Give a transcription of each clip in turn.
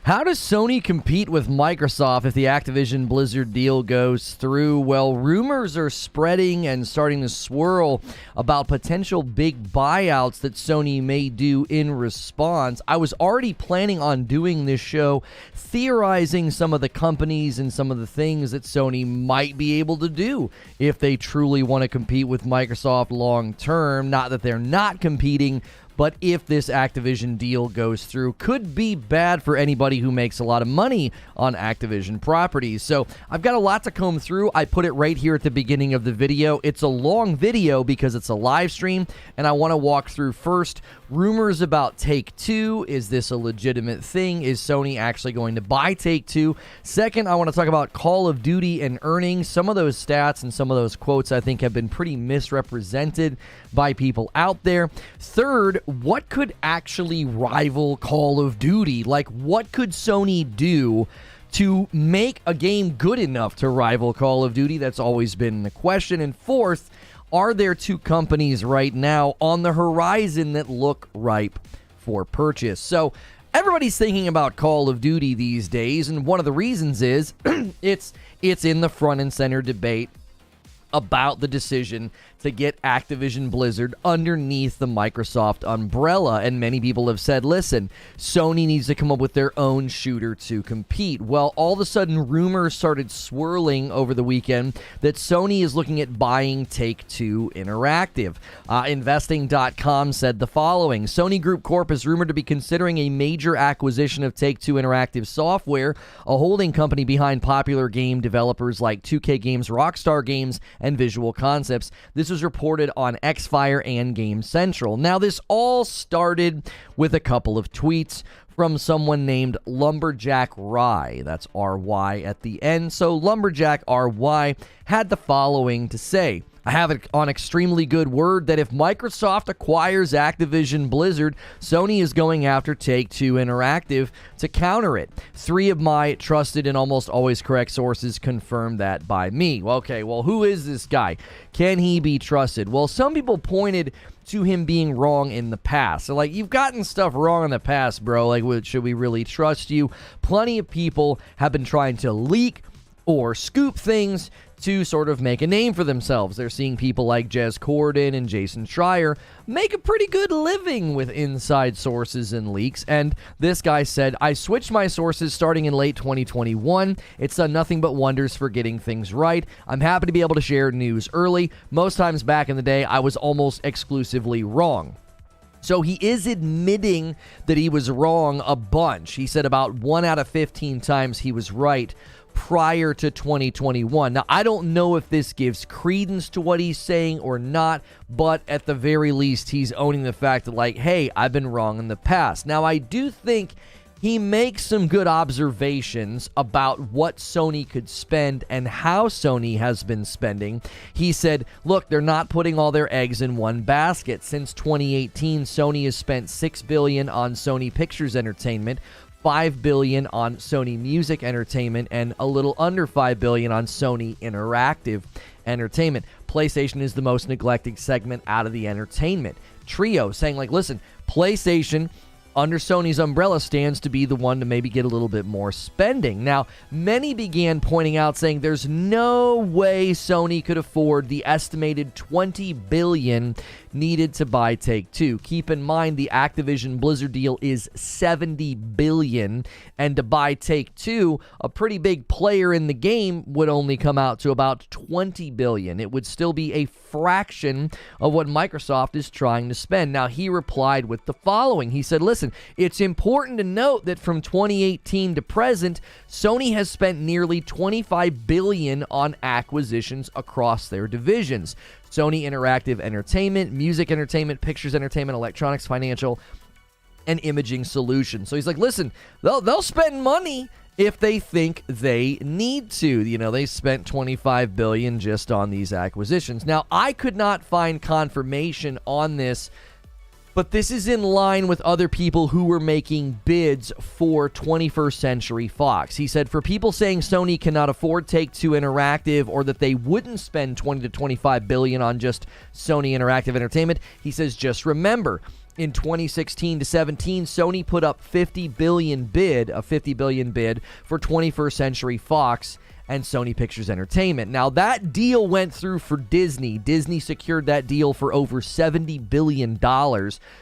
How does Sony compete with Microsoft if the Activision Blizzard deal goes through? Well, rumors are spreading and starting to swirl about potential big buyouts that Sony may do in response. I was already planning on doing this show theorizing some of the companies and some of the things that Sony might be able to do if they truly want to compete with Microsoft long term. Not that they're not competing, but if this Activision deal goes through, could be bad for anybody who makes a lot of money on Activision properties. So I've got a lot to comb through. I put it right here at the beginning of the video. It's a long video because it's a live stream, and I want to walk through first rumors about Take-Two. Is this a legitimate thing? Is Sony actually going to buy Take-Two? Second, I want to talk about Call of Duty and earnings. Some of those stats and some of those quotes I think have been pretty misrepresented by people out there. Third, what could actually rival Call of Duty? Like, what could Sony do to make a game good enough to rival Call of Duty? That's always been the question. And fourth, are there two companies right now on the horizon that look ripe for purchase? So everybody's thinking about Call of Duty these days, and one of the reasons is it's in the front and center debate about the decision to get Activision Blizzard underneath the Microsoft umbrella. And many people have said, listen, Sony needs to come up with their own shooter to compete. Well, all of a sudden, rumors started swirling over the weekend that Sony is looking at buying Take-Two Interactive. Investing.com said the following: Sony Group Corp is rumored to be considering a major acquisition of Take-Two Interactive Software, a holding company behind popular game developers like 2K Games, Rockstar Games, and Visual Concepts. This was reported on Xfire and Game Central. Now, this all started with a couple of tweets from someone named Lumberjack Rye. That's R-Y at the end. So Lumberjack R-Y had the following to say: I have it on extremely good word that if Microsoft acquires Activision Blizzard, Sony is going after Take-Two Interactive to counter it. 3 of my trusted and almost always correct sources confirmed that by me. Okay, well, who is this guy? Can he be trusted? Well, some people pointed to him being wrong in the past. So, like, you've gotten stuff wrong in the past, bro. Like, should we really trust you? Plenty of people have been trying to leak or scoop things to sort of make a name for themselves. They're seeing people like Jez Corden and Jason Schreier make a pretty good living with inside sources and leaks. And this guy said, I switched my sources starting in late 2021. It's done nothing but wonders for getting things right. I'm happy to be able to share news early. Most times back in the day, I was almost exclusively wrong. So he is admitting that he was wrong a bunch. He said about 1 out of 15 times he was right prior to 2021. Now, I don't know if this gives credence to what he's saying or not, but at the very least, he's owning the fact that, like, hey, I've been wrong in the past. Now, I do think he makes some good observations about what Sony could spend and how Sony has been spending. He said, look, they're not putting all their eggs in one basket. Since 2018, Sony has spent $6 billion on Sony Pictures Entertainment, $5 billion on Sony Music Entertainment, and a little under $5 billion on Sony Interactive Entertainment. PlayStation is the most neglected segment out of the entertainment trio, saying, like, listen, PlayStation under Sony's umbrella stands to be the one to maybe get a little bit more spending. Now, many began pointing out, saying there's no way Sony could afford the estimated $20 billion needed to buy Take-Two. Keep in mind, the Activision Blizzard deal is $70 billion, and to buy Take-Two, a pretty big player in the game, would only come out to about $20 billion. It would still be a fraction of what Microsoft is trying to spend. Now, he replied with the following. He said, listen, it's important to note that from 2018 to present, Sony has spent nearly $25 billion on acquisitions across their divisions: Sony Interactive Entertainment, Music Entertainment, Pictures Entertainment, Electronics, Financial, and Imaging Solutions. So he's like, listen, they'll spend money if they think they need to. You know, they spent $25 billion just on these acquisitions. Now, I could not find confirmation on this, but this is in line with other people who were making bids for 21st Century Fox. He said, for people saying Sony cannot afford Take-Two Interactive or that they wouldn't spend $20 to $25 billion on just Sony Interactive Entertainment, he says, just remember, in 2016 to 17, Sony put up a $50 billion bid for 21st Century Fox and Sony Pictures Entertainment. Now, that deal went through for Disney. Disney secured that deal for over $70 billion.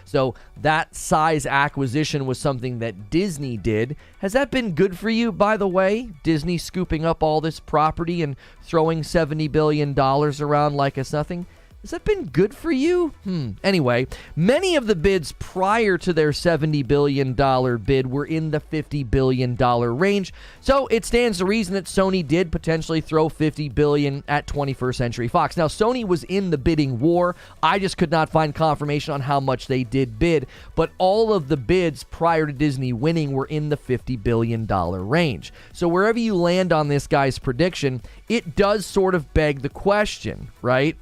So that size acquisition was something that Disney did. Has that been good for you, by the way? Disney scooping up all this property and throwing $70 billion around like it's nothing? Has that been good for you? Anyway, many of the bids prior to their $70 billion bid were in the $50 billion range, so it stands to reason that Sony did potentially throw $50 billion at 21st Century Fox. Now, Sony was in the bidding war. I just could not find confirmation on how much they did bid, but all of the bids prior to Disney winning were in the $50 billion range. So wherever you land on this guy's prediction, it does sort of beg the question, right?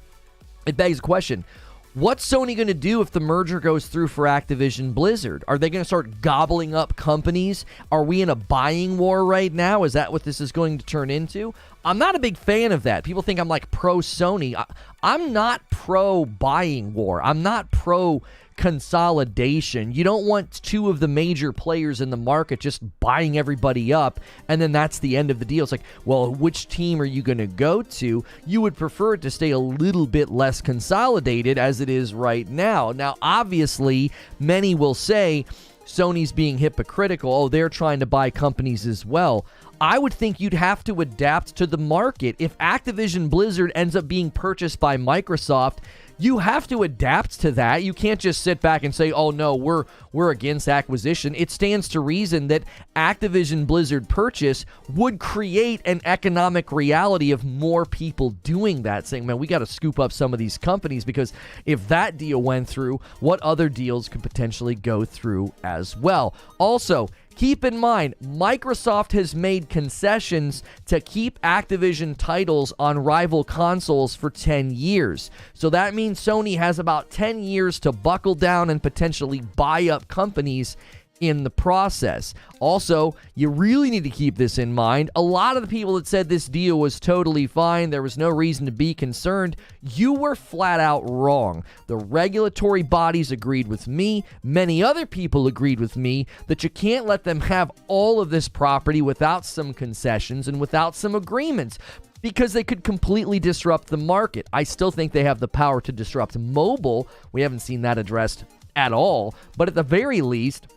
It begs the question, what's Sony going to do if the merger goes through for Activision Blizzard? Are they going to start gobbling up companies? Are we in a buying war right now? Is that what this is going to turn into? I'm not a big fan of that. People think I'm like pro Sony. I'm not pro buying war. I'm not pro consolidation. You don't want two of the major players in the market just buying everybody up, and then that's the end of the deal. It's like, well, which team are you going to go to? You would prefer it to stay a little bit less consolidated as it is right now. Now, obviously, many will say Sony's being hypocritical. Oh, they're trying to buy companies as well. I would think you'd have to adapt to the market. If Activision Blizzard ends up being purchased by Microsoft, you have to adapt to that. You can't just sit back and say, oh no, we're against acquisition. It stands to reason that Activision Blizzard purchase would create an economic reality of more people doing that, saying, man, we got to scoop up some of these companies, because if that deal went through, what other deals could potentially go through as well? Also, keep in mind, Microsoft has made concessions to keep Activision titles on rival consoles for 10 years. So that means Sony has about 10 years to buckle down and potentially buy up companies in the process. Also, you really need to keep this in mind. A lot of the people that said this deal was totally fine, there was no reason to be concerned, you were flat out wrong. The regulatory bodies agreed with me, many other people agreed with me, that you can't let them have all of this property without some concessions and without some agreements, because they could completely disrupt the market. I still think they have the power to disrupt mobile. We haven't seen that addressed at all, but at the very least,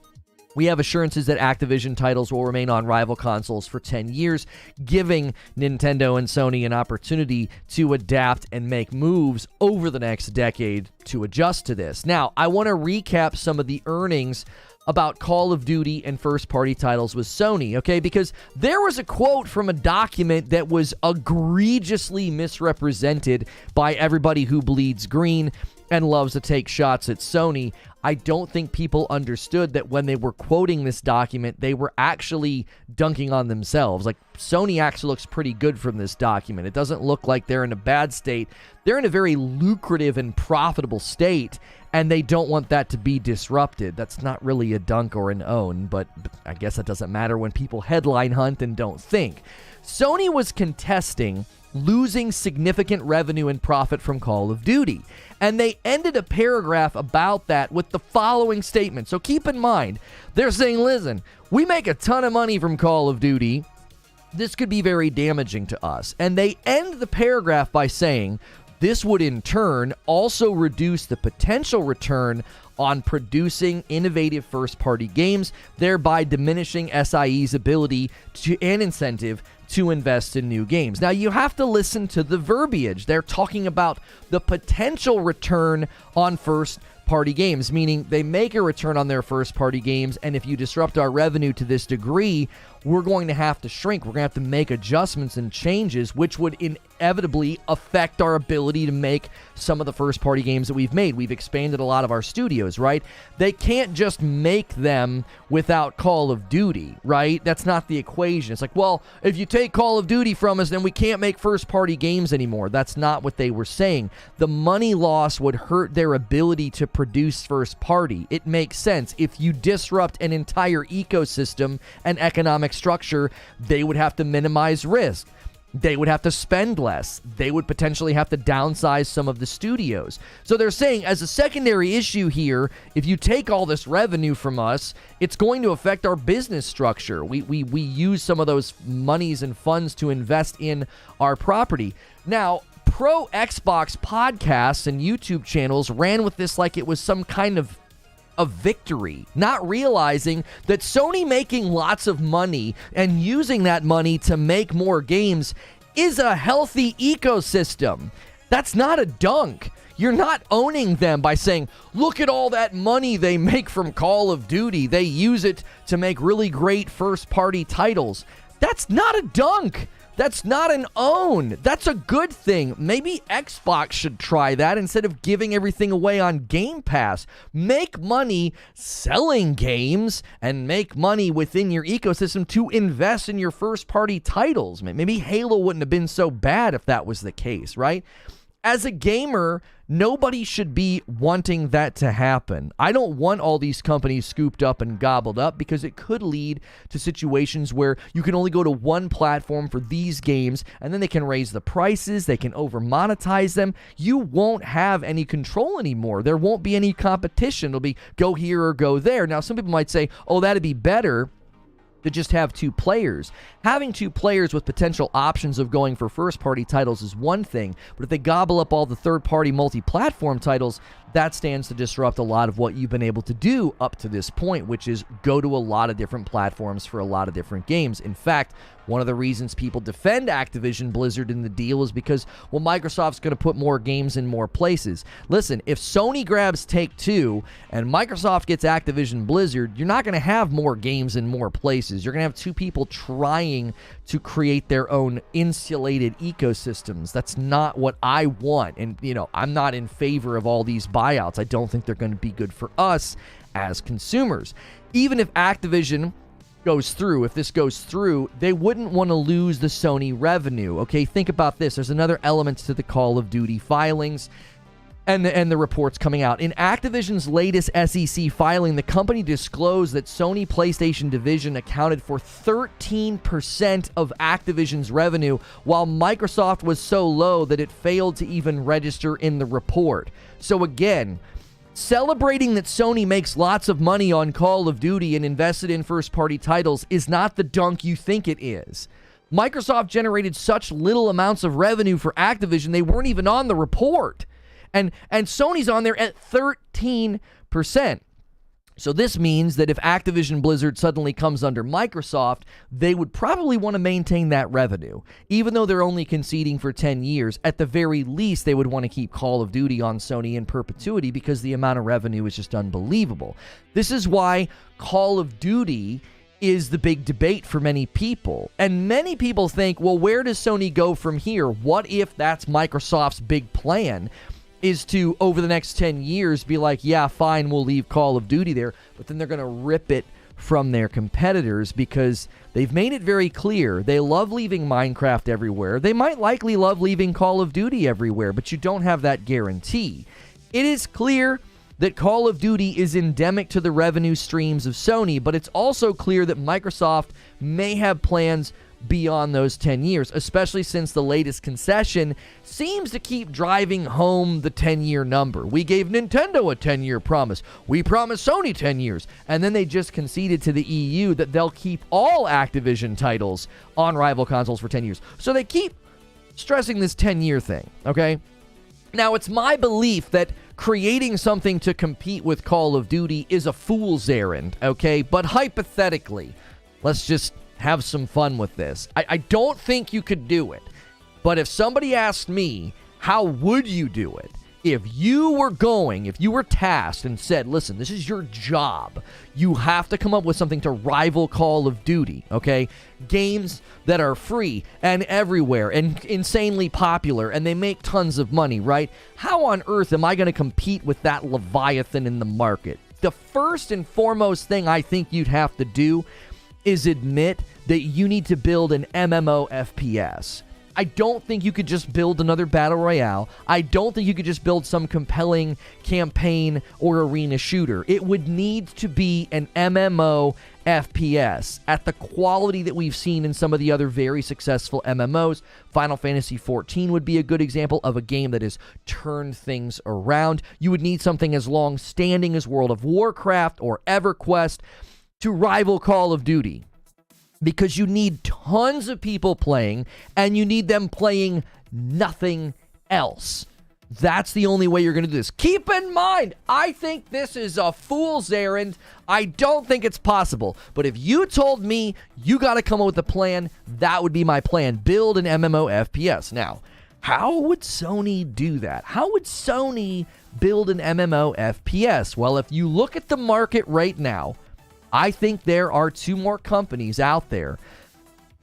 we have assurances that Activision titles will remain on rival consoles for 10 years, giving Nintendo and Sony an opportunity to adapt and make moves over the next decade to adjust to this. Now, I want to recap some of the earnings about Call of Duty and first-party titles with Sony, okay? Because there was a quote from a document that was egregiously misrepresented by everybody who bleeds green and loves to take shots at Sony. I don't think people understood that when they were quoting this document, they were actually dunking on themselves. Like, Sony actually looks pretty good from this document. It doesn't look like they're in a bad state. They're in a very lucrative and profitable state, and they don't want that to be disrupted. That's not really a dunk or an own, but I guess that doesn't matter when people headline hunt and don't think. Sony was contesting losing significant revenue and profit from Call of Duty, and they ended a paragraph about that with the following statement. So keep in mind, they're saying, listen, we make a ton of money from Call of Duty. This could be very damaging to us. And they end the paragraph by saying, this would in turn also reduce the potential return on producing innovative first-party games, thereby diminishing SIE's ability and incentive to invest in new games. Now, you have to listen to the verbiage. They're talking about the potential return on first-party games, meaning they make a return on their first-party games, and if you disrupt our revenue to this degree, we're going to have to shrink. We're going to have to make adjustments and changes, which would inevitably affect our ability to make some of the first-party games that we've made. We've expanded a lot of our studios, right? They can't just make them without Call of Duty, right? That's not the equation. It's like, well, if you take Call of Duty from us, then we can't make first-party games anymore. That's not what they were saying. The money loss would hurt their ability to produce first-party. It makes sense. If you disrupt an entire ecosystem and economic structure, they would have to minimize risk. They would have to spend less. They would potentially have to downsize some of the studios. So they're saying, as a secondary issue here, if you take all this revenue from us, it's going to affect our business structure. We use some of those monies and funds to invest in our property. Now, pro Xbox podcasts and YouTube channels ran with this like it was some kind of a victory, not realizing that Sony making lots of money and using that money to make more games is a healthy ecosystem. That's not a dunk. You're not owning them by saying, look at all that money they make from Call of Duty. They use it to make really great first-party titles. That's not a dunk. That's not an own. That's a good thing. Maybe Xbox should try that instead of giving everything away on Game Pass. Make money selling games and make money within your ecosystem to invest in your first-party titles. Maybe Halo wouldn't have been so bad if that was the case, right? As a gamer, nobody should be wanting that to happen. I don't want all these companies scooped up and gobbled up because it could lead to situations where you can only go to one platform for these games and then they can raise the prices, they can over-monetize them. You won't have any control anymore. There won't be any competition. It'll be go here or go there. Now, some people might say, oh, that'd be better to just have two players. Having two players with potential options of going for first-party titles is one thing, but if they gobble up all the third-party multi-platform titles, that stands to disrupt a lot of what you've been able to do up to this point, which is go to a lot of different platforms for a lot of different games. In fact, one of the reasons people defend Activision Blizzard in the deal is because, well, Microsoft's going to put more games in more places. Listen, if Sony grabs Take-Two and Microsoft gets Activision Blizzard, you're not going to have more games in more places. You're going to have two people trying to create their own insulated ecosystems. That's not what I want. And, I'm not in favor of all these buyouts. I don't think they're going to be good for us as consumers. Even if Activision goes through, if this goes through, they wouldn't want to lose the Sony revenue. Okay, think about this. There's another element to the Call of Duty filings and the reports coming out. In Activision's latest SEC filing, the company disclosed that Sony PlayStation division accounted for 13% of Activision's revenue, while Microsoft was so low that it failed to even register in the report. So again, celebrating that Sony makes lots of money on Call of Duty and invested in first-party titles is not the dunk you think it is. Microsoft generated such little amounts of revenue for Activision, they weren't even on the report. And Sony's on there at 13%. So this means that if Activision Blizzard suddenly comes under Microsoft, they would probably want to maintain that revenue. Even though they're only conceding for 10 years, at the very least, they would want to keep Call of Duty on Sony in perpetuity because the amount of revenue is just unbelievable. This is why Call of Duty is the big debate for many people. And many people think, well, where does Sony go from here? What if that's Microsoft's big plan? Is to, over the next 10 years, be like, yeah, fine, we'll leave Call of Duty there, but then they're going to rip it from their competitors because they've made it very clear they love leaving Minecraft everywhere. They might likely love leaving Call of Duty everywhere, but you don't have that guarantee. It is clear that Call of Duty is endemic to the revenue streams of Sony, but it's also clear that Microsoft may have plans beyond those 10 years, especially since the latest concession seems to keep driving home the 10-year number. We gave Nintendo a 10-year promise. We promised Sony 10 years. And then they just conceded to the EU that they'll keep all Activision titles on rival consoles for 10 years. So they keep stressing this 10-year thing, okay? Now, it's my belief that creating something to compete with Call of Duty is a fool's errand, okay? But hypothetically, let's just have some fun with this. I don't think you could do it. But if somebody asked me, how would you do it? If you were tasked and said, listen, this is your job. You have to come up with something to rival Call of Duty, okay? Games that are free and everywhere and insanely popular and they make tons of money, right? How on earth am I going to compete with that Leviathan in the market? The first and foremost thing I think you'd have to do is admit that you need to build an MMO FPS. I don't think you could just build another battle royale. I don't think you could just build some compelling campaign or arena shooter. It would need to be an MMO FPS at the quality that we've seen in some of the other very successful MMOs. Final Fantasy XIV would be a good example of a game that has turned things around. You would need something as long-standing as World of Warcraft or EverQuest to rival Call of Duty, because you need tons of people playing, and you need them playing nothing else. That's the only way you're going to do this. Keep in mind, I think this is a fool's errand. I don't think it's possible. But if you told me you got to come up with a plan, that would be my plan. Build an MMO FPS. Now, how would Sony do that? How would Sony build an MMO FPS? Well, if you look at the market right now, I think there are two more companies out there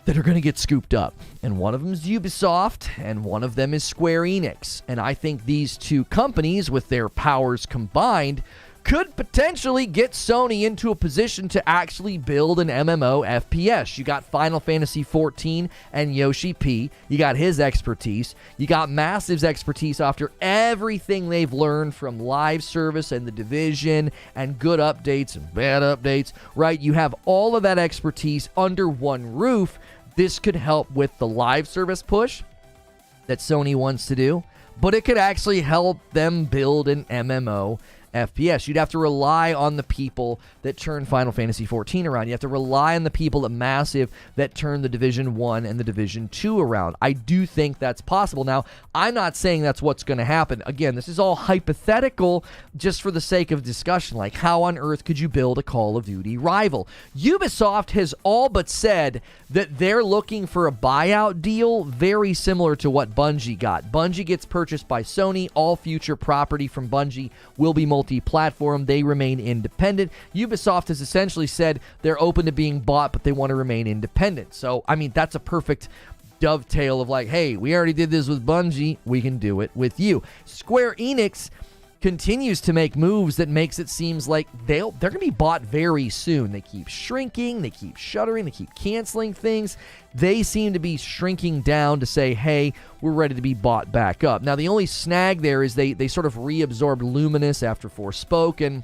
that are going to get scooped up. And one of them is Ubisoft, and one of them is Square Enix. And I think these two companies, with their powers combined, could potentially get Sony into a position to actually build an MMO FPS. You got Final Fantasy XIV and Yoshi P. You got his expertise. You got Massive's expertise after everything they've learned from live service and The Division and good updates and bad updates, right? You have all of that expertise under one roof. This could help with the live service push that Sony wants to do, but it could actually help them build an MMO FPS. You'd have to rely on the people that turn Final Fantasy XIV around. You have to rely on the people at Massive that turn the Division 1 and the Division 2 around. I do think that's possible. Now, I'm not saying that's what's going to happen. Again, this is all hypothetical just for the sake of discussion. Like, how on earth could you build a Call of Duty rival? Ubisoft has all but said that they're looking for a buyout deal very similar to what Bungie got. Bungie gets purchased by Sony. All future property from Bungie will be multi-platform. They remain independent. Ubisoft has essentially said they're open to being bought, but they want to remain independent. So, I mean, that's a perfect dovetail of like, hey, we already did this with Bungie, we can do it with you. Square Enix continues to make moves that makes it seems like they're going to be bought very soon. They keep shrinking, they keep shuttering, they keep canceling things. They seem to be shrinking down to say, hey, we're ready to be bought back up. Now, the only snag there is they sort of reabsorbed Luminous after Forspoken,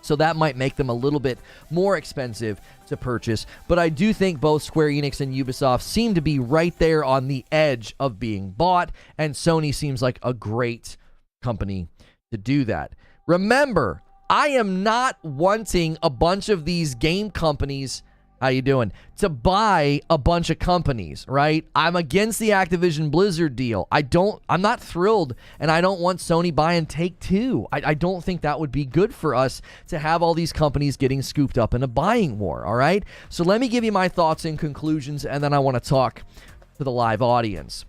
so that might make them a little bit more expensive to purchase. But I do think both Square Enix and Ubisoft seem to be right there on the edge of being bought, and Sony seems like a great company to do that. Remember, I am not wanting a bunch of these game companies, how you doing, to buy a bunch of companies, right? I'm against the Activision Blizzard deal. I'm not thrilled, and I don't want Sony buying Take-Two. I don't think that would be good for us to have all these companies getting scooped up in a buying war, all right? So let me give you my thoughts and conclusions, and then I want to talk to the live audience.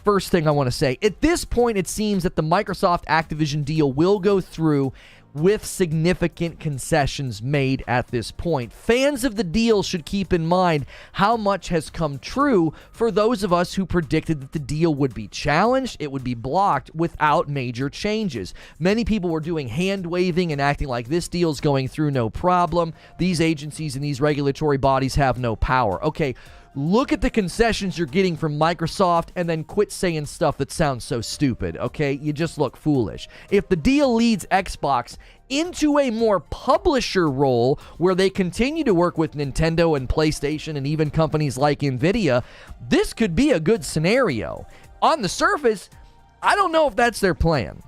First thing I want to say, at this point, it seems that the Microsoft Activision deal will go through with significant concessions made at this point. Fans of the deal should keep in mind how much has come true for those of us who predicted that the deal would be challenged, it would be blocked without major changes. Many people were doing hand-waving and acting like this deal's going through no problem. These agencies and these regulatory bodies have no power. Okay, look at the concessions you're getting from Microsoft and then quit saying stuff that sounds so stupid, okay? You just look foolish. If the deal leads Xbox into a more publisher role where they continue to work with Nintendo and PlayStation and even companies like Nvidia, this could be a good scenario. On the surface, I don't know if that's their plan.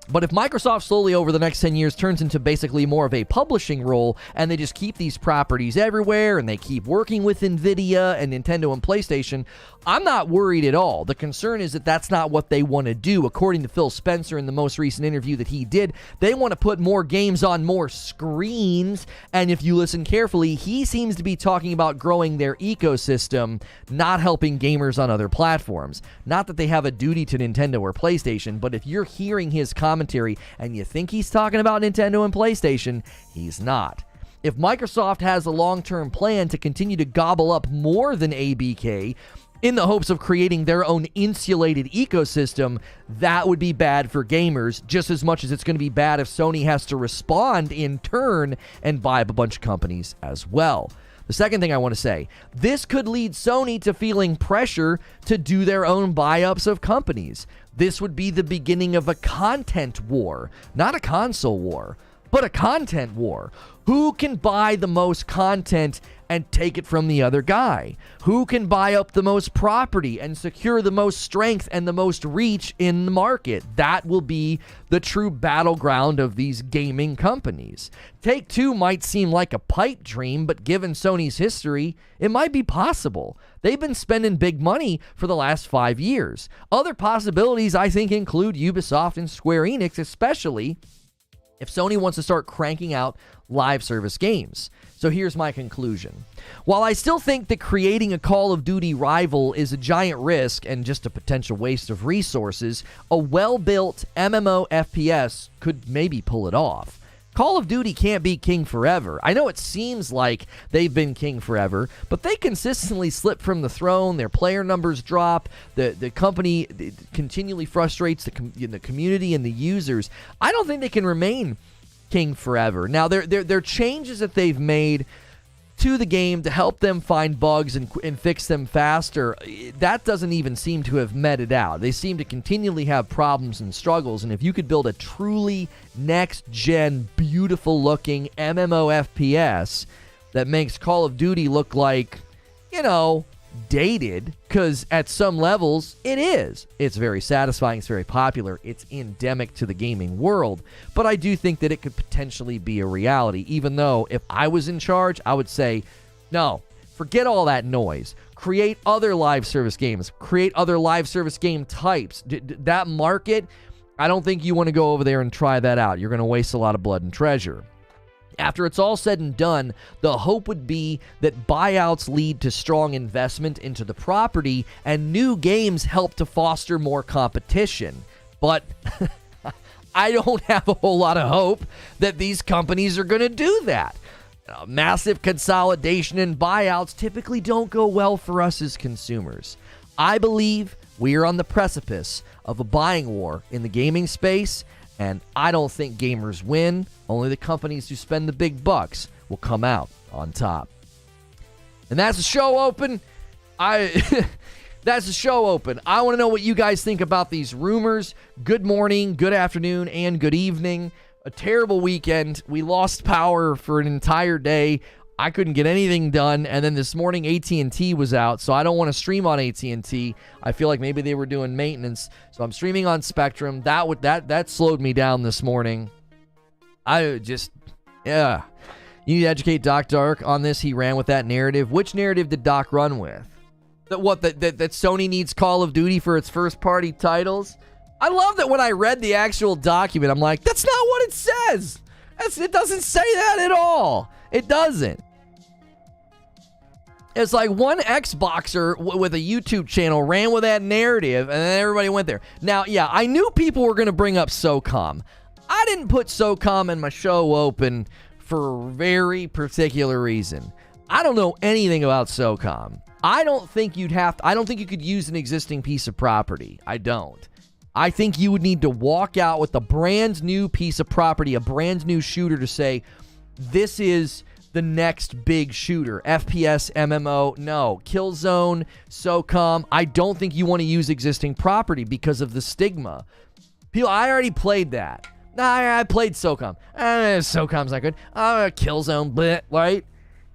But if Microsoft slowly over the next 10 years turns into basically more of a publishing role and they just keep these properties everywhere and they keep working with Nvidia and Nintendo and PlayStation, I'm not worried at all. The concern is that that's not what they want to do. According to Phil Spencer in the most recent interview that he did, they want to put more games on more screens. And if you listen carefully, he seems to be talking about growing their ecosystem, not helping gamers on other platforms. Not that they have a duty to Nintendo or PlayStation, but if you're hearing his commentary and you think he's talking about Nintendo and PlayStation, he's not. If Microsoft has a long-term plan to continue to gobble up more than ABK in the hopes of creating their own insulated ecosystem, that would be bad for gamers just as much as it's going to be bad if Sony has to respond in turn and buy up a bunch of companies as well. The second thing I want to say, this could lead Sony to feeling pressure to do their own buy-ups of companies. This would be the beginning of a content war, not a console war, but a content war. Who can buy the most content and take it from the other guy? Who can buy up the most property and secure the most strength and the most reach in the market? That will be the true battleground of these gaming companies. Take-Two might seem like a pipe dream, but given Sony's history, it might be possible. They've been spending big money for the last 5 years. Other possibilities, I think, include Ubisoft and Square Enix, especially if Sony wants to start cranking out live service games. So here's my conclusion. While I still think that creating a Call of Duty rival is a giant risk and just a potential waste of resources, a well-built MMO FPS could maybe pull it off. Call of Duty can't be king forever. I know it seems like they've been king forever, but they consistently slip from the throne. Their player numbers drop. The company continually frustrates the community and the users. I don't think they can remain king forever. Now, there are changes that they've made to the game to help them find bugs and fix them faster. That doesn't even seem to have met it out. They seem to continually have problems and struggles, and if you could build a truly next-gen, beautiful-looking MMO FPS that makes Call of Duty look like, dated, because at some levels it is. It's very satisfying, it's very popular, it's endemic to the gaming world, but I do think that it could potentially be a reality, even though if I was in charge, I would say, no, forget all that noise. Create other live service games. Create other live service game types. That market, I don't think you want to go over there and try that out. You're going to waste a lot of blood and treasure. After it's all said and done, the hope would be that buyouts lead to strong investment into the property and new games help to foster more competition. But I don't have a whole lot of hope that these companies are going to do that. Massive consolidation and buyouts typically don't go well for us as consumers. I believe we are on the precipice of a buying war in the gaming space, and I don't think gamers win. Only the companies who spend the big bucks will come out on top. And that's the show open. That's the show open. I want to know what you guys think about these rumors. Good morning, good afternoon, and good evening. A terrible weekend. We lost power for an entire day. I couldn't get anything done, and then this morning AT&T was out, so I don't want to stream on AT&T. I feel like maybe they were doing maintenance, so I'm streaming on Spectrum. That slowed me down this morning. You need to educate Doc Dark on this. He ran with that narrative. Which narrative did Doc run with? That Sony needs Call of Duty for its first-party titles? I love that when I read the actual document, I'm like, that's not what it says. It doesn't say that at all. It doesn't. It's like one Xboxer with a YouTube channel ran with that narrative, and then everybody went there. Now, yeah, I knew people were going to bring up SOCOM. I didn't put SOCOM in my show open for a very particular reason. I don't know anything about SOCOM. I don't think you could use an existing piece of property. I don't. I think you would need to walk out with a brand new piece of property, a brand new shooter to say, this is the next big shooter. FPS, MMO, no. Killzone, SOCOM. I don't think you want to use existing property because of the stigma. People, I already played that. Nah, I played SOCOM. SOCOM's not good. Killzone, bleh, right?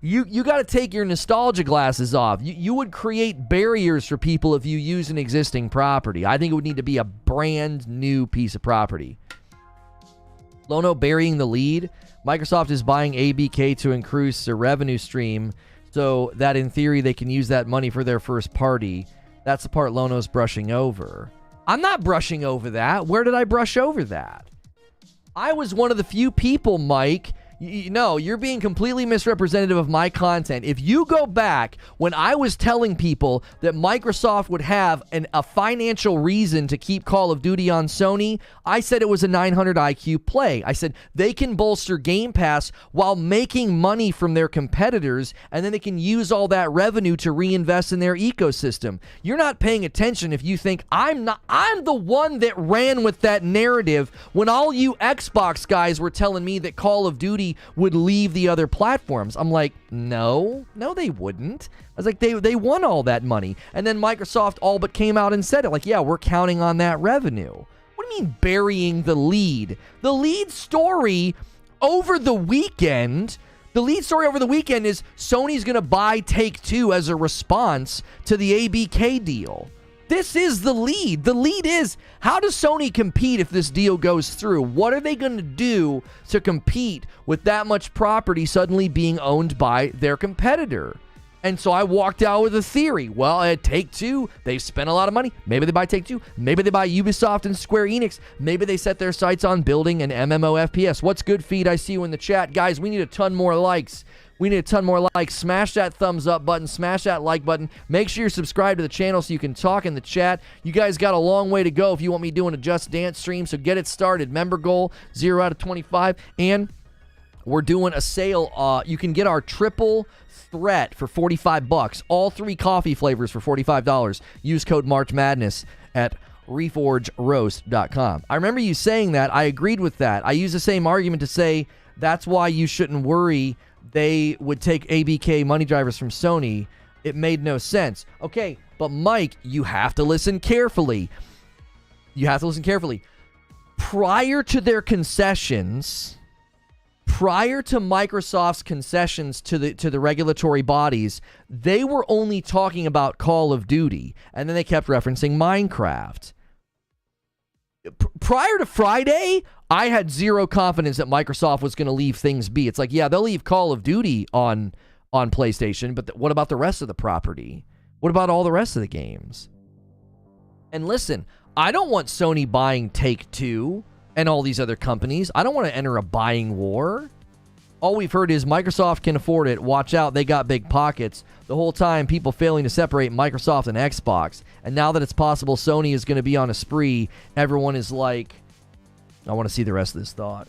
You got to take your nostalgia glasses off. You would create barriers for people if you use an existing property. I think it would need to be a brand new piece of property. Lono burying the lead. Microsoft is buying ABK to increase their revenue stream so that in theory they can use that money for their first party. That's the part Lono's brushing over. I'm not brushing over that. Where did I brush over that? I was one of the few people, Mike. No, you're being completely misrepresentative of my content. If you go back when I was telling people that Microsoft would have a financial reason to keep Call of Duty on Sony, I said it was a 900 IQ play. I said they can bolster Game Pass while making money from their competitors, and then they can use all that revenue to reinvest in their ecosystem. You're not paying attention if you think I'm the one that ran with that narrative when all you Xbox guys were telling me that Call of Duty Duty would leave the other platforms. I'm like, no, they wouldn't. I was like, they won all that money. And then Microsoft all but came out and said it. Like, yeah, we're counting on that revenue. What do you mean burying the lead? The lead story over the weekend is Sony's going to buy Take-Two as a response to the ABK deal. This is the lead. The lead is, how does Sony compete if this deal goes through? What are they going to do to compete with that much property suddenly being owned by their competitor? And so I walked out with a theory. Well, at Take-Two, they've spent a lot of money. Maybe they buy Take-Two. Maybe they buy Ubisoft and Square Enix. Maybe they set their sights on building an MMO FPS. What's good, Feed? I see you in the chat. Guys, we need a ton more likes. Smash that thumbs up button. Smash that like button. Make sure you're subscribed to the channel so you can talk in the chat. You guys got a long way to go if you want me doing a Just Dance stream, so get it started. Member goal, 0 out of 25. And we're doing a sale. You can get our triple threat for $45. All 3 coffee flavors for $45. Use code March Madness at reforgeroast.com. I remember you saying that. I agreed with that. I used the same argument to say that's why you shouldn't worry they would take ABK money drivers from Sony. It made no sense. Okay, but Mike, you have to listen carefully. Prior to their concessions, prior to Microsoft's concessions to the regulatory bodies, they were only talking about Call of Duty, and then they kept referencing Minecraft. Prior to Friday, I had zero confidence that Microsoft was going to leave things be. It's like, yeah, they'll leave Call of Duty on PlayStation, but what about the rest of the property? What about all the rest of the games? And listen, I don't want Sony buying Take-Two and all these other companies. I don't want to enter a buying war. All we've heard is Microsoft can afford it. Watch out, they got big pockets. The whole time, people failing to separate Microsoft and Xbox. And now that it's possible Sony is going to be on a spree, everyone is like, I want to see the rest of this thought.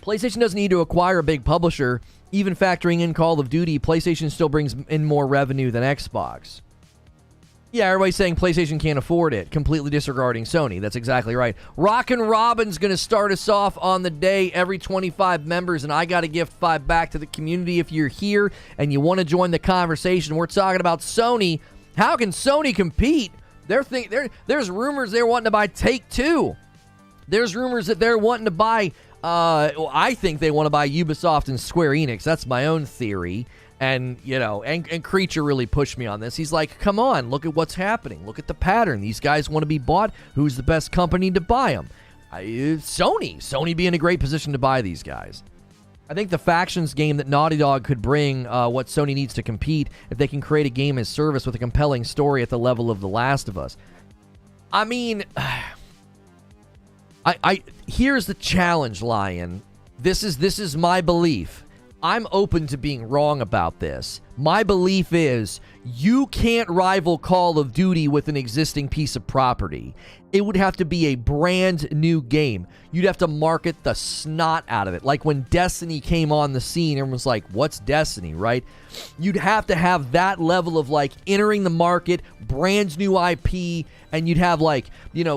PlayStation doesn't need to acquire a big publisher. Even factoring in Call of Duty, PlayStation still brings in more revenue than Xbox. Yeah, everybody's saying PlayStation can't afford it, completely disregarding Sony. That's exactly right. Rockin' Robin's going to start us off on the day, every 25 members, and I got to gift 5 back to the community if you're here and you want to join the conversation. We're talking about Sony. How can Sony compete? There's rumors they're wanting to buy Take-Two. There's rumors that they're wanting to buy, I think they want to buy Ubisoft and Square Enix. That's my own theory. And, and Creature really pushed me on this. He's like, come on, look at what's happening. Look at the pattern. These guys want to be bought. Who's the best company to buy them? Sony. Sony be in a great position to buy these guys. I think the factions game that Naughty Dog could bring what Sony needs to compete if they can create a game as service with a compelling story at the level of The Last of Us. I mean, here's the challenge, Lion. This is my belief. I'm open to being wrong about this. My belief is you can't rival Call of Duty with an existing piece of property. It would have to be a brand new game. You'd have to market the snot out of it. Like when Destiny came on the scene, everyone's like, what's Destiny, right? You'd have to have that level of like entering the market, brand new IP, and you'd have like,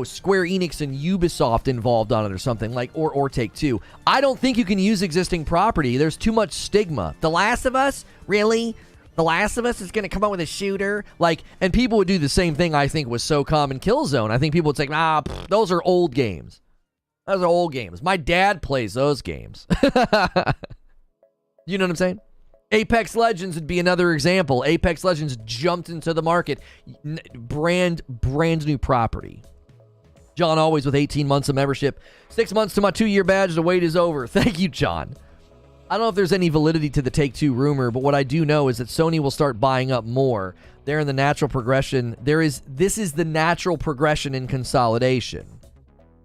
Square Enix and Ubisoft involved on it or something, like, or Take-Two. I don't think you can use existing property. There's too much stigma. The Last of Us? Really? The Last of Us is going to come out with a shooter? And people would do the same thing, I think, with SOCOM and Killzone. I think people would say, those are old games. Those are old games. My dad plays those games. You know what I'm saying? Apex Legends would be another example. Apex Legends jumped into the market. Brand new property. John Always with 18 months of membership. 6 months to my 2-year badge. The wait is over. Thank you, John. I don't know if there's any validity to the Take-Two rumor, but what I do know is that Sony will start buying up more. They're in the natural progression. This is the natural progression in consolidation.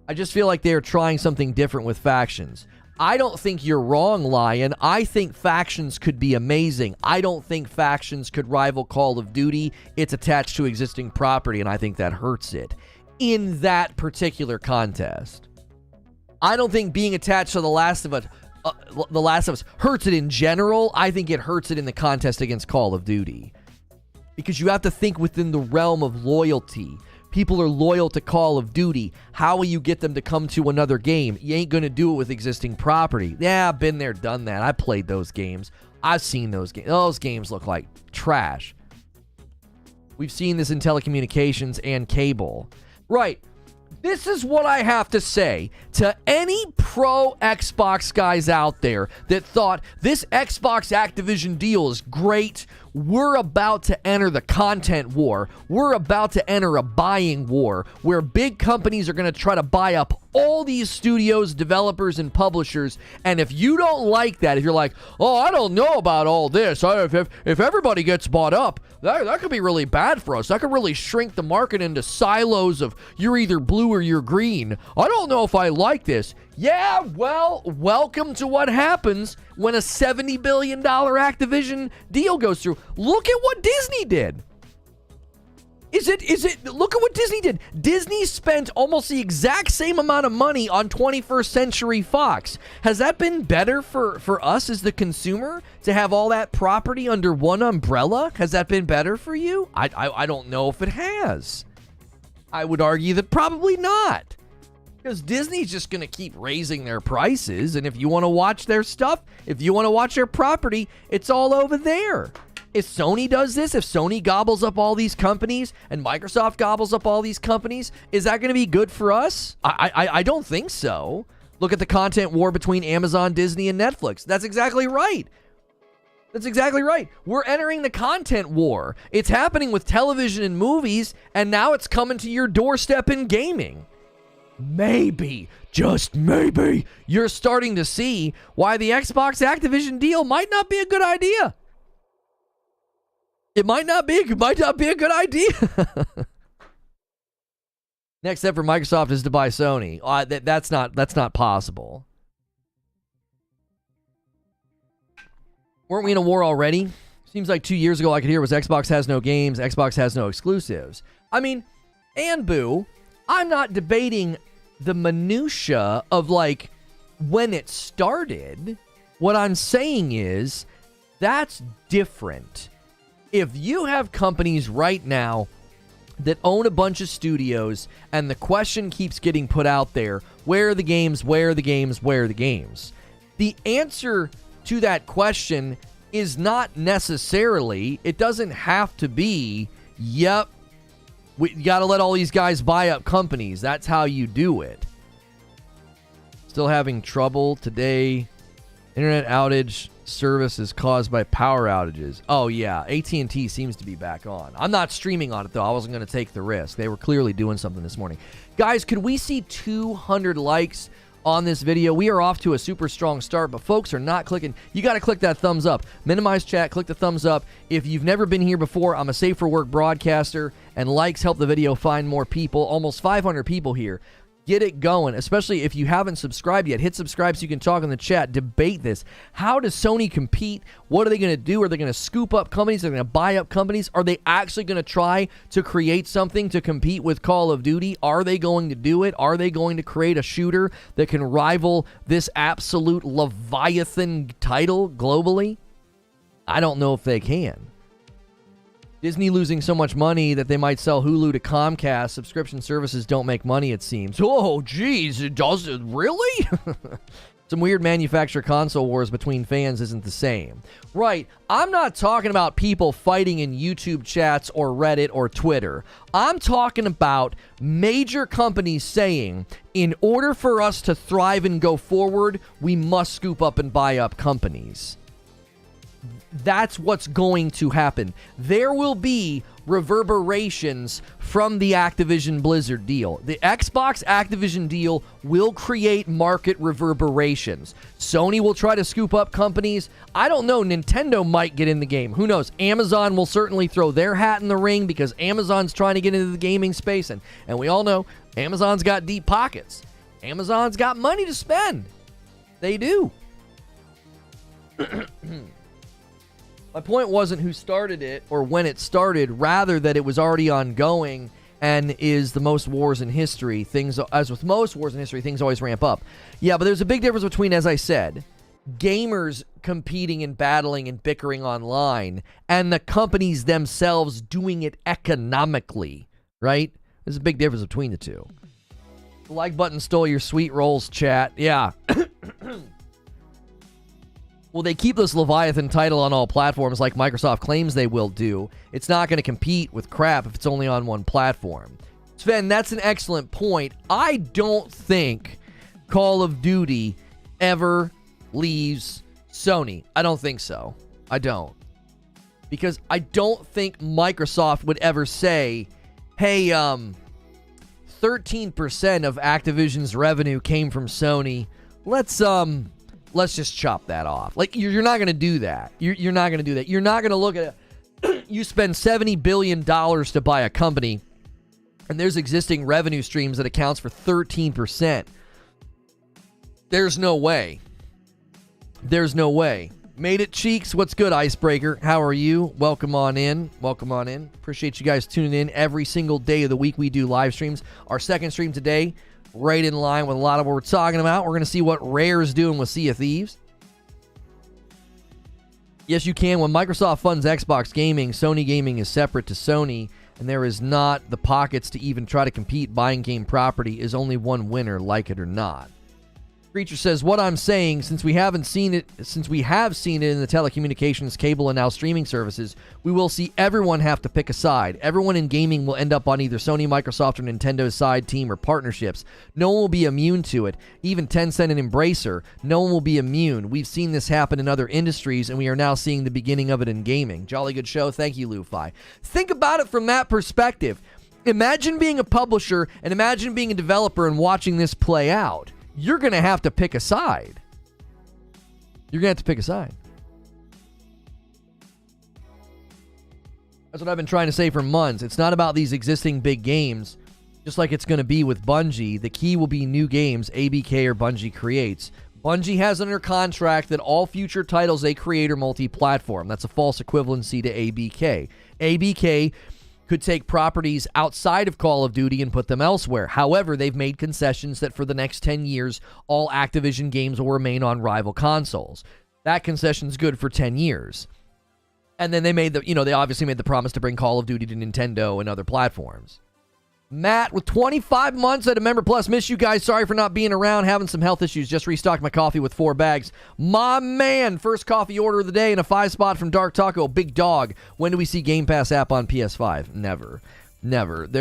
I just feel like they're trying something different with factions. I don't think you're wrong, Lion. I think factions could be amazing. I don't think factions could rival Call of Duty. It's attached to existing property, and I think that hurts it in that particular contest. I don't think being attached to The Last of Us hurts it in general. I think it hurts it in the contest against Call of Duty. Because you have to think within the realm of loyalty. People are loyal to Call of Duty. How will you get them to come to another game? You ain't going to do it with existing property. Yeah, I've been there, done that. I played those games. I've seen those games. Those games look like trash. We've seen this in telecommunications and cable. Right. This is what I have to say to any pro Xbox guys out there that thought this Xbox Activision deal is great. We're about to enter the content war. We're about to enter a buying war where big companies are going to try to buy up all these studios, developers, and publishers. And if you don't like that, if you're like, oh, I don't know about all this, if everybody gets bought up, that could be really bad for us. That could really shrink the market into silos of you're either blue or you're green. I don't know if I like this. Yeah, well, welcome to what happens when a $70 billion Activision deal goes through. Look at what Disney did. Look at what Disney did. Disney spent almost the exact same amount of money on 21st Century Fox. Has that been better for us as the consumer to have all that property under one umbrella? Has that been better for you? I don't know if it has. I would argue that probably not. Because Disney's just going to keep raising their prices, and if you want to watch their stuff, if you want to watch their property, it's all over there. If Sony does this, if Sony gobbles up all these companies and Microsoft gobbles up all these companies, is that going to be good for us? I don't think so. Look at the content war between Amazon, Disney, and Netflix. That's exactly right. That's exactly right. We're entering the content war. It's happening with television and movies, and now it's coming to your doorstep in gaming. Maybe, just maybe, you're starting to see why the Xbox Activision deal might not be a good idea. It might not be a good idea. Next step for Microsoft is to buy Sony. That's not possible. Weren't we in a war already? Seems like 2 years ago I could hear was Xbox has no games, Xbox has no exclusives. I mean, and boo, I'm not debating the minutia of like when it started. What I'm saying is that's different. If you have companies right now that own a bunch of studios and the question keeps getting put out there, where are the games, where are the games, where are the games? The answer to that question is not necessarily, it doesn't have to be, yep, we got to let all these guys buy up companies. That's how you do it. Still having trouble today. Internet outage service is caused by power outages. Oh, yeah. AT&T seems to be back on. I'm not streaming on it, though. I wasn't going to take the risk. They were clearly doing something this morning. Guys, could we see 200 likes on this video? We are off to a super strong start, but folks are not clicking. You got to click that thumbs up. Minimize chat, click the thumbs up. If you've never been here before, I'm a safe for work broadcaster, and likes help the video find more people. Almost 500 people here. Get it going, especially if you haven't subscribed yet. Hit subscribe so you can talk in the chat. Debate this. How does Sony compete? What are they going to do? Are they going to scoop up companies? Are they going to buy up companies? Are they actually going to try to create something to compete with Call of Duty? Are they going to do it? Are they going to create a shooter that can rival this absolute Leviathan title globally? I don't know if they can. Disney losing so much money that they might sell Hulu to Comcast. Subscription services don't make money, it seems. Oh, geez, it does it really? Some weird manufacturer console wars between fans isn't the same. Right, I'm not talking about people fighting in YouTube chats or Reddit or Twitter. I'm talking about major companies saying, in order for us to thrive and go forward, we must scoop up and buy up companies. That's what's going to happen. There will be reverberations from the Activision Blizzard deal. The Xbox Activision deal will create market reverberations. Sony will try to scoop up companies. I don't know. Nintendo might get in the game. Who knows? Amazon will certainly throw their hat in the ring because Amazon's trying to get into the gaming space. And we all know Amazon's got deep pockets. Amazon's got money to spend. They do. My point wasn't who started it or when it started, rather that it was already ongoing and is the most wars in history. Things, as with most wars in history, things always ramp up. Yeah, but there's a big difference between, as I said, gamers competing and battling and bickering online and the companies themselves doing it economically, right? There's a big difference between the two. The like button stole your sweet rolls, chat. Yeah. Well, they keep this Leviathan title on all platforms like Microsoft claims they will do. It's not going to compete with crap if it's only on one platform. Sven, that's an excellent point. I don't think Call of Duty ever leaves Sony. I don't think so. I don't. Because I don't think Microsoft would ever say, hey, 13% of Activision's revenue came from Sony. Let's just chop that off. Like, you're not going to do that. You're not going to do that. You're not going to look at you spend $70 billion to buy a company, and there's existing revenue streams that accounts for 13%. There's no way. There's no way. Made it, Cheeks. What's good, Icebreaker? How are you? Welcome on in. Welcome on in. Appreciate you guys tuning in every single day of the week. We do live streams. Our second stream today, right in line with a lot of what we're talking about. We're going to see what Rare's doing with Sea of Thieves. Yes, you can. When Microsoft funds Xbox Gaming, Sony Gaming is separate to Sony, and there is not the pockets to even try to compete. Buying game property is only one winner, like it or not. Creature says, what I'm saying, since we have seen it in the telecommunications, cable, and now streaming services, we will see everyone have to pick a side. Everyone in gaming will end up on either Sony, Microsoft, or Nintendo's side, team, or partnerships. No one will be immune to it. Even Tencent and Embracer, no one will be immune. We've seen this happen in other industries, and we are now seeing the beginning of it in gaming. Jolly good show. Thank you, Lufi. Think about it from that perspective. Imagine being a publisher, and imagine being a developer and watching this play out. You're going to have to pick a side. You're going to have to pick a side. That's what I've been trying to say for months. It's not about these existing big games, just like it's going to be with Bungie. The key will be new games ABK or Bungie creates. Bungie has under contract that all future titles they create are multi-platform. That's a false equivalency to ABK. ABK could take properties outside of Call of Duty and put them elsewhere. However, they've made concessions that for the next 10 years, all Activision games will remain on rival consoles. That concession's good for 10 years. And then they obviously made the promise to bring Call of Duty to Nintendo and other platforms. Matt, with 25 months at a Member Plus, miss you guys. Sorry for not being around, having some health issues. Just restocked my coffee with 4 bags. My man, first coffee order of the day and a 5-spot from Dark Taco. Big dog. When do we see Game Pass app on PS5? Never.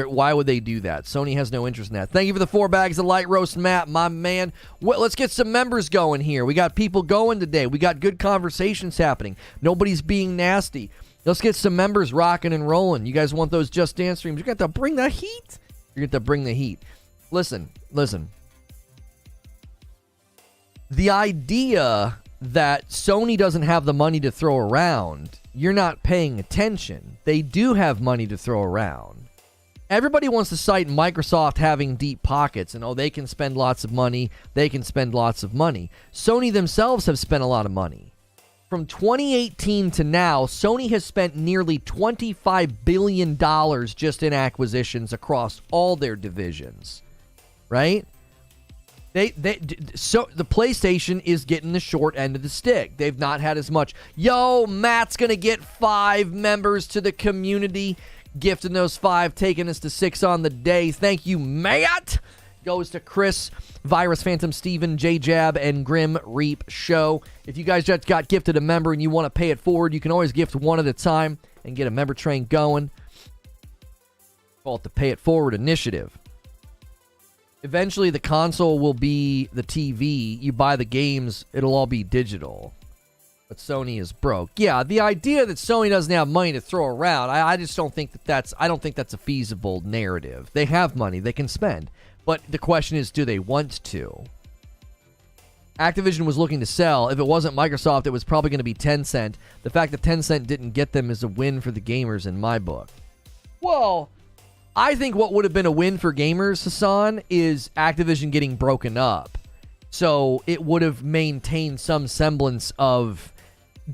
Why would they do that? Sony has no interest in that. Thank you for the 4 bags of light roast, Matt, my man. Well, let's get some members going here. We got people going today. We got good conversations happening. Nobody's being nasty. Let's get some members rocking and rolling. You guys want those Just Dance streams? You're going to have to bring the heat. You're going to have to bring the heat. Listen. The idea that Sony doesn't have the money to throw around, you're not paying attention. They do have money to throw around. Everybody wants to cite Microsoft having deep pockets and, they can spend lots of money. Sony themselves have spent a lot of money. From 2018 to now, Sony has spent nearly $25 billion just in acquisitions across all their divisions, right? So the PlayStation is getting the short end of the stick. They've not had as much. Yo, Matt's going to get 5 members to the community, gifting those 5, taking us to 6 on the day. Thank you, Matt. Goes to Chris, Virus, Phantom, Steven, J-Jab, and Grim Reap Show. If you guys just got gifted a member and you want to pay it forward, you can always gift one at a time and get a member train going. Call it the Pay It Forward initiative. Eventually, the console will be the TV. You buy the games, it'll all be digital. But Sony is broke. Yeah, the idea that Sony doesn't have money to throw around, I just don't think that's a feasible narrative. They have money they can spend. But the question is, do they want to? Activision was looking to sell. If it wasn't Microsoft, it was probably going to be Tencent. The fact that Tencent didn't get them is a win for the gamers in my book. Well, I think what would have been a win for gamers, Hassan, is Activision getting broken up. So it would have maintained some semblance of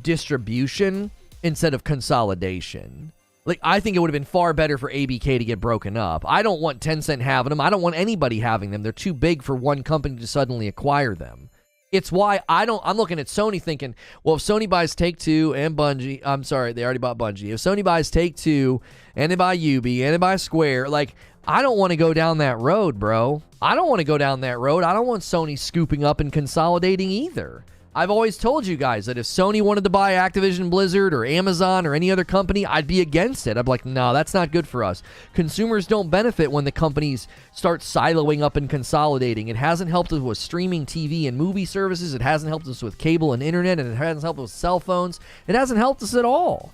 distribution instead of consolidation. Like, I think it would have been far better for ABK to get broken up. I don't want Tencent having them. I don't want anybody having them. They're too big for one company to suddenly acquire them. It's why I'm looking at Sony thinking, well, if Sony buys Take-Two and Bungie, I'm sorry, they already bought Bungie. If Sony buys Take-Two and they buy Ubi and they buy Square, like, I don't want to go down that road, bro. I don't want to go down that road. I don't want Sony scooping up and consolidating either. I've always told you guys that if Sony wanted to buy Activision Blizzard or Amazon or any other company, I'd be against it. I'd be like, no, that's not good for us. Consumers don't benefit when the companies start siloing up and consolidating. It hasn't helped us with streaming TV and movie services. It hasn't helped us with cable and internet, and it hasn't helped us with cell phones. It hasn't helped us at all.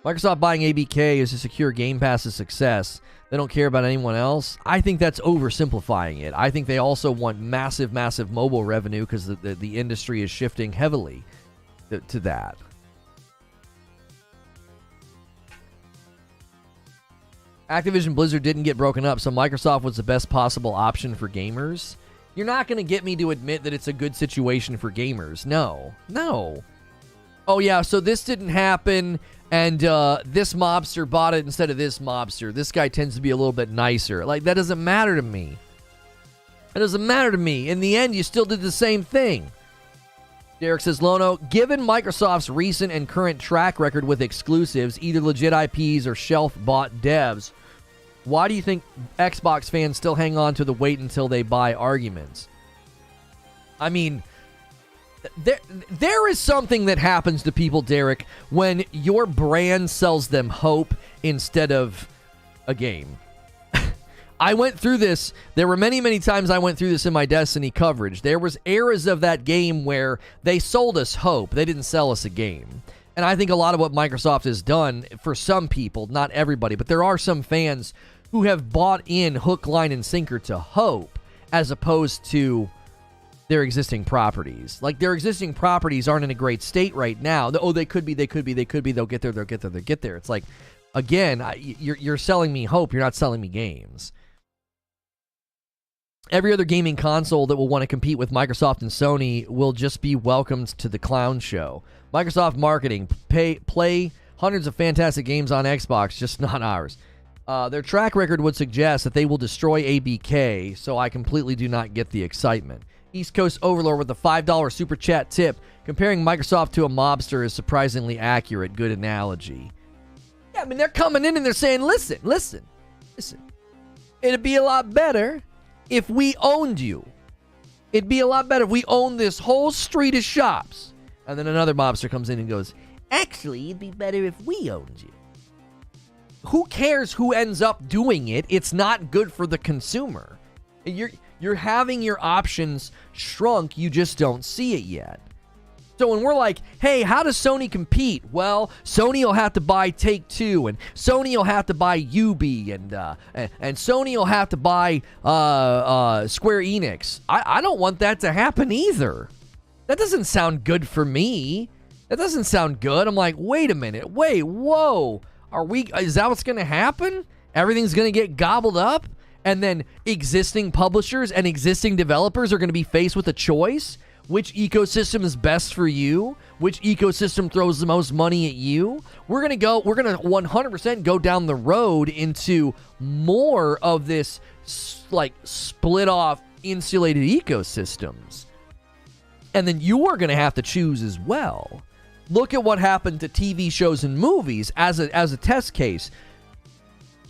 Microsoft buying ABK is to secure Game Pass's success. They don't care about anyone else. I think that's oversimplifying it. I think they also want massive, massive mobile revenue because the industry is shifting heavily to that. Activision Blizzard didn't get broken up, so Microsoft was the best possible option for gamers. You're not going to get me to admit that it's a good situation for gamers. No. Oh, yeah, so this didn't happen, and this mobster bought it instead of this mobster. This guy tends to be a little bit nicer. Like, that doesn't matter to me. It doesn't matter to me. In the end, you still did the same thing. Derek says, Lono, given Microsoft's recent and current track record with exclusives, either legit IPs or shelf-bought devs, why do you think Xbox fans still hang on to the wait until they buy arguments? I mean, there is something that happens to people, Derek, when your brand sells them hope instead of a game. I went through this. There were many, many times I went through this in my Destiny coverage. There was eras of that game where they sold us hope. They didn't sell us a game. And I think a lot of what Microsoft has done for some people, not everybody, but there are some fans who have bought in hook, line, and sinker to hope as opposed to their existing properties. Like, their existing properties aren't in a great state right now. Oh, they could be. They'll get there. It's like, again, you're selling me hope. You're not selling me games. Every other gaming console that will want to compete with Microsoft and Sony will just be welcomed to the clown show. Microsoft marketing, play hundreds of fantastic games on Xbox, just not ours. Their track record would suggest that they will destroy ABK, so I completely do not get the excitement. East Coast Overlord with a $5 super chat tip. Comparing Microsoft to a mobster is surprisingly accurate. Good analogy. Yeah, I mean, they're coming in and they're saying, listen. It'd be a lot better if we owned you. It'd be a lot better if we owned this whole street of shops. And then another mobster comes in and goes, actually, it'd be better if we owned you. Who cares who ends up doing it? It's not good for the consumer. You're having your options shrunk. You just don't see it yet. So when we're like, hey, how does Sony compete? Well, Sony will have to buy Take-Two, and Sony will have to buy Ubi, and Sony will have to buy Square Enix. I don't want that to happen either. That doesn't sound good for me. That doesn't sound good. I'm like, wait a minute. Whoa. Is that what's going to happen? Everything's going to get gobbled up? And then existing publishers and existing developers are going to be faced with a choice? Which ecosystem is best for you? Which ecosystem throws the most money at you? We're going to 100% go down the road into more of this like split off insulated ecosystems. And then you are going to have to choose as well. Look at what happened to TV shows and movies as a test case.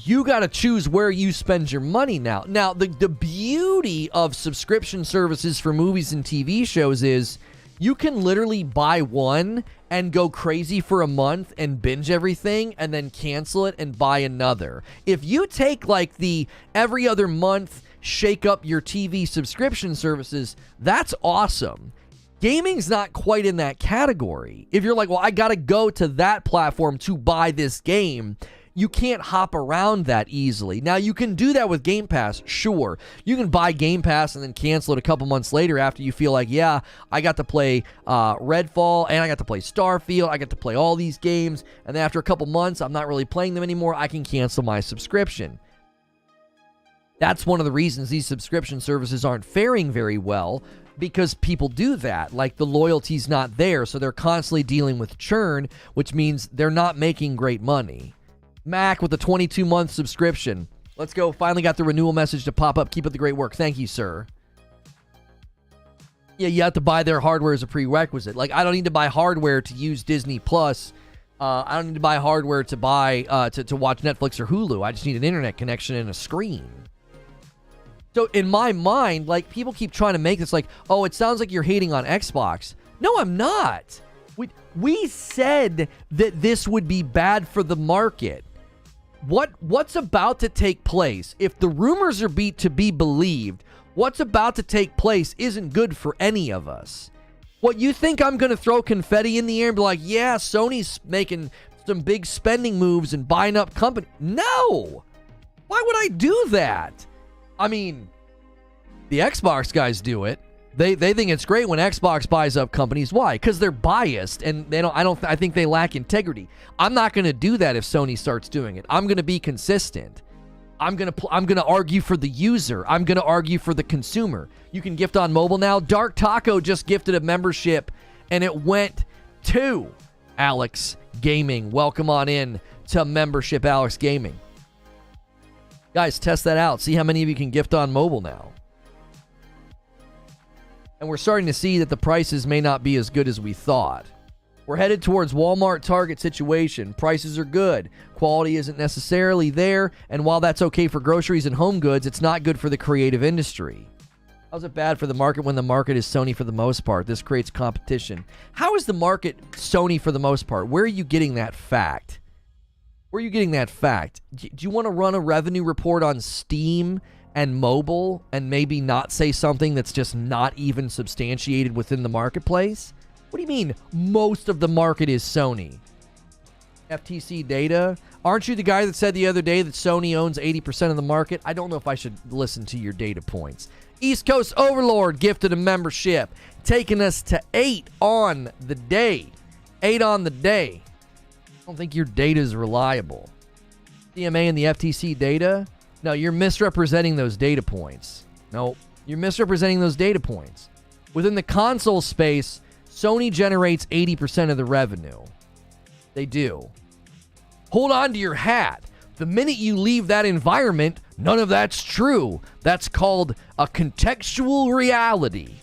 You got to choose where you spend your money now. Now, the beauty of subscription services for movies and TV shows is you can literally buy one and go crazy for a month and binge everything and then cancel it and buy another. If you take like the every other month, shake up your TV subscription services, that's awesome. Gaming's not quite in that category. If you're like, well, I got to go to that platform to buy this game, you can't hop around that easily. Now, you can do that with Game Pass, sure. You can buy Game Pass and then cancel it a couple months later after you feel like, yeah, I got to play Redfall, and I got to play Starfield, I got to play all these games, and then after a couple months, I'm not really playing them anymore, I can cancel my subscription. That's one of the reasons these subscription services aren't faring very well, because people do that. Like, the loyalty's not there, so they're constantly dealing with churn, which means they're not making great money. Mac with a 22-month subscription. Let's go. Finally got the renewal message to pop up. Keep up the great work. Thank you, sir. Yeah, you have to buy their hardware as a prerequisite. Like, I don't need to buy hardware to use Disney Plus I don't need to buy hardware to buy to watch Netflix or Hulu. I just need an internet connection and a screen. So in my mind, like, people keep trying to make this like, oh, it sounds like you're hating on Xbox. No, I'm not. We said that this would be bad for the market. What's about to take place? If the rumors are to be believed, what's about to take place isn't good for any of us. What, you think I'm going to throw confetti in the air and be like, yeah, Sony's making some big spending moves and buying up company? No! Why would I do that? I mean, the Xbox guys do it. They think it's great when Xbox buys up companies. Why? Because they're biased and I think they lack integrity. I'm not going to do that if Sony starts doing it. I'm going to be consistent. I'm going to argue for the user. I'm going to argue for the consumer. You can gift on mobile now. Dark Taco just gifted a membership and it went to Alex Gaming. Welcome on in to membership Alex Gaming. Guys, test that out. See how many of you can gift on mobile now. And we're starting to see that the prices may not be as good as we thought. We're headed towards Walmart Target situation. Prices are good. Quality isn't necessarily there. And while that's okay for groceries and home goods, it's not good for the creative industry. How's it bad for the market when the market is Sony for the most part? This creates competition. How is the market Sony for the most part? Where are you getting that fact? Where are you getting that fact? Do you want to run a revenue report on Steam and mobile and maybe not say something that's just not even substantiated within the marketplace? What do you mean most of the market is Sony? FTC data? Aren't you the guy that said the other day that Sony owns 80% of the market? I don't know if I should listen to your data points. East Coast Overlord gifted a membership, taking us to 8 on the day. 8 on the day. I don't think your data is reliable. CMA and the FTC data? No, you're misrepresenting those data points. No, you're misrepresenting those data points. Within the console space, Sony generates 80% of the revenue. They do. Hold on to your hat. The minute you leave that environment, none of that's true. That's called a contextual reality.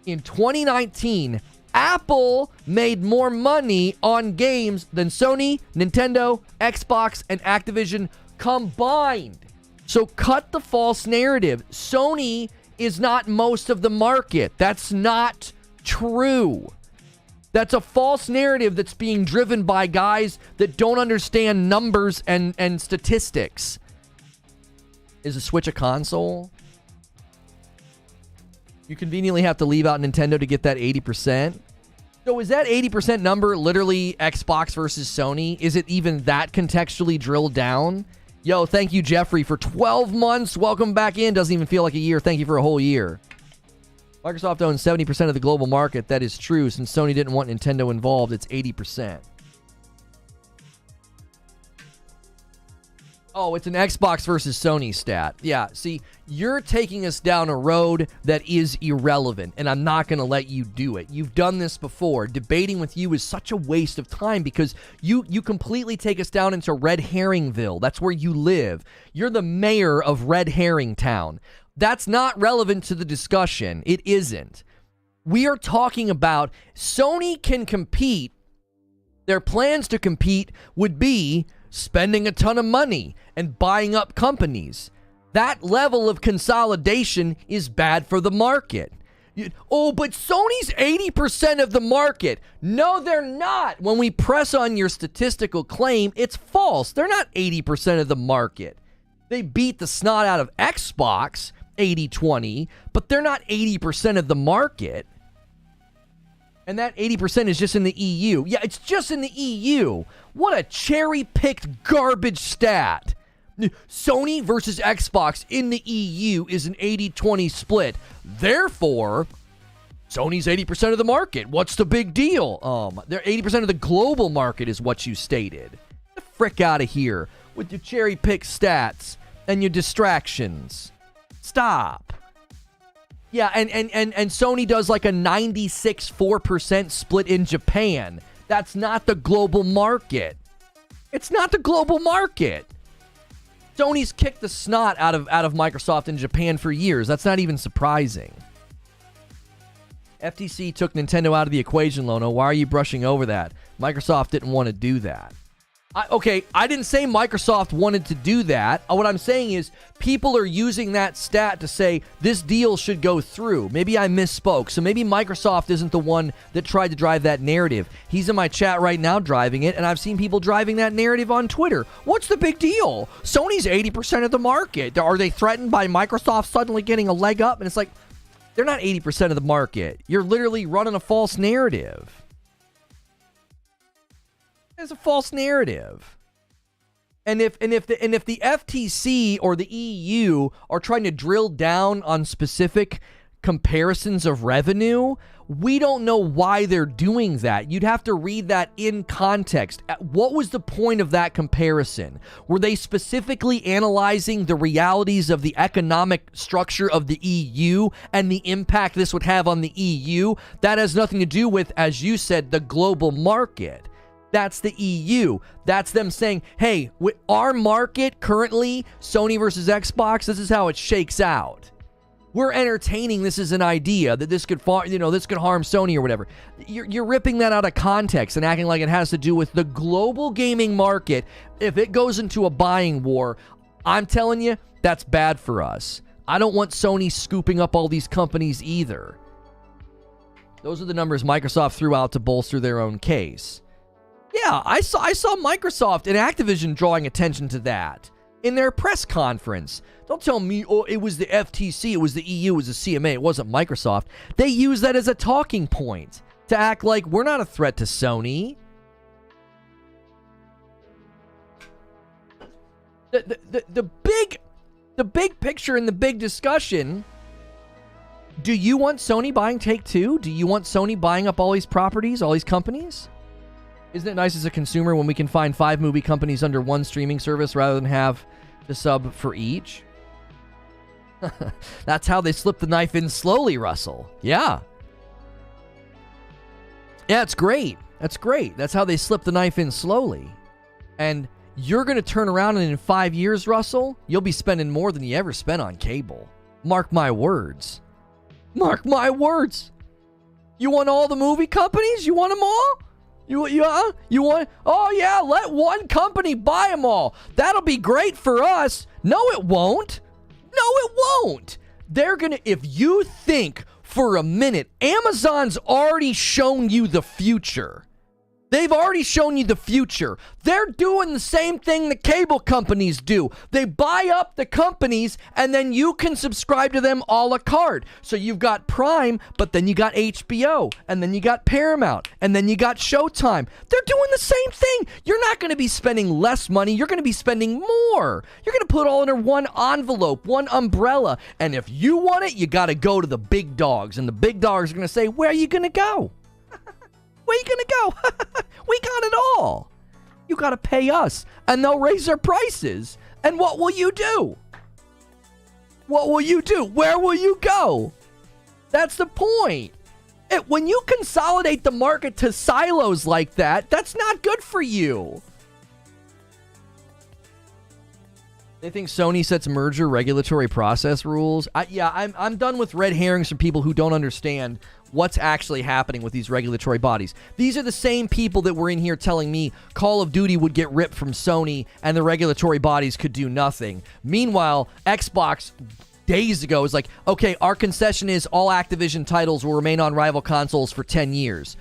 In 2019, Apple made more money on games than Sony, Nintendo, Xbox, and Activision combined. So cut the false narrative. Sony is not most of the market. That's not true. That's a false narrative that's being driven by guys that don't understand numbers and statistics. Is a Switch a console? You conveniently have to leave out Nintendo to get that 80%. So is that 80% number literally Xbox versus Sony? Is it even that contextually drilled down? Yo, thank you, Jeffrey, for 12 months. Welcome back in. Doesn't even feel like a year. Thank you for a whole year. Microsoft owns 70% of the global market. That is true. Since Sony didn't want Nintendo involved, it's 80%. Oh, it's an Xbox versus Sony stat. Yeah, see, you're taking us down a road that is irrelevant, and I'm not going to let you do it. You've done this before. Debating with you is such a waste of time because you completely take us down into Red Herringville. That's where you live. You're the mayor of Red Herring Town. That's not relevant to the discussion. It isn't. We are talking about Sony can compete. Their plans to compete would be spending a ton of money and buying up companies. That level of consolidation is bad for the market. But Sony's 80% of the market. No, they're not. When we press on your statistical claim, it's false. They're not 80% of the market. They beat the snot out of Xbox 80-20, but they're not 80% of the market. And that 80% is just in the EU. Yeah, it's just in the EU. What a cherry-picked garbage stat. Sony versus Xbox in the EU is an 80-20 split. Therefore, Sony's 80% of the market. What's the big deal? They're 80% of the global market is what you stated. Get the frick out of here with your cherry-picked stats and your distractions. Stop. Yeah, and Sony does like a 96.4% split in Japan. That's not the global market. It's not the global market. Sony's kicked the snot out of Microsoft in Japan for years. That's not even surprising. FTC took Nintendo out of the equation, Lono. Why are you brushing over that? Microsoft didn't want to do that. I didn't say Microsoft wanted to do that. What I'm saying is people are using that stat to say this deal should go through. Maybe I misspoke. So maybe Microsoft isn't the one that tried to drive that narrative. He's in my chat right now driving it, and I've seen people driving that narrative on Twitter. What's the big deal? Sony's 80% of the market. Are they threatened by Microsoft suddenly getting a leg up? And it's like, they're not 80% of the market. You're literally running a false narrative. It's a false narrative. And if the FTC or the EU are trying to drill down on specific comparisons of revenue, we don't know why they're doing that. You'd have to read that in context. What was the point of that comparison? Were they specifically analyzing the realities of the economic structure of the EU and the impact this would have on the EU? That has nothing to do with, as you said, the global market. That's the EU. That's them saying, hey, with our market currently, Sony versus Xbox, this is how it shakes out. We're entertaining this as an idea that this could, this could harm Sony or whatever. You're ripping that out of context and acting like it has to do with the global gaming market. If it goes into a buying war, I'm telling you, that's bad for us. I don't want Sony scooping up all these companies either. Those are the numbers Microsoft threw out to bolster their own case. Yeah, I saw Microsoft and Activision drawing attention to that in their press conference. Don't tell me, oh, it was the FTC, it was the EU, it was the CMA, it wasn't Microsoft. They use that as a talking point to act like we're not a threat to Sony. The big picture and the big discussion. Do you want Sony buying Take-Two? Do you want Sony buying up all these properties, all these companies? Isn't it nice as a consumer when we can find 5 movie companies under one streaming service rather than have to sub for each? That's how they slip the knife in slowly, Russell. Yeah. Yeah, it's great. That's great. That's how they slip the knife in slowly. And you're going to turn around and in 5 years, Russell, you'll be spending more than you ever spent on cable. Mark my words. Mark my words. You want all the movie companies? You want them all? You want? Oh yeah, let one company buy them all. That'll be great for us. No, it won't. No, it won't. They're gonna. If you think for a minute, Amazon's already shown you the future. They've already shown you the future. They're doing the same thing the cable companies do. They buy up the companies and then you can subscribe to them a la carte. So you've got Prime, but then you got HBO, and then you got Paramount, and then you got Showtime. They're doing the same thing. You're not going to be spending less money. You're going to be spending more. You're going to put it all under one envelope, one umbrella. And if you want it, you got to go to the big dogs. And the big dogs are going to say, where are you going to go? Where you gonna go? We got it all. You gotta pay us. And they'll raise their prices. And what will you do? What will you do? Where will you go? That's the point. When you consolidate the market to silos like that, that's not good for you. They think Sony sets merger regulatory process rules. I'm done with red herrings from people who don't understand what's actually happening with these regulatory bodies. These are the same people that were in here telling me Call of Duty would get ripped from Sony and the regulatory bodies could do nothing. Meanwhile, Xbox days ago was like, okay, our concession is all Activision titles will remain on rival consoles for 10 years.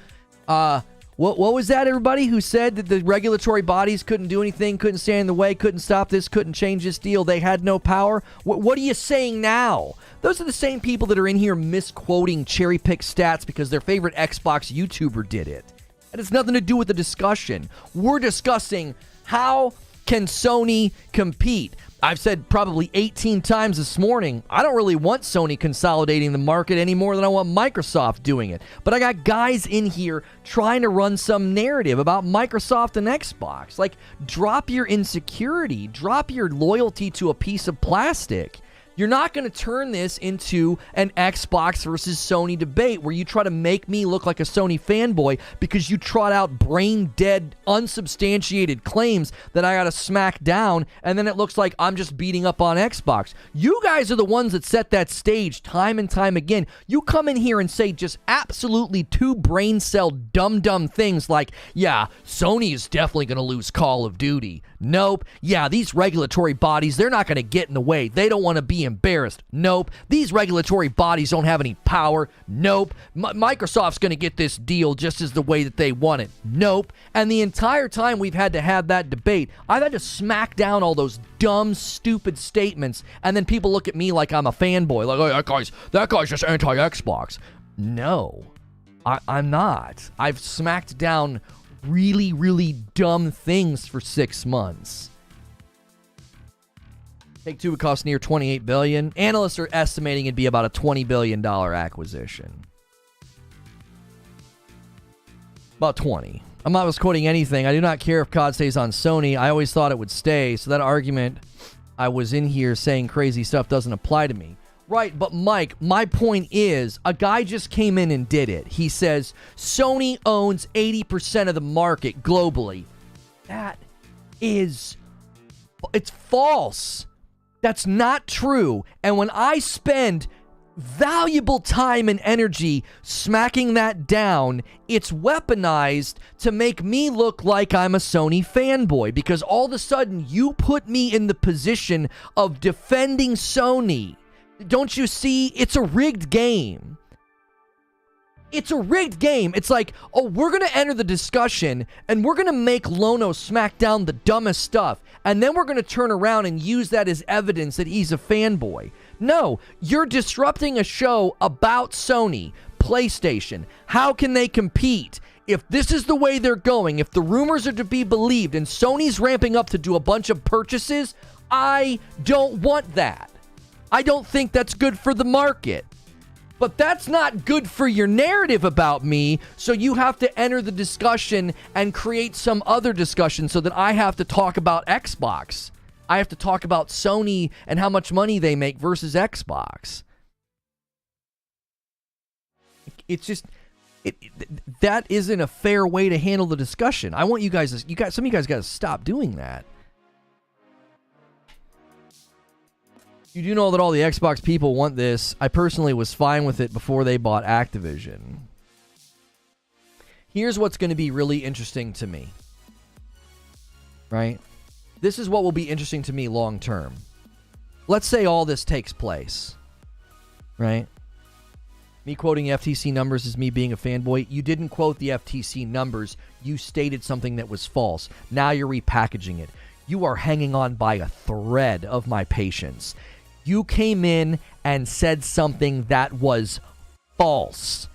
What was that, everybody, who said that the regulatory bodies couldn't do anything, couldn't stand in the way, couldn't stop this, couldn't change this deal, they had no power? What are you saying now? Those are the same people that are in here misquoting cherry-picked stats because their favorite Xbox YouTuber did it. It has nothing to do with the discussion. We're discussing how can Sony compete. I've said probably 18 times this morning, I don't really want Sony consolidating the market any more than I want Microsoft doing it. But I got guys in here trying to run some narrative about Microsoft and Xbox. Like, drop your insecurity. Drop your loyalty to a piece of plastic. You're not going to turn this into an Xbox versus Sony debate where you try to make me look like a Sony fanboy because you trot out brain-dead, unsubstantiated claims that I got to smack down, and then it looks like I'm just beating up on Xbox. You guys are the ones that set that stage time and time again. You come in here and say just absolutely two brain cell dumb things like, yeah, Sony is definitely going to lose Call of Duty. Nope. Yeah, these regulatory bodies, they're not going to get in the way. They don't want to be embarrassed. Nope. These regulatory bodies don't have any power. Nope. Microsoft's going to get this deal just as the way that they want it. Nope. And the entire time we've had to have that debate, I've had to smack down all those dumb, stupid statements, and then people look at me like I'm a fanboy, like, oh, that guy's just anti-Xbox. No, I'm not. I've smacked down really dumb things for 6 months. Take-Two would cost near $28 billion. Analysts are estimating it'd be about a $20 billion acquisition. About 20. I'm not misquoting anything. I do not care if COD stays on Sony. I always thought it would stay, so that argument I was in here saying crazy stuff doesn't apply to me. Right, but Mike, my point is, a guy just came in and did it. He says, Sony owns 80% of the market globally. It's false. That's not true. And when I spend valuable time and energy smacking that down, it's weaponized to make me look like I'm a Sony fanboy, because all of a sudden you put me in the position of defending Sony. Don't you see? It's a rigged game. It's a rigged game. It's like, oh, we're going to enter the discussion and we're going to make Lono smack down the dumbest stuff, and then we're going to turn around and use that as evidence that he's a fanboy. No, you're disrupting a show about Sony, PlayStation. How can they compete? If this is the way they're going, if the rumors are to be believed and Sony's ramping up to do a bunch of purchases, I don't want that. I don't think that's good for the market. But that's not good for your narrative about me, so you have to enter the discussion and create some other discussion so that I have to talk about Xbox. I have to talk about Sony and how much money they make versus Xbox. It's just... that isn't a fair way to handle the discussion. I want you guys... some of you guys got to stop doing that. You do know that all the Xbox people want this. I personally was fine with it before they bought Activision. Here's what's going to be really interesting to me. Right? This is what will be interesting to me long term. Let's say all this takes place. Right? Me quoting FTC numbers is me being a fanboy. You didn't quote the FTC numbers. You stated something that was false. Now you're repackaging it. You are hanging on by a thread of my patience. You came in and said something that was false.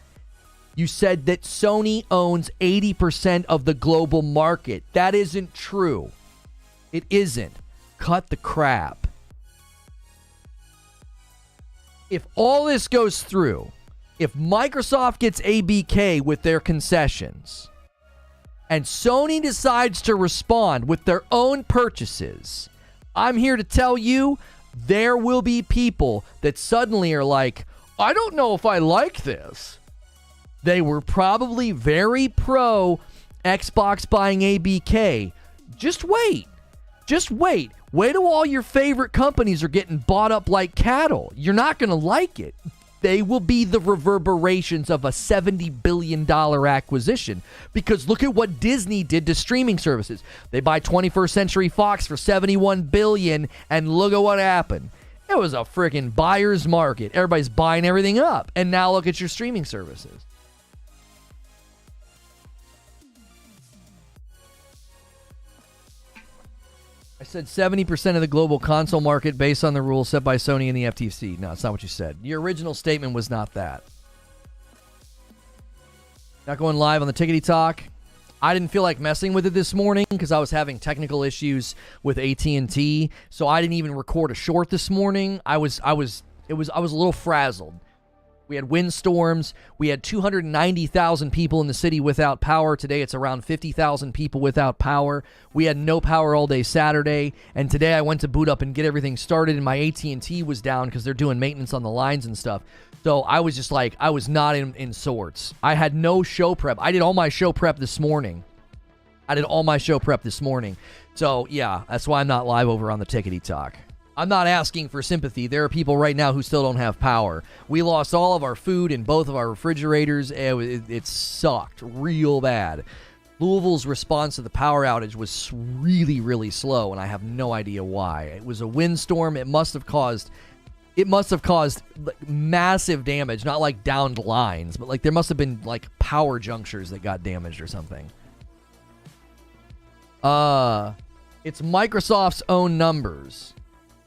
You said that Sony owns 80% of the global market. That isn't true. It isn't. Cut the crap. If all this goes through, if Microsoft gets ABK with their concessions, and Sony decides to respond with their own purchases, I'm here to tell you, there will be people that suddenly are like, I don't know if I like this. They were probably very pro Xbox buying ABK. Just wait. Just wait. Wait till all your favorite companies are getting bought up like cattle. You're not going to like it. They will be the reverberations of a $70 billion acquisition. Because look at what Disney did to streaming services. They buy 21st Century Fox for $71 billion, and look at what happened. It was a freaking buyer's market. Everybody's buying everything up. And now look at your streaming services. I said 70% of the global console market based on the rules set by Sony and the FTC. No, it's not what you said. Your original statement was not that. Not going live on the Tickety Talk. I didn't feel like messing with it this morning because I was having technical issues with AT&T, so I didn't even record a short this morning. I was a little frazzled. We had windstorms. We had 290,000 people in the city without power. Today it's around 50,000 people without power. We had no power all day Saturday. And today I went to boot up and get everything started, and my AT&T was down because they're doing maintenance on the lines and stuff. So I was just like, I was not in sorts. I had no show prep. I did all my show prep this morning. So yeah, that's why I'm not live over on the Tickety Talk. I'm not asking for sympathy. There are people right now who still don't have power. We lost all of our food in both of our refrigerators. It sucked real bad. Louisville's response to the power outage was really, really slow, and I have no idea why. It was a windstorm. It must have caused like, massive damage, not like downed lines, but like there must have been like power junctures that got damaged or something. It's Microsoft's own numbers.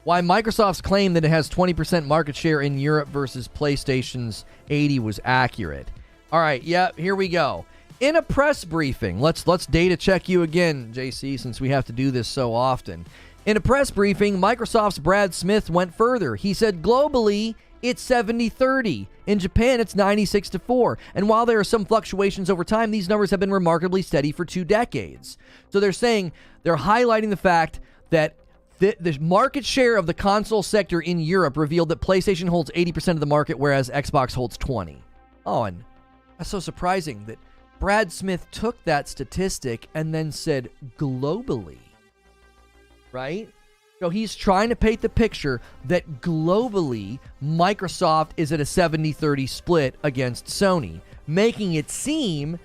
Why Microsoft's claim that it has 20% market share in Europe versus PlayStation's 80 was accurate. All right, yeah, here we go. In a press briefing, let's data check you again, JC, since we have to do this so often. In a press briefing, Microsoft's Brad Smith went further. He said globally, it's 70-30. In Japan, it's 96-4. And while there are some fluctuations over time, these numbers have been remarkably steady for 2 decades. So they're highlighting the fact that the market share of the console sector in Europe revealed that PlayStation holds 80% of the market, whereas Xbox holds 20%. Oh, and that's so surprising that Brad Smith took that statistic and then said globally, right? So he's trying to paint the picture that globally, Microsoft is at a 70-30 split against Sony, making it seem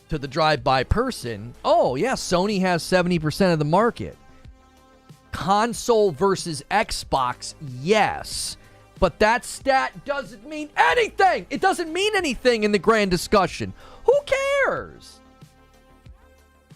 to the drive-by person, oh yeah, Sony has 70% of the market. Console versus Xbox, yes. But that stat doesn't mean anything. It doesn't mean anything in the grand discussion. Who cares?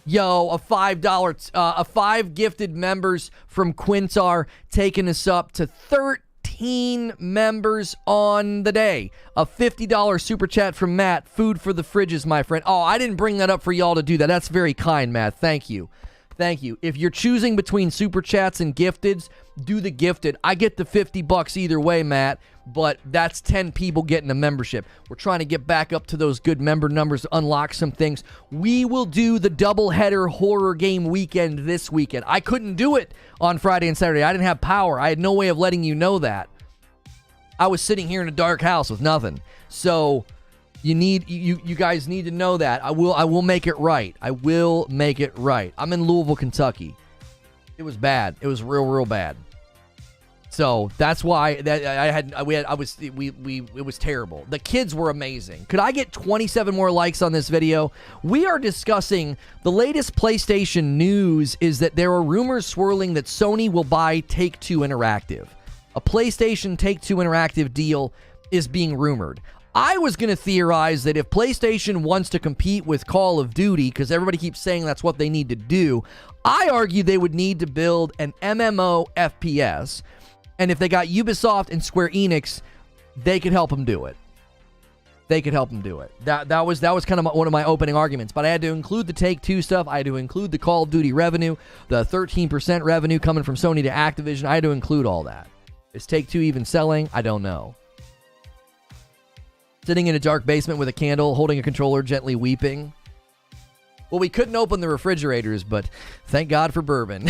Yo, a $5 gifted members from Quintar, taking us up to 13 members on the day. A $50 super chat from Matt. Food for the fridges, my friend. Oh, I didn't bring that up for y'all to do that. That's very kind, Matt. Thank you. Thank you. If you're choosing between super chats and gifteds, do the gifted. I get the $50 either way, Matt, but that's 10 people getting a membership. We're trying to get back up to those good member numbers to unlock some things. We will do the doubleheader horror game weekend this weekend. I couldn't do it on Friday and Saturday. I didn't have power. I had no way of letting you know that. I was sitting here in a dark house with nothing. So you guys need to know that. I will make it right. I will make it right. I'm in Louisville, Kentucky. It was bad. It was real bad. So that's why it was terrible. The kids were amazing. Could I get 27 more likes on this video? We are discussing the latest PlayStation news is that there are rumors swirling that Sony will buy Take-Two Interactive. A PlayStation Take-Two Interactive deal is being rumored. I was going to theorize that if PlayStation wants to compete with Call of Duty, because everybody keeps saying that's what they need to do, I argue they would need to build an MMO FPS, and if they got Ubisoft and Square Enix, they could help them do it. That was kind of one of my opening arguments, but I had to include the Take-Two stuff. I had to include the Call of Duty revenue, the 13% revenue coming from Sony to Activision. I had to include all that. Is Take-Two even selling? I don't know. Sitting in a dark basement with a candle, holding a controller, gently weeping. Well, we couldn't open the refrigerators, but thank God for bourbon.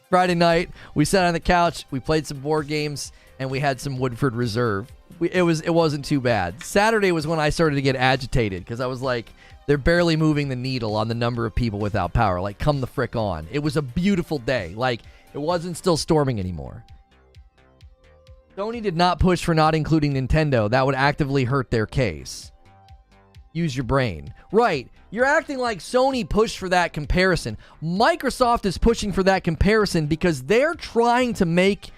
Friday night, we sat on the couch, we played some board games, and we had some Woodford Reserve. It wasn't too bad. Saturday was when I started to get agitated, because I was like, they're barely moving the needle on the number of people without power. Like, come the frick on. It was a beautiful day. Like, it wasn't still storming anymore. Sony did not push for not including Nintendo. That would actively hurt their case. Use your brain. Right. You're acting like Sony pushed for that comparison. Microsoft is pushing for that comparison because they're trying to make...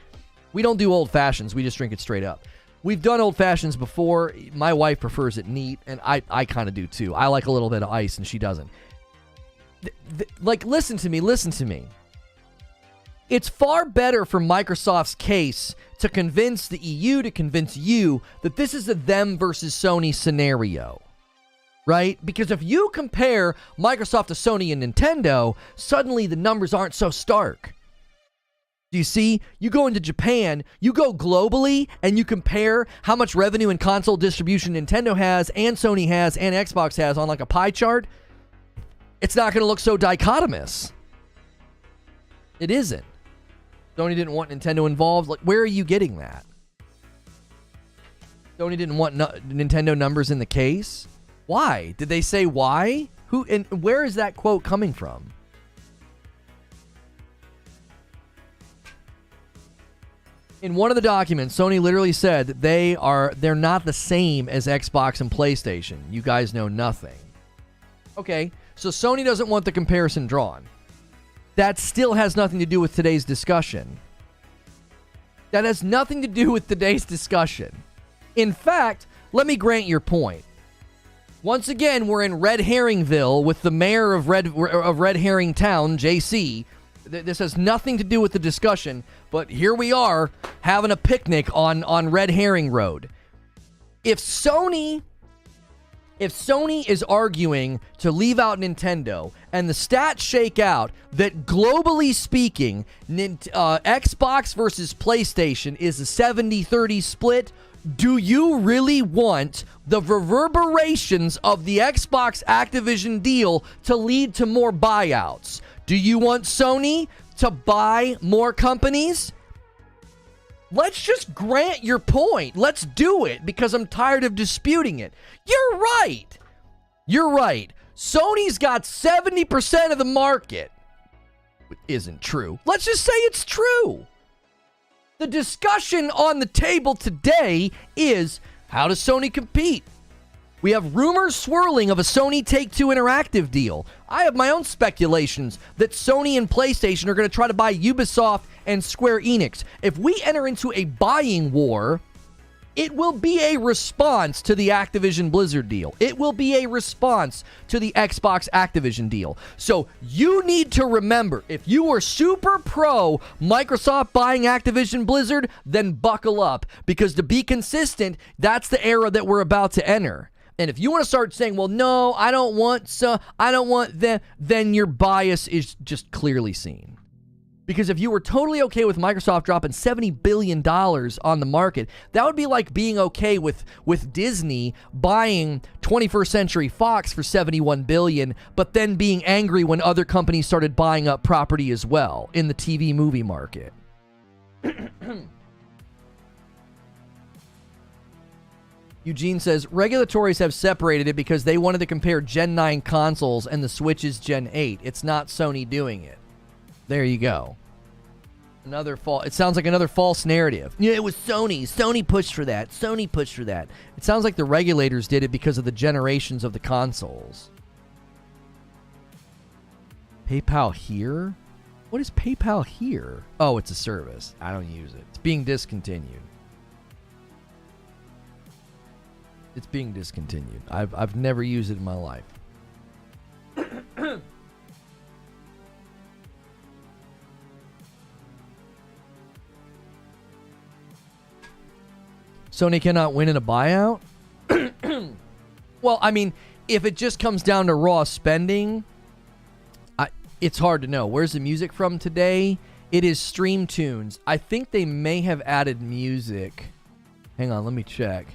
We don't do old fashions. We just drink it straight up. We've done old fashions before. My wife prefers it neat, and I kind of do too. I like a little bit of ice, and she doesn't. Like, listen to me. It's far better for Microsoft's case to convince the EU, to convince you, that this is a them versus Sony scenario. Right? Because if you compare Microsoft to Sony and Nintendo, suddenly the numbers aren't so stark. Do you see? You go into Japan, you go globally, and you compare how much revenue and console distribution Nintendo has and Sony has and Xbox has on like a pie chart. It's not going to look so dichotomous. It isn't. Sony didn't want Nintendo involved. Like, where are you getting that? Sony didn't want Nintendo numbers in the case? Why? Did they say why? Who and where is that quote coming from? In one of the documents, Sony literally said that they're not the same as Xbox and PlayStation. You guys know nothing. Okay, so Sony doesn't want the comparison drawn. That still has nothing to do with today's discussion. That has nothing to do with today's discussion. In fact, let me grant your point. Once again, we're in Red Herringville with the mayor of Red Herring Town, JC. This has nothing to do with the discussion, but here we are having a picnic on Red Herring Road. If Sony is arguing to leave out Nintendo and the stats shake out that globally speaking, Xbox versus PlayStation is a 70-30 split, do you really want the reverberations of the Xbox Activision deal to lead to more buyouts? Do you want Sony to buy more companies? Let's just grant your point. Let's do it because I'm tired of disputing it. You're right. You're right. Sony's got 70% of the market. It isn't true. Let's just say it's true. The discussion on the table today is, how does Sony compete? We have rumors swirling of a Sony Take-Two Interactive deal. I have my own speculations that Sony and PlayStation are going to try to buy Ubisoft and Square Enix. If we enter into a buying war, it will be a response to the Activision Blizzard deal. It will be a response to the Xbox Activision deal. So you need to remember, if you are super pro Microsoft buying Activision Blizzard, then buckle up. Because to be consistent, that's the era that we're about to enter. And if you want to start saying, well, no, I don't want them, then your bias is just clearly seen. Because if you were totally okay with Microsoft dropping $70 billion on the market, that would be like being okay with Disney buying 21st Century Fox for $71 billion, but then being angry when other companies started buying up property as well in the TV movie market. Eugene says, regulatories have separated it because they wanted to compare Gen 9 consoles and the Switch's Gen 8. It's not Sony doing it. There you go. It sounds like another false narrative. Yeah, it was Sony. Sony pushed for that. Sony pushed for that. It sounds like the regulators did it because of the generations of the consoles. PayPal here? What is PayPal here? Oh, it's a service. I don't use it. It's being discontinued. It's being discontinued. I've never used it in my life. Sony cannot win in a buyout? Well, I mean, if it just comes down to raw spending, it's hard to know. Where's the music from today? It is Stream Tunes. I think they may have added music. Hang on, let me check.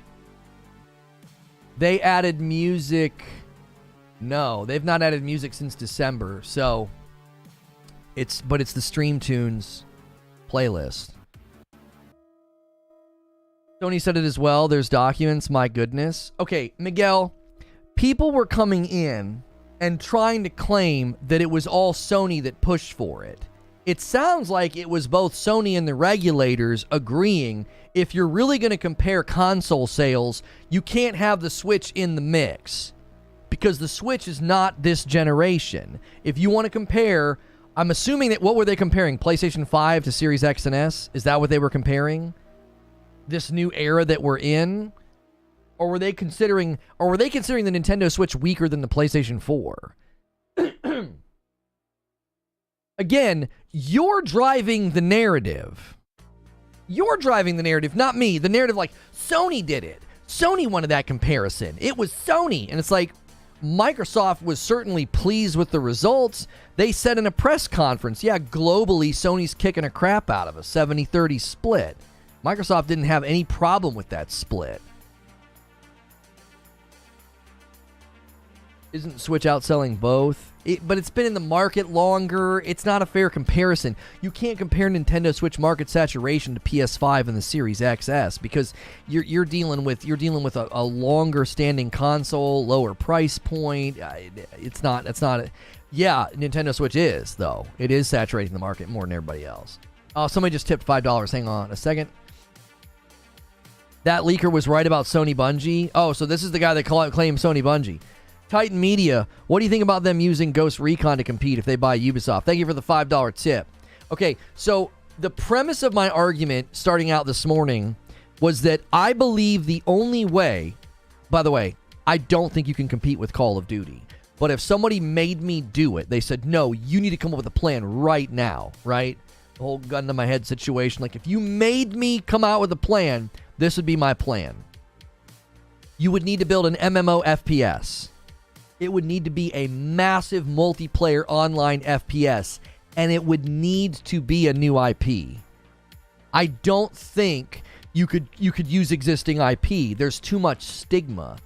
They added music. No, they've not added music since December. So, it's the Stream Tunes playlist. Sony said it as well. There's documents. My goodness. Okay, Miguel, people were coming in and trying to claim that it was all Sony that pushed for it. It sounds like it was both Sony and the regulators agreeing if you're really going to compare console sales, you can't have the Switch in the mix because the Switch is not this generation. If you want to compare, I'm assuming that what were they comparing? PlayStation 5 to Series X and S? Is that what they were comparing? This new era that we're in? Or were they considering the Nintendo Switch weaker than the PlayStation 4? Again, you're driving the narrative. You're driving the narrative, not me. The narrative like, Sony did it. Sony wanted that comparison. It was Sony. And it's like, Microsoft was certainly pleased with the results. They said in a press conference, yeah, globally, Sony's kicking a crap out of a 70-30 split. Microsoft didn't have any problem with that split. Isn't Switch outselling both? But it's been in the market longer. It's not a fair comparison. You can't compare Nintendo Switch market saturation to PS5 and the Series XS because you're dealing with a longer standing console, lower price point. Yeah, Nintendo Switch is though. It is saturating the market more than everybody else. Oh, somebody just tipped $5. Hang on a second. That leaker was right about Sony Bungie. Oh, so this is the guy that claimed Sony Bungie. Titan Media, what do you think about them using Ghost Recon to compete if they buy Ubisoft? Thank you for the $5 tip. Okay, so the premise of my argument starting out this morning was that I believe the only way, by the way, I don't think you can compete with Call of Duty. But if somebody made me do it, they said, no, you need to come up with a plan right now, right? The whole gun to my head situation. Like, if you made me come out with a plan, this would be my plan. You would need to build an MMO FPS. It would need to be a massive multiplayer online FPS, and it would need to be a new IP. I don't think you could use existing IP. There's too much stigma.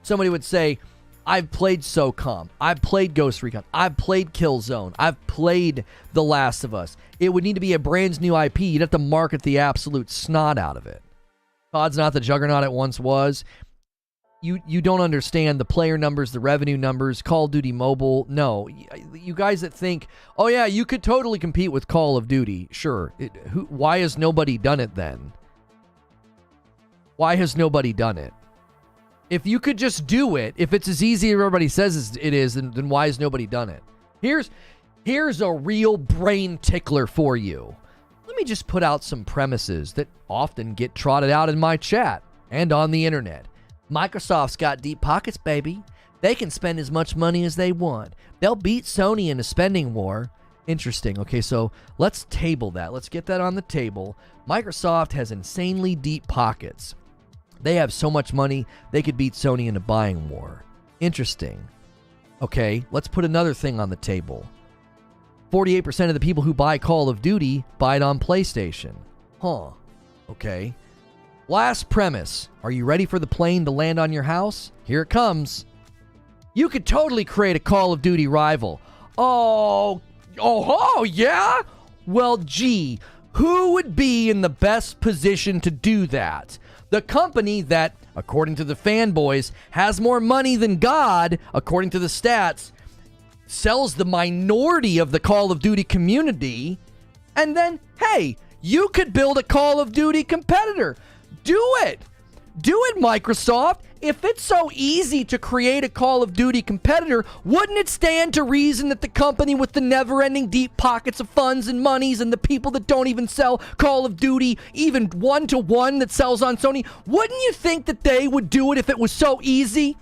Somebody would say, I've played SOCOM. I've played Ghost Recon. I've played Killzone. I've played The Last of Us. It would need to be a brand new IP. You'd have to market the absolute snot out of it. COD's not the juggernaut it once was. You don't understand the player numbers, the revenue numbers, Call of Duty Mobile. No, you guys that think, oh yeah, you could totally compete with Call of Duty. Sure. Why has nobody done it then? Why has nobody done it? If you could just do it, if it's as easy as everybody says it is, then why has nobody done it? Here's a real brain tickler for you. Let me just put out some premises that often get trotted out in my chat and on the internet. Microsoft's got deep pockets, baby. They can spend as much money as they want. They'll beat Sony in a spending war. Interesting. Okay, so let's table that. Let's get that on the table. Microsoft has insanely deep pockets. They have so much money, they could beat Sony in a buying war. Interesting. Okay, let's put another thing on the table. 48% of the people who buy Call of Duty buy it on PlayStation. Huh. Okay. Last premise. Are you ready for the plane to land on your house? Here it comes. You could totally create a Call of Duty rival. Oh, yeah? Well, gee, who would be in the best position to do that? The company that, according to the fanboys, has more money than God, according to the stats, sells the minority of the Call of Duty community, and then, hey, you could build a Call of Duty competitor. Do it! Do it, Microsoft! If it's so easy to create a Call of Duty competitor, wouldn't it stand to reason that the company with the never-ending deep pockets of funds and monies and the people that don't even sell Call of Duty, even one-to-one that sells on Sony, wouldn't you think that they would do it if it was so easy?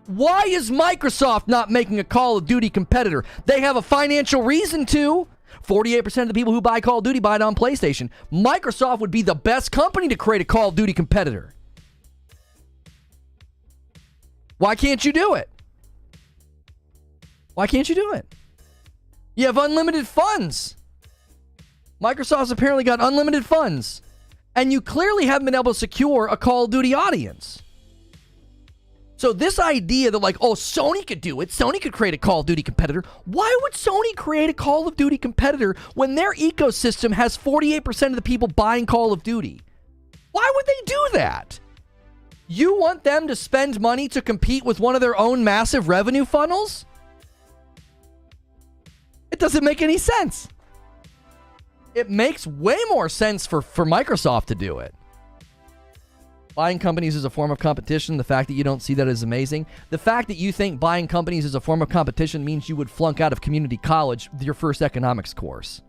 Why is Microsoft not making a Call of Duty competitor? They have a financial reason to. 48% of the people who buy Call of Duty buy it on PlayStation. Microsoft would be the best company to create a Call of Duty competitor. Why can't you do it? Why can't you do it? You have unlimited funds. Microsoft's apparently got unlimited funds. And you clearly haven't been able to secure a Call of Duty audience. So this idea that like, oh, Sony could do it. Sony could create a Call of Duty competitor. Why would Sony create a Call of Duty competitor when their ecosystem has 48% of the people buying Call of Duty? Why would they do that? You want them to spend money to compete with one of their own massive revenue funnels? It doesn't make any sense. It makes way more sense for Microsoft to do it. Buying companies is a form of competition. The fact that you don't see that is amazing. The fact that you think buying companies is a form of competition means you would flunk out of community college your first economics course.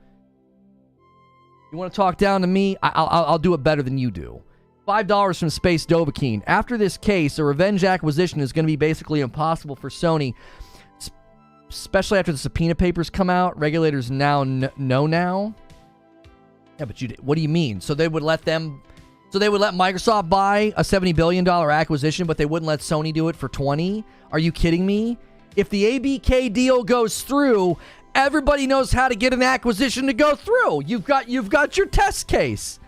You want to talk down to me? I'll do it better than you do. $5 from Space Dovahkiin. After this case, a revenge acquisition is going to be basically impossible for Sony, especially after the subpoena papers come out. Regulators now know now. Yeah, but what do you mean? So they would let them... So they would let Microsoft buy a $70 billion acquisition, but they wouldn't let Sony do it for 20? Are you kidding me? If the ABK deal goes through, everybody knows how to get an acquisition to go through. You've got your test case.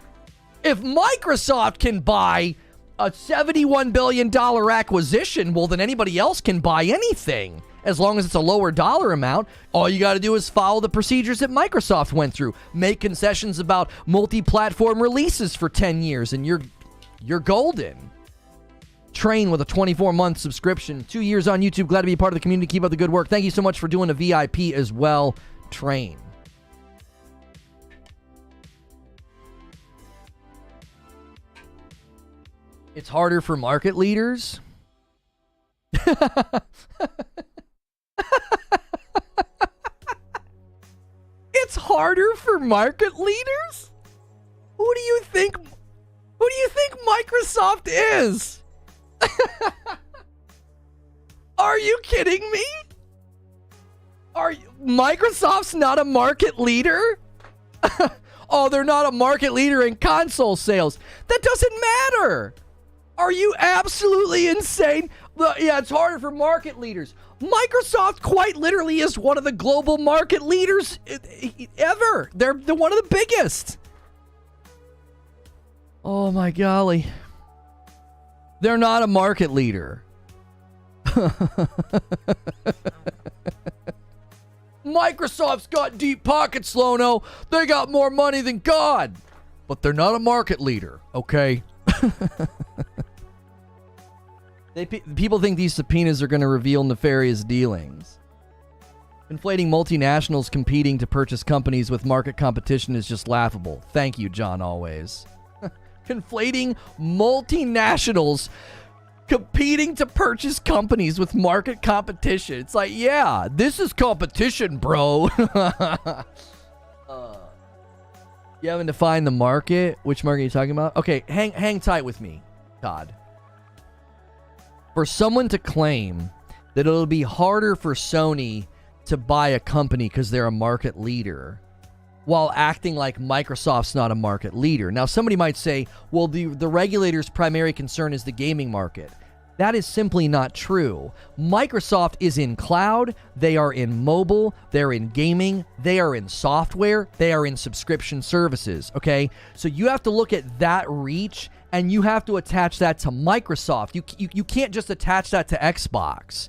If Microsoft can buy a $71 billion acquisition, well, then anybody else can buy anything. As long as it's a lower dollar amount, all you got to do is follow the procedures that Microsoft went through. Make concessions about multi-platform releases for 10 years, and you're golden. Train with a 24-month subscription. 2 years on YouTube. Glad to be a part of the community. Keep up the good work. Thank you so much for doing a VIP as well. Train. It's harder for market leaders. It's harder for market leaders? Who do you think Microsoft is? Are you kidding me? Microsoft's not a market leader? Oh, they're not a market leader in console sales. That doesn't matter. Are you absolutely insane? Yeah, it's harder for market leaders. Microsoft quite literally is one of the global market leaders ever. They're one of the biggest. Oh my golly. They're not a market leader. Microsoft's got deep pockets, Lono. They got more money than God. But they're not a market leader, okay? People think these subpoenas are going to reveal nefarious dealings. Conflating multinationals competing to purchase companies with market competition is just laughable. Thank you, John Always. Conflating multinationals competing to purchase companies with market competition. It's like, yeah, this is competition, bro. You haven't defined the market? Which market are you talking about? Okay, hang tight with me, Todd. For someone to claim that it'll be harder for Sony to buy a company because they're a market leader while acting like Microsoft's not a market leader. Now, somebody might say, well, the regulator's primary concern is the gaming market. That is simply not true. Microsoft is in cloud, they are in mobile, they're in gaming, they are in software, they are in subscription services, okay? So you have to look at that reach, and you have to attach that to Microsoft. You can't just attach that to Xbox.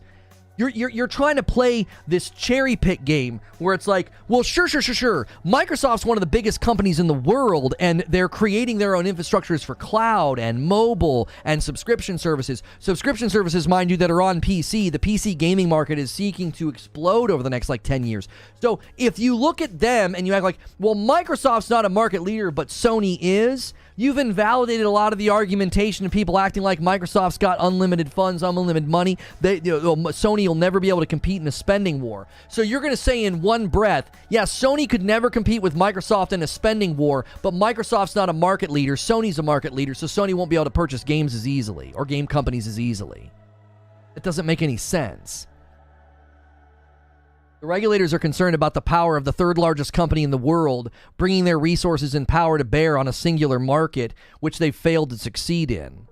You're trying to play this cherry pick game where it's like, well, sure. Microsoft's one of the biggest companies in the world, and they're creating their own infrastructures for cloud and mobile and subscription services. Subscription services, mind you, that are on PC. The PC gaming market is seeking to explode over the next 10 years. So if you look at them and you act like, well, Microsoft's not a market leader, but Sony is, you've invalidated a lot of the argumentation of people acting like Microsoft's got unlimited funds, unlimited money. Sony will never be able to compete in a spending war. So you're going to say in one breath, yeah, Sony could never compete with Microsoft in a spending war, but Microsoft's not a market leader. Sony's a market leader, so Sony won't be able to purchase games as easily or game companies as easily. It doesn't make any sense. The regulators are concerned about the power of the third largest company in the world, bringing their resources and power to bear on a singular market, which they've failed to succeed in.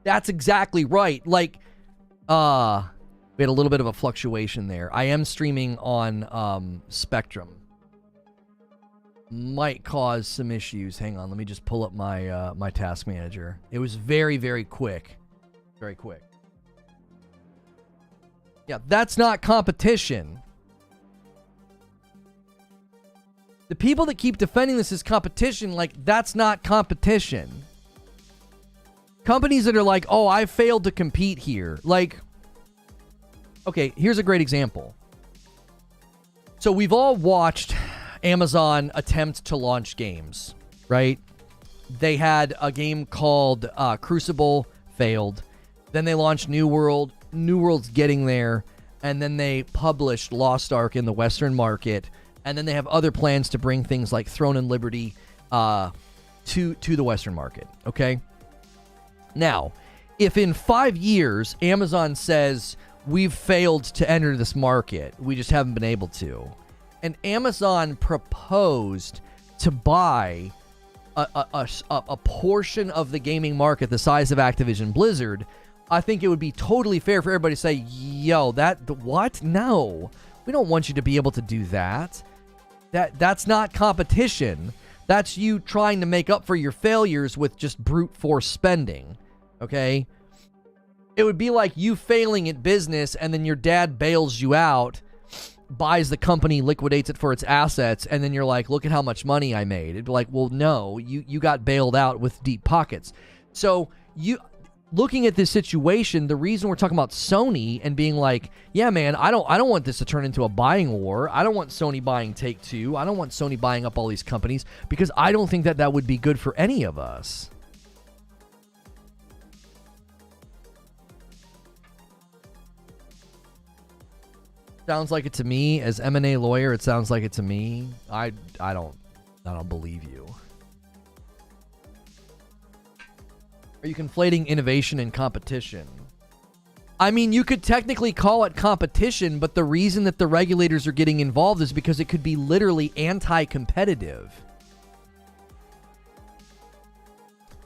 That's exactly right. We had a little bit of a fluctuation there. I am streaming on Spectrum. Might cause some issues. Hang on, let me just pull up my my task manager. It was very, very quick. Very quick. Yeah, that's not competition. The people that keep defending this as competition, that's not competition. Companies that are like, oh, I failed to compete here. Okay, here's a great example. So we've all watched Amazon attempt to launch games, right? They had a game called Crucible, failed. Then they launched New World. New World's getting there, and then they published Lost Ark in the Western market, and then they have other plans to bring things like Throne and Liberty to the Western market, okay? Now, if in 5 years Amazon says, we've failed to enter this market, we just haven't been able to, and Amazon proposed to buy a portion of the gaming market the size of Activision Blizzard, I think it would be totally fair for everybody to say, yo, what? No, we don't want you to be able to do that. That's not competition. That's you trying to make up for your failures with just brute force spending, okay? It would be like you failing at business and then your dad bails you out, buys the company, liquidates it for its assets, and then you're like, look at how much money I made. It'd be like, well, no, you got bailed out with deep pockets. So looking at this situation, the reason we're talking about Sony and being like, yeah, man, I don't want this to turn into a buying war. I don't want Sony buying Take-Two. I don't want Sony buying up all these companies because I don't think that would be good for any of us. Sounds like it to me. As M&A lawyer, it sounds like it to me. I don't believe you. Are you conflating innovation and competition? I mean, you could technically call it competition, but the reason that the regulators are getting involved is because it could be literally anti-competitive.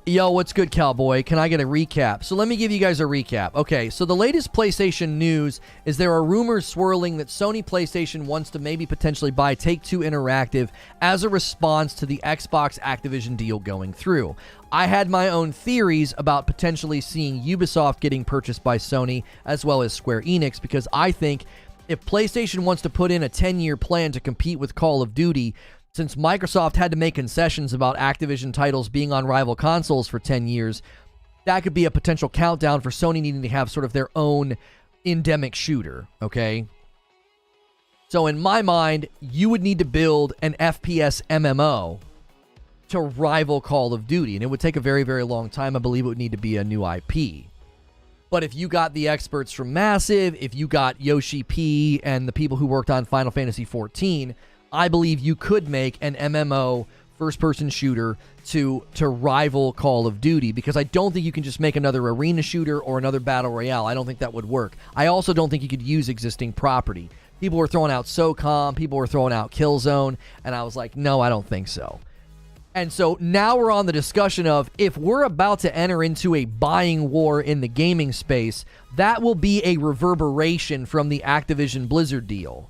Yo, what's good, cowboy? Can I get a recap? So let me give you guys a recap. Okay, so the latest PlayStation news is there are rumors swirling that Sony PlayStation wants to maybe potentially buy Take-Two Interactive as a response to the Xbox Activision deal going through. I had my own theories about potentially seeing Ubisoft getting purchased by Sony as well as Square Enix, because I think if PlayStation wants to put in a 10-year plan to compete with Call of Duty, since Microsoft had to make concessions about Activision titles being on rival consoles for 10 years, that could be a potential countdown for Sony needing to have sort of their own endemic shooter, okay? So in my mind, you would need to build an FPS MMO to rival Call of Duty, and it would take a very, very long time. I believe it would need to be a new IP. But if you got the experts from Massive, if you got Yoshi P and the people who worked on Final Fantasy XIV, I believe you could make an MMO first-person shooter to rival Call of Duty, because I don't think you can just make another arena shooter or another battle royale. I don't think that would work. I also don't think you could use existing property. People were throwing out SOCOM, people were throwing out Killzone, and I was like, no, I don't think so. And so now we're on the discussion of, if we're about to enter into a buying war in the gaming space, that will be a reverberation from the Activision Blizzard deal.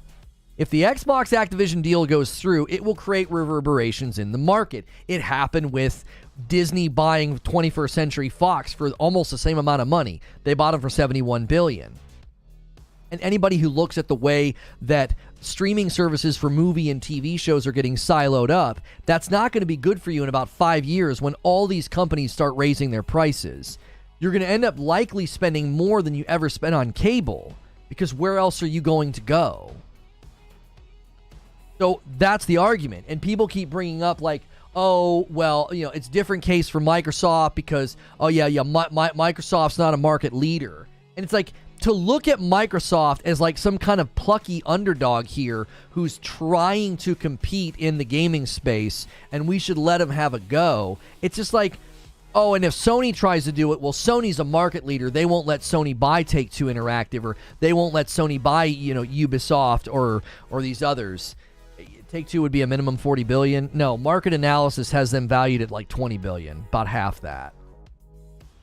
If the Xbox Activision deal goes through, it will create reverberations in the market. It happened with Disney buying 21st Century Fox for almost the same amount of money. They bought them for $71 billion. And anybody who looks at the way that streaming services for movie and TV shows are getting siloed up, that's not going to be good for you in about 5 years when all these companies start raising their prices. You're going to end up likely spending more than you ever spent on cable, because where else are you going to go? So that's the argument. And people keep bringing up like, oh, well, you know, it's a different case for Microsoft because, oh, yeah, Microsoft's not a market leader. And it's like, to look at Microsoft as like some kind of plucky underdog here who's trying to compete in the gaming space and we should let them have a go. It's just like, oh, and if Sony tries to do it, well, Sony's a market leader. They won't let Sony buy Take-Two Interactive, or they won't let Sony buy, you know, Ubisoft or these others. Take-Two would be a minimum $40 billion. No, market analysis has them valued at like $20 billion, about half that.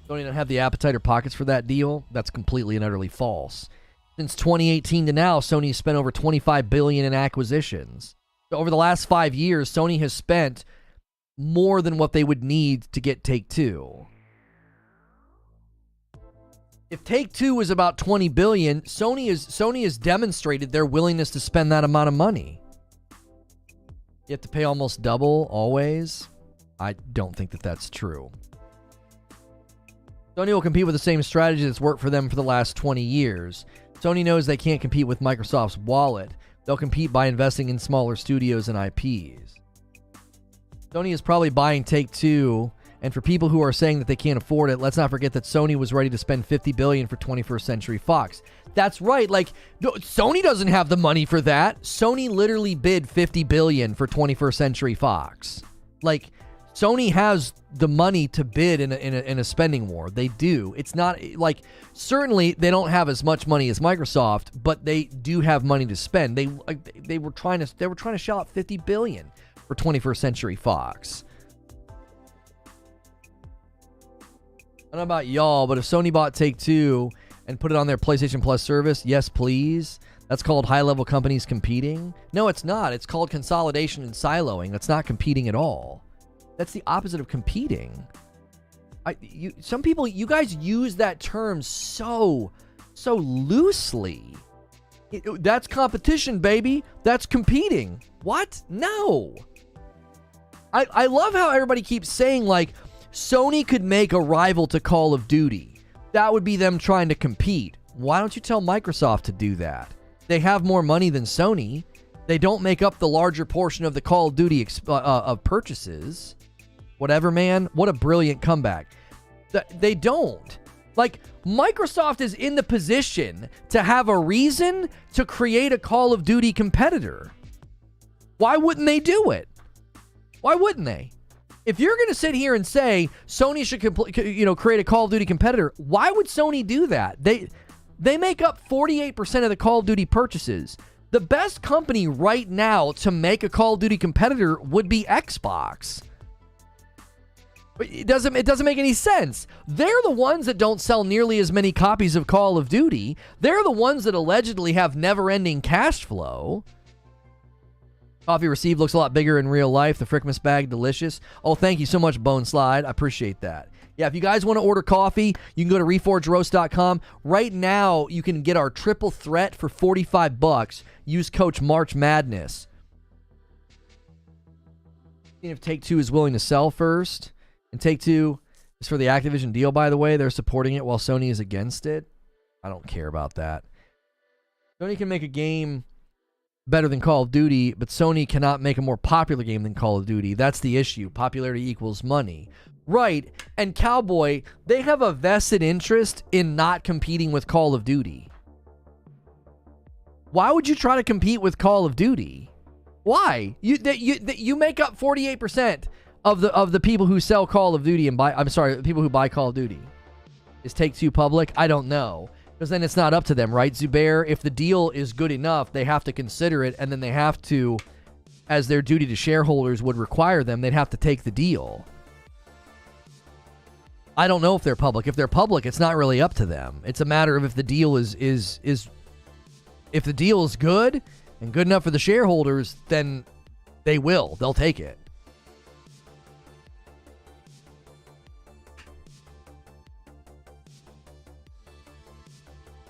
Sony don't have the appetite or pockets for that deal. That's completely and utterly false. Since 2018 to now, Sony has spent over $25 billion in acquisitions. So over the last 5 years, Sony has spent more than what they would need to get Take-Two. If Take-Two was about $20 billion, Sony has demonstrated their willingness to spend that amount of money. You have to pay almost double always? I don't think that that's true. Sony will compete with the same strategy that's worked for them for the last 20 years. Sony knows they can't compete with Microsoft's wallet. They'll compete by investing in smaller studios and IPs. Sony is probably buying Take-Two, and for people who are saying that they can't afford it, let's not forget that Sony was ready to spend $50 billion for 21st Century Fox. That's right, like, no, Sony doesn't have the money for that. Sony literally bid $50 billion for 21st Century Fox. Like, Sony has the money to bid in a spending war. They do. It's not like, certainly they don't have as much money as Microsoft, but they do have money to spend. They were trying to shell out $50 billion for 21st Century Fox. I don't know about y'all, but if Sony bought Take-Two and put it on their PlayStation Plus service, yes, please. That's called high-level companies competing. No, it's not. It's called consolidation and siloing. That's not competing at all. That's the opposite of competing. Some people, you guys use that term so loosely. That's competition, baby. That's competing. What? No. I love how everybody keeps saying, like, Sony could make a rival to Call of Duty. That would be them trying to compete. Why don't you tell Microsoft to do that? They have more money than Sony. They don't make up the larger portion of the Call of Duty of purchases. Whatever, man. What a brilliant comeback. They don't. Like, Microsoft is in the position to have a reason to create a Call of Duty competitor. Why wouldn't they do it? Why wouldn't they? If you're going to sit here and say Sony should create a Call of Duty competitor, why would Sony do that? They make up 48% of the Call of Duty purchases. The best company right now to make a Call of Duty competitor would be Xbox. It doesn't make any sense. They're the ones that don't sell nearly as many copies of Call of Duty. They're the ones that allegedly have never-ending cash flow. Coffee received looks a lot bigger in real life. The Frickmas bag, delicious. Oh, thank you so much, Bone Slide. I appreciate that. Yeah, if you guys want to order coffee, you can go to reforgeroast.com. Right now, you can get our triple threat for $45. Use code March Madness. See if Take-Two is willing to sell first. And Take-Two is for the Activision deal, by the way. They're supporting it while Sony is against it. I don't care about that. Sony can make a game better than Call of Duty, but Sony cannot make a more popular game than Call of Duty. That's the issue. Popularity equals money. Right. And Cowboy, they have a vested interest in not competing with Call of Duty. Why would you try to compete with Call of Duty? Why? You make up 48% of the people who sell Call of Duty and buy. I'm sorry, the people who buy Call of Duty. Is Take-Two public? I don't know. Because then it's not up to them, right, Zubair? If the deal is good enough, they have to consider it, and then they have to, as their duty to shareholders would require them, they'd have to take the deal. I don't know if they're public. If they're public, it's not really up to them. It's a matter of if the deal is if the deal is good and good enough for the shareholders, then they will. They'll take it.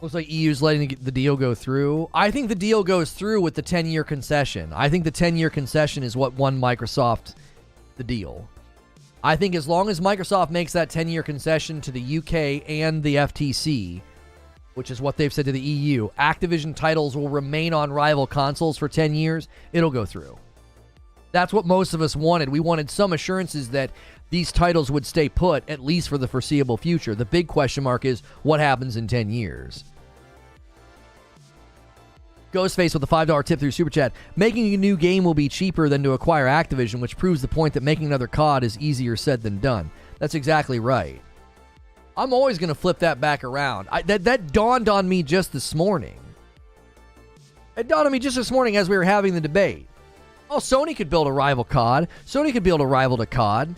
Looks like EU's letting the deal go through. I think the deal goes through with the 10-year concession. I think the 10-year concession is what won Microsoft the deal. I think as long as Microsoft makes that 10-year concession to the UK and the FTC, which is what they've said to the EU, Activision titles will remain on rival consoles for 10 years, it'll go through. That's what most of us wanted. We wanted some assurances that these titles would stay put, at least for the foreseeable future. The big question mark is, what happens in 10 years? Ghostface with a $5 tip through Super Chat. Making a new game will be cheaper than to acquire Activision, which proves the point that making another COD is easier said than done. That's exactly right. I'm always going to flip that back around. That dawned on me just this morning. It dawned on me just this morning as we were having the debate. Oh, Sony could build a rival COD. Sony could build a rival to COD.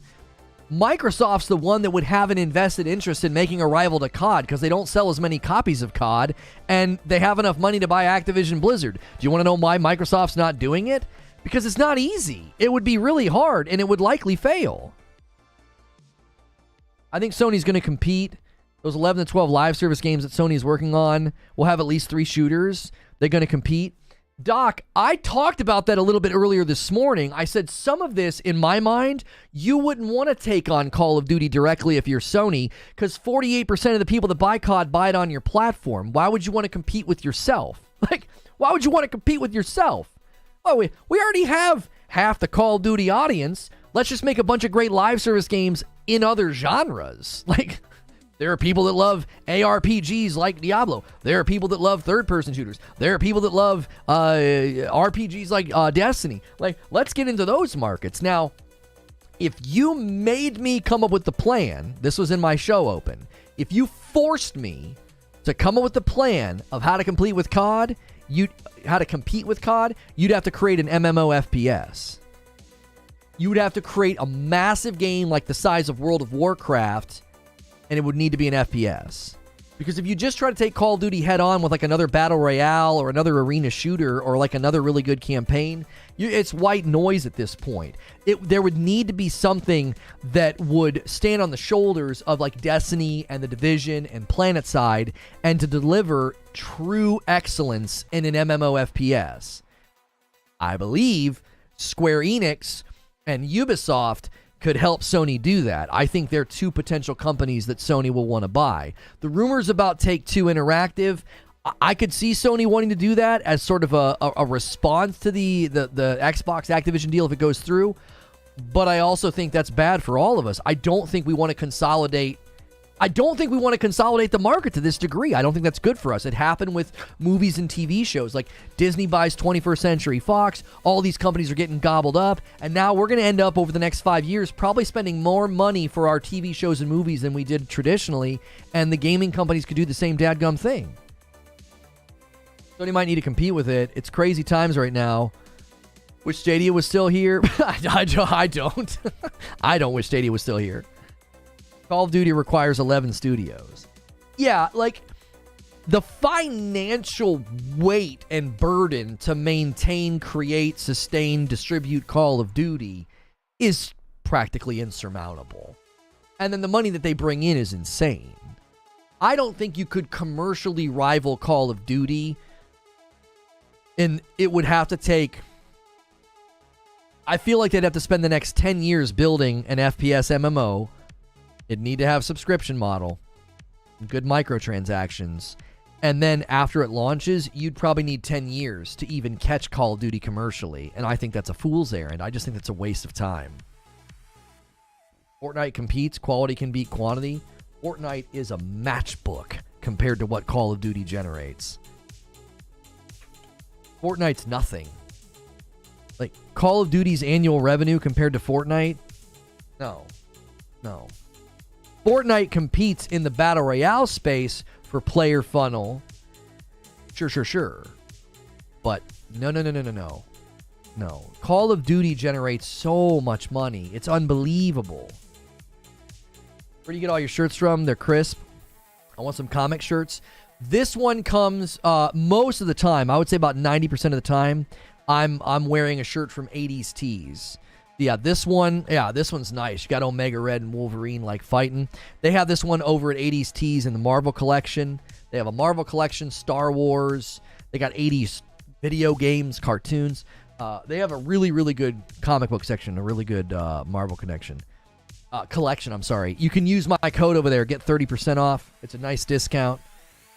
Microsoft's the one that would have an invested interest in making a rival to COD because they don't sell as many copies of COD and they have enough money to buy Activision Blizzard. Do you want to know why Microsoft's not doing it? Because it's not easy. It would be really hard and it would likely fail. I think Sony's going to compete. Those 11 to 12 live service games that Sony's working on will have at least 3 shooters. They're going to compete. Doc, I talked about that a little bit earlier this morning. I said some of this, in my mind, you wouldn't want to take on Call of Duty directly if you're Sony, because 48% of the people that buy COD buy it on your platform. Why would you want to compete with yourself? Why would you want to compete with yourself? Oh, we already have half the Call of Duty audience. Let's just make a bunch of great live service games in other genres. There are people that love ARPGs like Diablo. There are people that love third-person shooters. There are people that love RPGs like Destiny. Let's get into those markets. Now, if you made me come up with the plan, this was in my show open, if you forced me to come up with the plan of how to compete with COD, you'd have to create an MMO FPS. You would have to create a massive game like the size of World of Warcraft and it would need to be an FPS. Because if you just try to take Call of Duty head on with like another Battle Royale or another arena shooter or like another really good campaign, it's white noise at this point. There would need to be something that would stand on the shoulders of like Destiny and The Division and PlanetSide and to deliver true excellence in an MMO FPS. I believe Square Enix and Ubisoft could help Sony do that. I think they're two potential companies that Sony will want to buy. The rumors about Take-Two Interactive, I could see Sony wanting to do that as sort of a response to the Xbox Activision deal if it goes through. But I also think that's bad for all of us. I don't think we want to consolidate the market to this degree. I don't think that's good for us. It happened with movies and TV shows. Like Disney buys 21st Century Fox. All these companies are getting gobbled up. And now we're going to end up over the next 5 years probably spending more money for our TV shows and movies than we did traditionally. And the gaming companies could do the same dadgum thing. Sony might need to compete with it. It's crazy times right now. Wish Stadia was still here. I don't. I don't wish Stadia was still here. Call of Duty requires 11 studios. Yeah, like the financial weight and burden to maintain, create, sustain, distribute Call of Duty is practically insurmountable. And then the money that they bring in is insane. I don't think you could commercially rival Call of Duty, and it would have to take... I feel like they'd have to spend the next 10 years building an FPS MMO. It'd need to have a subscription model, good microtransactions, and then after it launches, you'd probably need 10 years to even catch Call of Duty commercially, and I think that's a fool's errand. I just think that's a waste of time. Fortnite competes, quality can beat quantity. Fortnite is a matchbook compared to what Call of Duty generates. Fortnite's nothing. Like, Call of Duty's annual revenue compared to Fortnite? No. Fortnite competes in the Battle Royale space for player funnel. Sure. But no. No. Call of Duty generates so much money. It's unbelievable. Where do you get all your shirts from? They're crisp. I want some comic shirts. This one comes most of the time. I would say about 90% of the time. I'm wearing a shirt from 80s Tees. Yeah, this one's nice. You got Omega Red and Wolverine like fighting. They have this one over at 80s Tees in the Marvel collection. They have a Marvel collection, Star Wars. They got 80s video games, cartoons. They have a really, really good comic book section, a really good Marvel collection. You can use my code over there, get 30% off. It's a nice discount.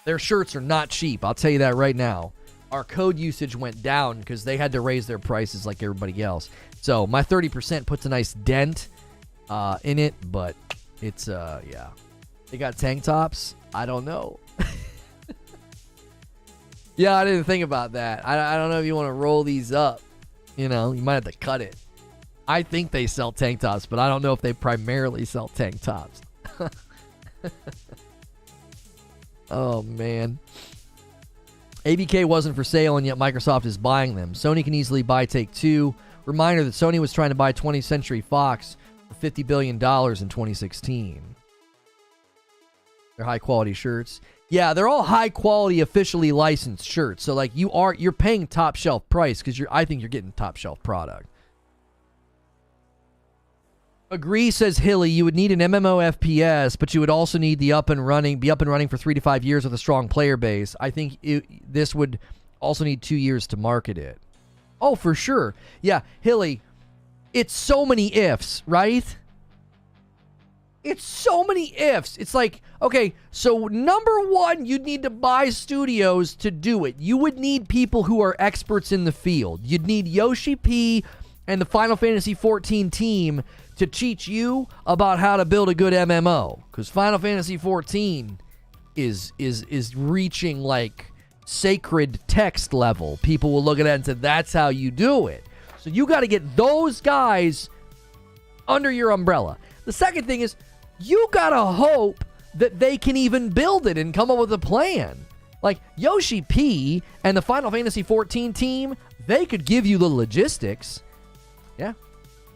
Their shirts are not cheap. I'll tell you that right now. Our code usage went down because they had to raise their prices like everybody else. So my 30% puts a nice dent in it, but it's, yeah. They got tank tops? I don't know. Yeah, I didn't think about that. I don't know if you want to roll these up. You know, you might have to cut it. I think they sell tank tops, but I don't know if they primarily sell tank tops. Oh, man. ABK wasn't for sale, and yet Microsoft is buying them. Sony can easily buy Take-Two. Reminder that Sony was trying to buy 20th Century Fox for $50 billion in 2016. They're high-quality shirts. Yeah, they're all high-quality, officially licensed shirts. So, like, you're paying top-shelf price because I think you're getting top-shelf product. Agree, says Hilly. You would need an MMO FPS, but you would also need be up and running for 3 to 5 years with a strong player base. I think this would also need 2 years to market it. Oh, for sure. Yeah, Hilly, it's so many ifs, right? It's so many ifs. It's like, okay, so number one, you'd need to buy studios to do it. You would need people who are experts in the field. You'd need Yoshi P and the Final Fantasy XIV team to teach you about how to build a good MMO, because Final Fantasy XIV is reaching like sacred text level. People will look at that and say, that's how you do it. So you got to get those guys under your umbrella. The second thing is, you got to hope that they can even build it and come up with a plan. Like Yoshi P and the Final Fantasy XIV team, they could give you the logistics. Yeah.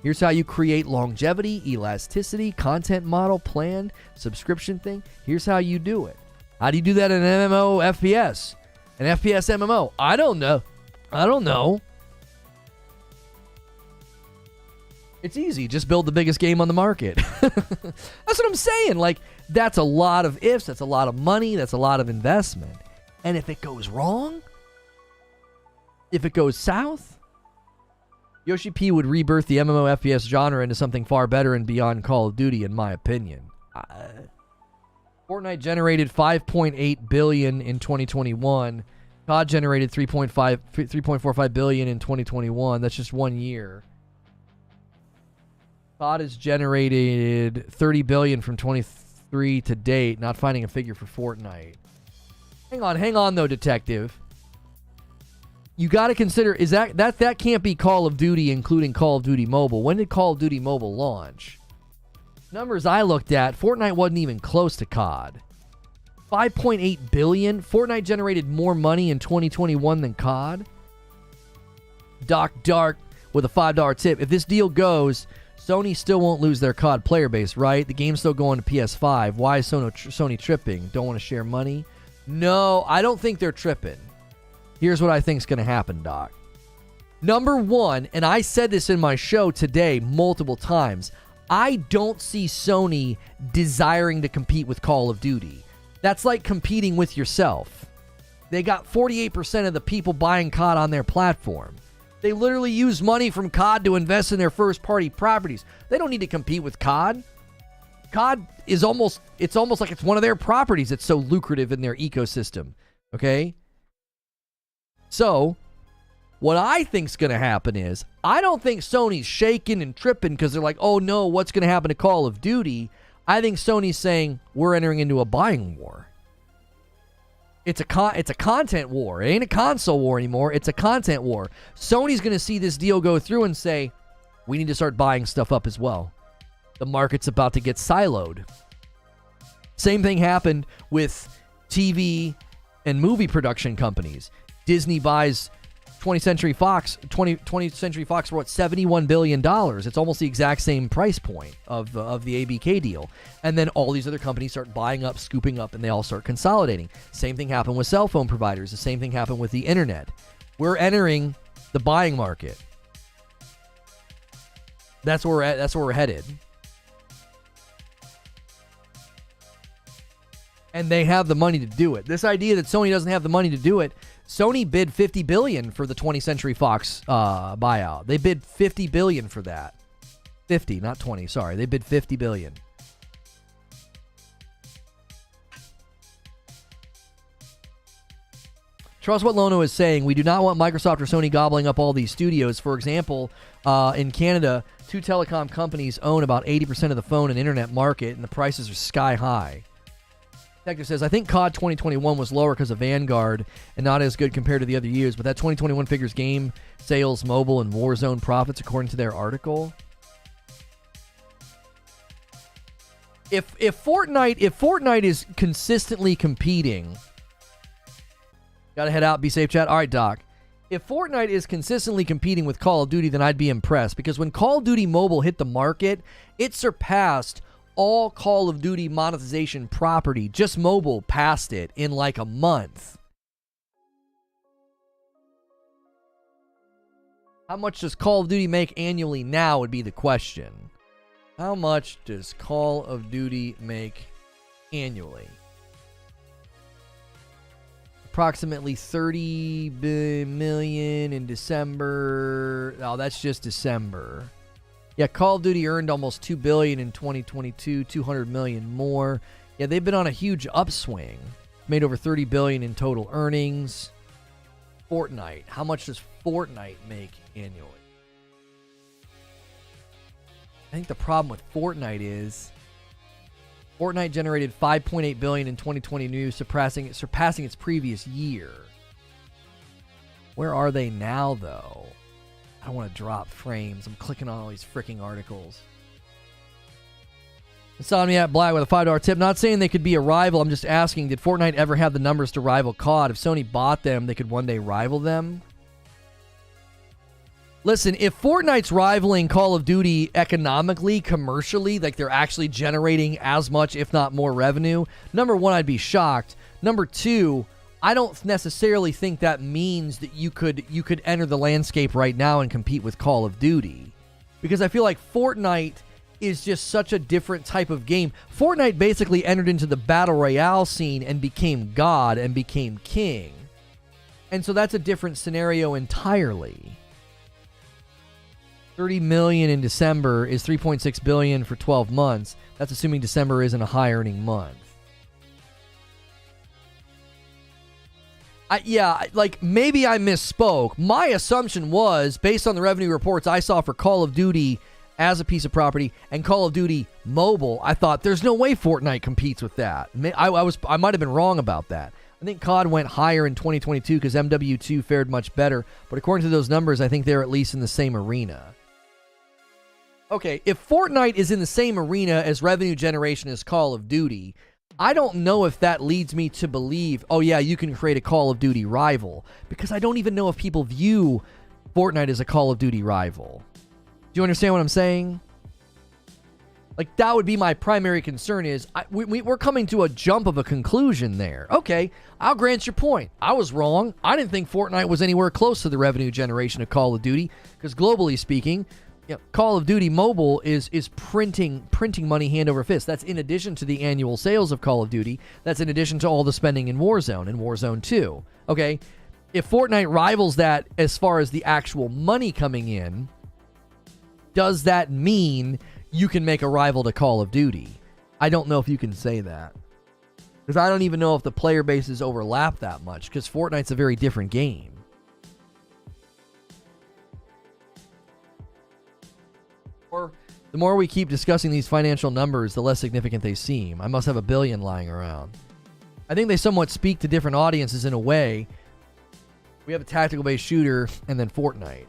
Here's how you create longevity, elasticity, content model, plan, subscription thing. Here's how you do it. How do you do that in an MMO FPS? An FPS MMO? I don't know. It's easy. Just build the biggest game on the market. That's what I'm saying. Like, that's a lot of ifs. That's a lot of money. That's a lot of investment. And if it goes wrong, if it goes south, Yoshi P would rebirth the MMO FPS genre into something far better and beyond Call of Duty, in my opinion. Fortnite generated $5.8 billion in 2021. COD generated $3.45 billion in 2021. That's just 1 year. COD has generated $30 billion from 23 to date. Not finding a figure for Fortnite. Hang on though, detective. You got to consider, is that can't be Call of Duty, including Call of Duty Mobile. When did Call of Duty Mobile launch? Numbers I looked at, Fortnite wasn't even close to COD. $5.8 billion. Fortnite generated more money in 2021 than COD. Doc Dark with a $5 tip. If this deal goes, Sony still won't lose their COD player base, right? The game's still going to PS5. Why is Sony tripping? Don't want to share money? No, I don't think they're tripping. Here's what I think is going to happen, Doc. Number one, and I said this in my show today multiple times, I don't see Sony desiring to compete with Call of Duty. That's like competing with yourself. They got 48% of the people buying COD on their platform. They literally use money from COD to invest in their first-party properties. They don't need to compete with COD. COD is almost like it's one of their properties. It's so lucrative in their ecosystem. Okay? So, what I think's going to happen is, I don't think Sony's shaking and tripping because they're like, oh no, what's going to happen to Call of Duty? I think Sony's saying, we're entering into a buying war. It's a content war. It ain't a console war anymore. It's a content war. Sony's going to see this deal go through and say, we need to start buying stuff up as well. The market's about to get siloed. Same thing happened with TV and movie production companies. Disney buys 20th Century Fox. 20th Century Fox for what? $71 billion. It's almost the exact same price point of the ABK deal. And then all these other companies start buying up, scooping up, and they all start consolidating. Same thing happened with cell phone providers. The same thing happened with the internet. We're entering the buying market. That's where we're at. That's where we're headed. And they have the money to do it. This idea that Sony doesn't have the money to do it, Sony bid $50 billion for the 20th Century Fox buyout. They bid $50 billion for that. 50, not 20, sorry. They bid $50 billion. Trust what Lono is saying. We do not want Microsoft or Sony gobbling up all these studios. For example, in Canada, two telecom companies own about 80% of the phone and internet market, and the prices are sky high. Detective says, I think COD 2021 was lower because of Vanguard and not as good compared to the other years, but that 2021 figures game sales, mobile, and Warzone profits according to their article. If Fortnite is consistently competing, gotta head out, be safe, chat. All right, Doc. If Fortnite is consistently competing with Call of Duty, then I'd be impressed, because when Call of Duty Mobile hit the market, it surpassed all Call of Duty monetization property. Just mobile passed it in like a month. How much does Call of Duty make annually now would be the question. How much does Call of Duty make annually? Approximately 30 million in December. Oh, that's just December. Yeah, Call of Duty earned almost $2 billion in 2022, $200 million more. Yeah, they've been on a huge upswing. Made over $30 billion in total earnings. Fortnite. How much does Fortnite make annually? I think the problem with Fortnite is Fortnite generated $5.8 billion in 2022, surpassing its previous year. Where are they now, though? I don't want to drop frames. I'm clicking on all these freaking articles. Insomniac Black with a $5 tip. Not saying they could be a rival. I'm just asking, did Fortnite ever have the numbers to rival COD? If Sony bought them, they could one day rival them? Listen, if Fortnite's rivaling Call of Duty economically, commercially, like they're actually generating as much, if not more revenue, number one, I'd be shocked. Number two, I don't necessarily think that means that you could enter the landscape right now and compete with Call of Duty. Because I feel like Fortnite is just such a different type of game. Fortnite basically entered into the Battle Royale scene and became God and became king. And so that's a different scenario entirely. 30 million in December is 3.6 billion for 12 months. That's assuming December isn't a high earning month. Maybe I misspoke. My assumption was, based on the revenue reports I saw for Call of Duty as a piece of property and Call of Duty Mobile, I thought there's no way Fortnite competes with that. I might have been wrong about that. I think COD went higher in 2022 because MW2 fared much better, but according to those numbers, I think they're at least in the same arena. Okay, if Fortnite is in the same arena as revenue generation as Call of Duty, I don't know if that leads me to believe, oh yeah, you can create a Call of Duty rival, because I don't even know if people view Fortnite as a Call of Duty rival. Do you understand what I'm saying? Like, that would be my primary concern is, we're coming to a jump of a conclusion there. Okay, I'll grant your point. I was wrong. I didn't think Fortnite was anywhere close to the revenue generation of Call of Duty, because globally speaking, Call of Duty Mobile is printing money hand over fist. That's in addition to the annual sales of Call of Duty. That's in addition to all the spending in Warzone and Warzone 2. Okay, if Fortnite rivals that as far as the actual money coming in, does that mean you can make a rival to Call of Duty? I don't know if you can say that, because I don't even know if the player bases overlap that much, because Fortnite's a very different game. The more we keep discussing these financial numbers, the less significant they seem. I must have 1 billion lying around. I think they somewhat speak to different audiences in a way. We have a tactical-based shooter and then Fortnite.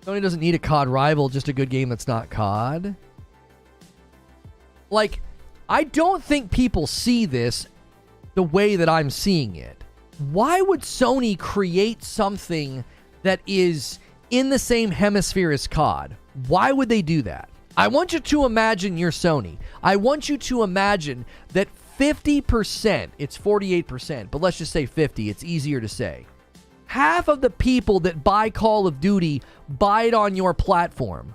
Sony doesn't need a COD rival, just a good game that's not COD. Like, I don't think people see this the way that I'm seeing it. Why would Sony create something that is in the same hemisphere as COD? Why would they do that? I want you to imagine you're Sony. I want you to imagine that 50%, it's 48%, but let's just say 50, it's easier to say. Half of the people that buy Call of Duty buy it on your platform.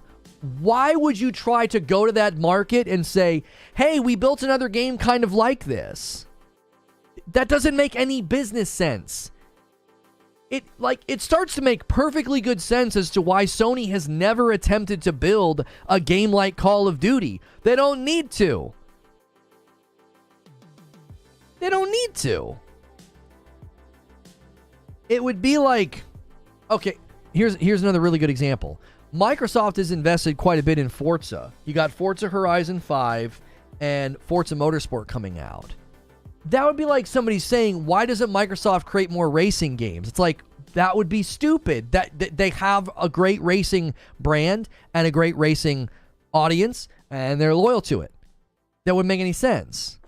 Why would you try to go to that market and say, hey, we built another game kind of like this? That doesn't make any business sense. It starts to make perfectly good sense as to why Sony has never attempted to build a game like Call of Duty. They don't need to. They don't need to. It would be like, okay, here's another really good example. Microsoft has invested quite a bit in Forza. You got Forza Horizon 5 and Forza Motorsport coming out. That would be like somebody saying, why doesn't Microsoft create more racing games? It's like, that would be stupid. That they have a great racing brand and a great racing audience, and they're loyal to it. That wouldn't make any sense.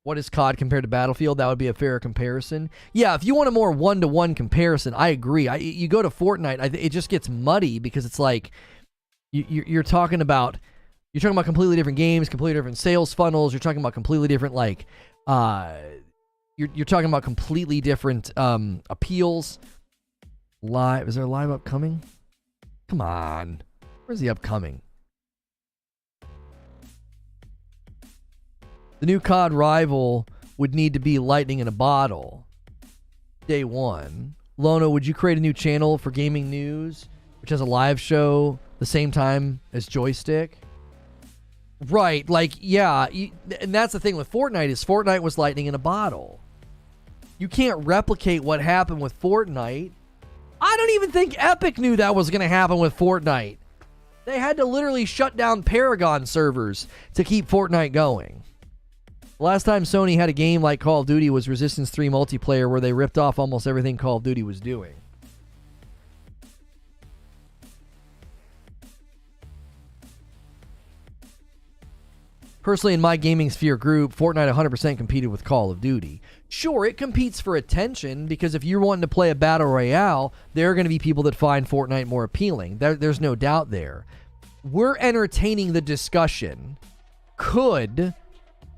What is COD compared to Battlefield? That would be a fair comparison. Yeah, if you want a more one-to-one comparison, I agree. You go to Fortnite, it just gets muddy because it's like you're talking about completely different games, completely different sales funnels. You're talking about completely different you're talking about completely different appeals. Live, is there a live upcoming? Come on, where's the upcoming? The new COD rival would need to be lightning in a bottle. Day one. Lono, would you create a new channel for gaming news, which has a live show the same time as Joystick? Right, and that's the thing with Fortnite is Fortnite was lightning in a bottle. You can't replicate what happened with Fortnite. I don't even think Epic knew that was going to happen with Fortnite. They had to literally shut down Paragon servers to keep Fortnite going. The last time Sony had a game like Call of Duty was Resistance 3 multiplayer, where they ripped off almost everything Call of Duty was doing. Personally, in my gaming sphere group, Fortnite 100% competed with Call of Duty. Sure, it competes for attention because if you're wanting to play a battle royale, there are going to be people that find Fortnite more appealing. There's no doubt there. We're entertaining the discussion. Could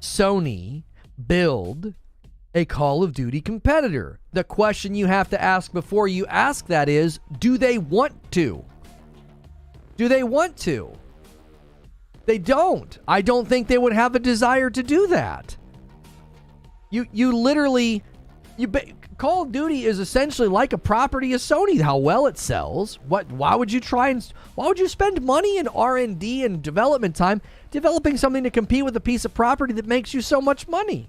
Sony build a Call of Duty competitor? The question you have to ask before you ask that is, do they want to? Do they want to? They don't. I don't think they would have a desire to do that. You literally, Call of Duty is essentially like a property of Sony. How well it sells. Why would you spend money in R&D and development time developing something to compete with a piece of property that makes you so much money?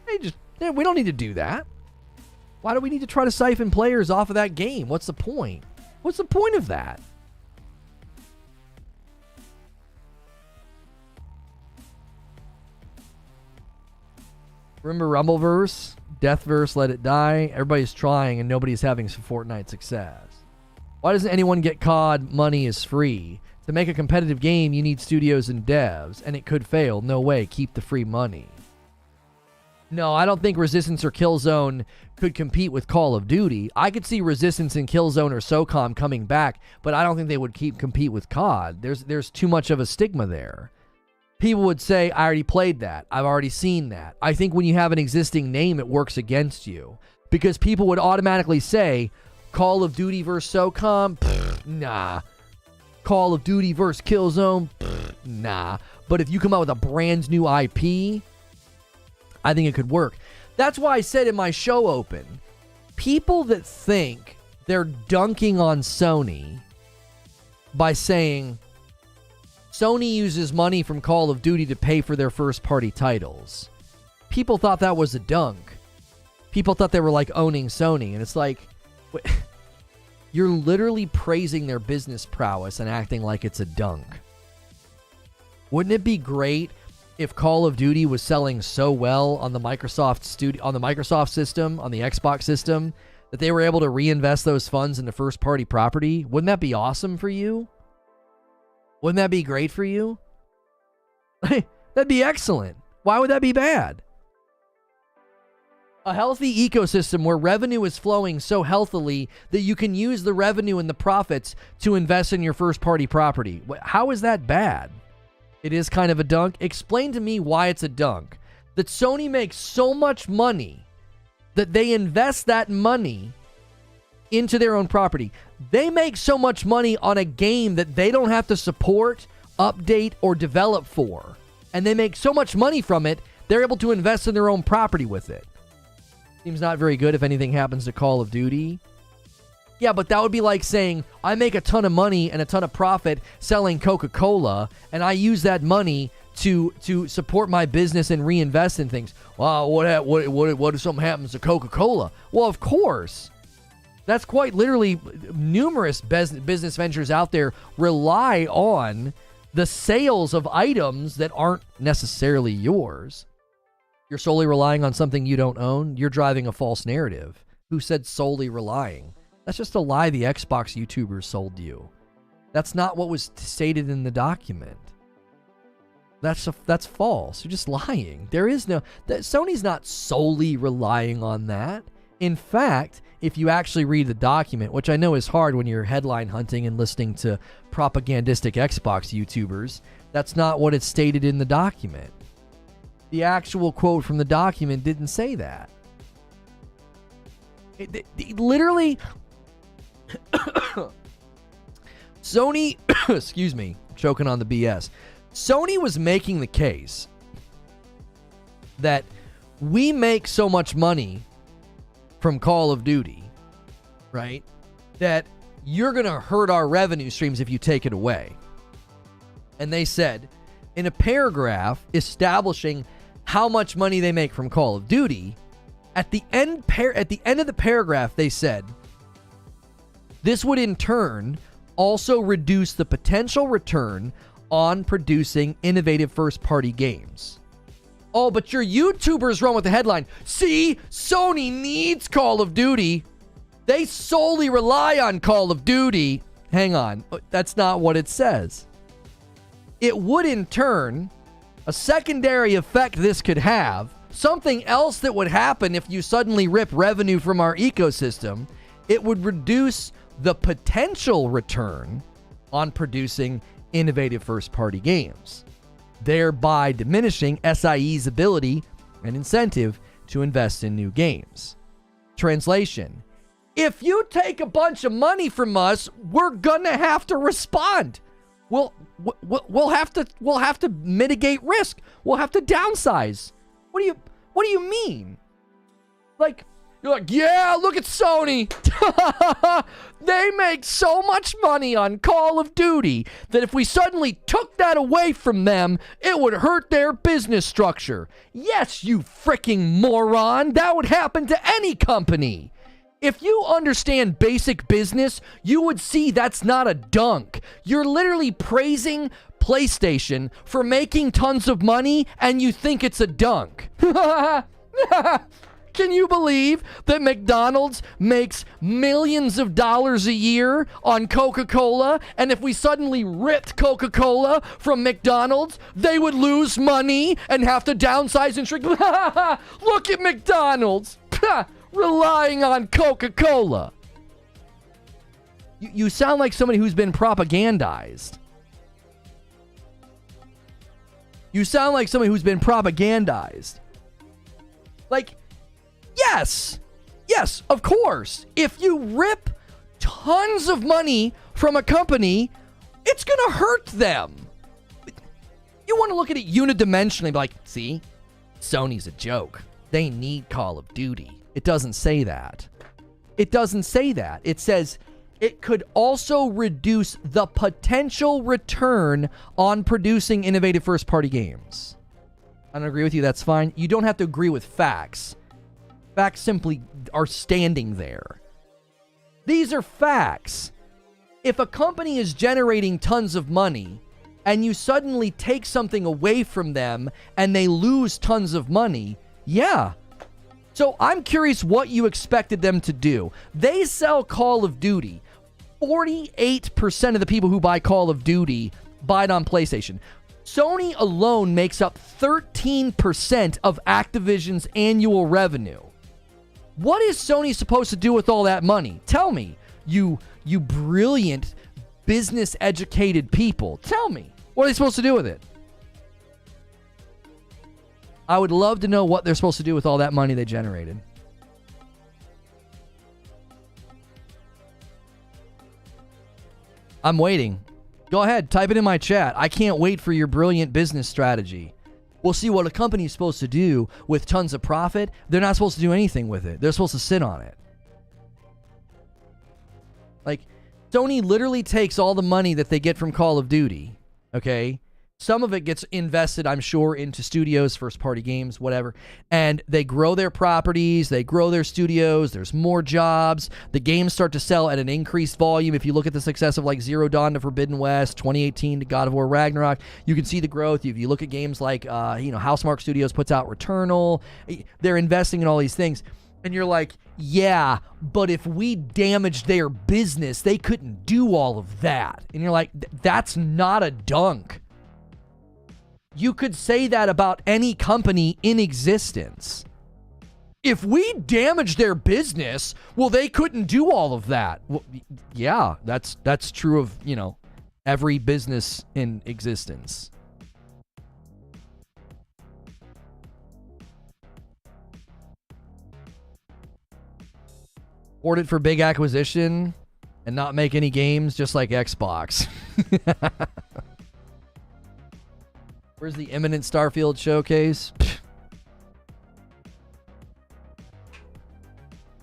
We don't need to do that. Why do we need to try to siphon players off of that game? What's the point? What's the point of that? Remember Rumbleverse? Deathverse, Let It Die? Everybody's trying and nobody's having some Fortnite success. Why doesn't anyone get COD? Money is free. To make a competitive game, you need studios and devs, and it could fail. No way. Keep the free money. No, I don't think Resistance or Killzone could compete with Call of Duty. I could see Resistance and Killzone or SOCOM coming back, but I don't think they would compete with COD. There's too much of a stigma there. People would say, I already played that. I've already seen that. I think when you have an existing name, it works against you. Because people would automatically say, Call of Duty versus SOCOM? Pfft, nah. Call of Duty versus Killzone? Pfft, nah. But if you come out with a brand new IP, I think it could work. That's why I said in my show open, people that think they're dunking on Sony by saying, Sony uses money from Call of Duty to pay for their first-party titles. People thought that was a dunk. People thought they were like owning Sony, and it's like, you're literally praising their business prowess and acting like it's a dunk. Wouldn't it be great if Call of Duty was selling so well on the Microsoft system, on the Xbox system, that they were able to reinvest those funds into first-party property? Wouldn't that be awesome for you? Wouldn't that be great for you? That'd be excellent. Why would that be bad? A healthy ecosystem where revenue is flowing so healthily that you can use the revenue and the profits to invest in your first-party property. How is that bad? It is kind of a dunk. Explain to me why it's a dunk. That Sony makes so much money that they invest that money into their own property. They make so much money on a game that they don't have to support, update, or develop for. And they make so much money from it, they're able to invest in their own property with it. Seems not very good if anything happens to Call of Duty. Yeah, but that would be like saying, I make a ton of money and a ton of profit selling Coca-Cola, and I use that money to support my business and reinvest in things. Wow, what if something happens to Coca-Cola? Well, of course. That's quite literally, numerous business ventures out there rely on the sales of items that aren't necessarily yours. You're solely relying on something you don't own. You're driving a false narrative. Who said solely relying? That's just a lie the Xbox YouTubers sold you. That's not what was stated in the document. That's false. You're just lying. Sony's not solely relying on that. In fact, if you actually read the document, which I know is hard when you're headline hunting and listening to propagandistic Xbox YouTubers, that's not what it's stated in the document. The actual quote from the document didn't say that. It literally... Sony... excuse me, I'm choking on the BS. Sony was making the case that we make so much money from Call of Duty, right, that you're going to hurt our revenue streams if you take it away. And they said, in a paragraph establishing how much money they make from Call of Duty, at the end of the paragraph, they said, this would in turn also reduce the potential return on producing innovative first-party games. Oh, but your YouTubers run with the headline, see, Sony needs Call of Duty. They solely rely on Call of Duty. Hang on, that's not what it says. It would in turn A secondary effect this could have, something else that would happen if you suddenly rip revenue from our ecosystem, it would reduce the potential return on producing innovative first-party games, thereby diminishing SIE's ability and incentive to invest in new games. Translation: if you take a bunch of money from us, we're gonna have to respond. We'll have to mitigate risk. We'll have to downsize. What do you mean? Like, you're like, yeah, look at Sony. They make so much money on Call of Duty that if we suddenly took that away from them, it would hurt their business structure. Yes, you freaking moron. That would happen to any company. If you understand basic business, you would see that's not a dunk. You're literally praising PlayStation for making tons of money, and you think it's a dunk. Can you believe that McDonald's makes millions of dollars a year on Coca-Cola, and if we suddenly ripped Coca-Cola from McDonald's, they would lose money and have to downsize and shrink? Look at McDonald's. Relying on Coca-Cola. You sound like somebody who's been propagandized. You sound like somebody who's been propagandized. Like, yes, of course. If you rip tons of money from a company, it's going to hurt them. You want to look at it unidimensionally and be like, see, Sony's a joke. They need Call of Duty. It doesn't say that. It doesn't say that. It says it could also reduce the potential return on producing innovative first-party games. I don't agree with you. That's fine. You don't have to agree with facts. Facts simply are standing there. These are facts. If a company is generating tons of money and you suddenly take something away from them and they lose tons of money, yeah. So I'm curious what you expected them to do. They sell Call of Duty. 48% of the people who buy Call of Duty buy it on PlayStation. Sony alone makes up 13% of Activision's annual revenue. What is Sony supposed to do with all that money? Tell me, you brilliant, business-educated people. Tell me, what are they supposed to do with it? I would love to know what they're supposed to do with all that money they generated. I'm waiting. Go ahead, type it in my chat. I can't wait for your brilliant business strategy. We'll see what a company is supposed to do with tons of profit. They're not supposed to do anything with it. They're supposed to sit on it. Like, Sony literally takes all the money that they get from Call of Duty, okay? Some of it gets invested, I'm sure, into studios, first-party games, whatever. And they grow their properties, they grow their studios, there's more jobs. The games start to sell at an increased volume. If you look at the success of like Zero Dawn to Forbidden West, 2018 to God of War Ragnarok, you can see the growth. If you look at games like, Housemarque Studios puts out Returnal, they're investing in all these things. And you're like, yeah, but if we damaged their business, they couldn't do all of that. And you're like, that's not a dunk. You could say that about any company in existence. If we damage their business, well, they couldn't do all of that. Well, yeah, that's true of, every business in existence. Hoard it for big acquisition and not make any games, just like Xbox. Where's the imminent Starfield showcase? I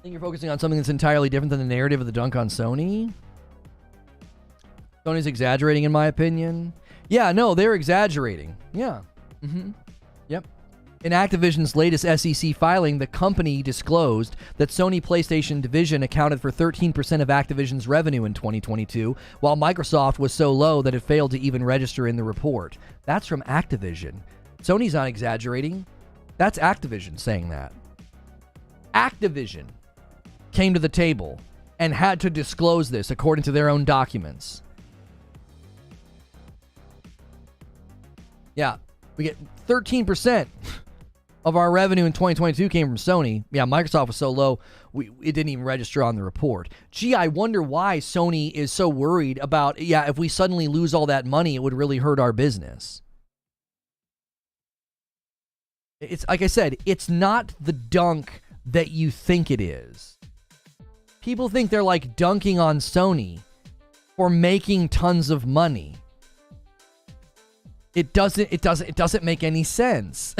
think you're focusing on something that's entirely different than the narrative of the dunk on Sony. Sony's exaggerating, in my opinion. Yeah, no, they're exaggerating. Yeah. Yep. In Activision's latest SEC filing, the company disclosed that Sony PlayStation division accounted for 13% of Activision's revenue in 2022, while Microsoft was so low that it failed to even register in the report. That's from Activision. Sony's not exaggerating. That's Activision saying that. Activision came to the table and had to disclose this according to their own documents. Yeah. We get 13% of our revenue in 2022 came from Sony. Yeah, Microsoft was so low, it didn't even register on the report. Gee, I wonder why Sony is so worried about, if we suddenly lose all that money, it would really hurt our business. It's like I said, it's not the dunk that you think it is. People think they're like dunking on Sony for making tons of money. It doesn't make any sense.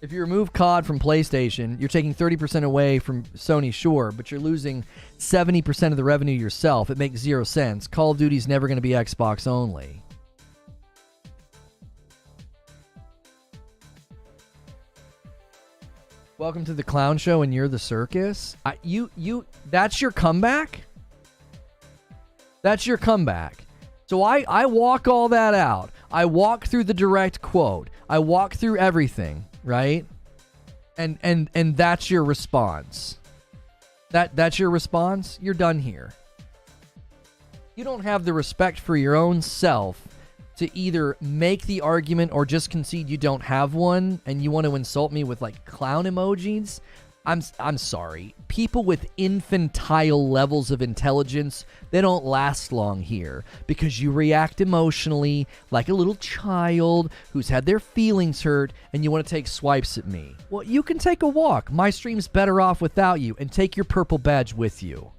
If you remove COD from PlayStation, you're taking 30% away from Sony, sure, but you're losing 70% of the revenue yourself. It makes zero sense. Call of Duty's never going to be Xbox only. Welcome to the clown show and you're the circus. That's your comeback? That's your comeback. So I walk all that out. I walk through the direct quote. I walk through everything, right? And that's your response. That's your response? You're done here. You don't have the respect for your own self to either make the argument or just concede you don't have one, and you want to insult me with like clown emojis. I'm sorry. People with infantile levels of intelligence, they don't last long here because you react emotionally like a little child who's had their feelings hurt and you want to take swipes at me. Well, you can take a walk. My stream's better off without you, and take your purple badge with you.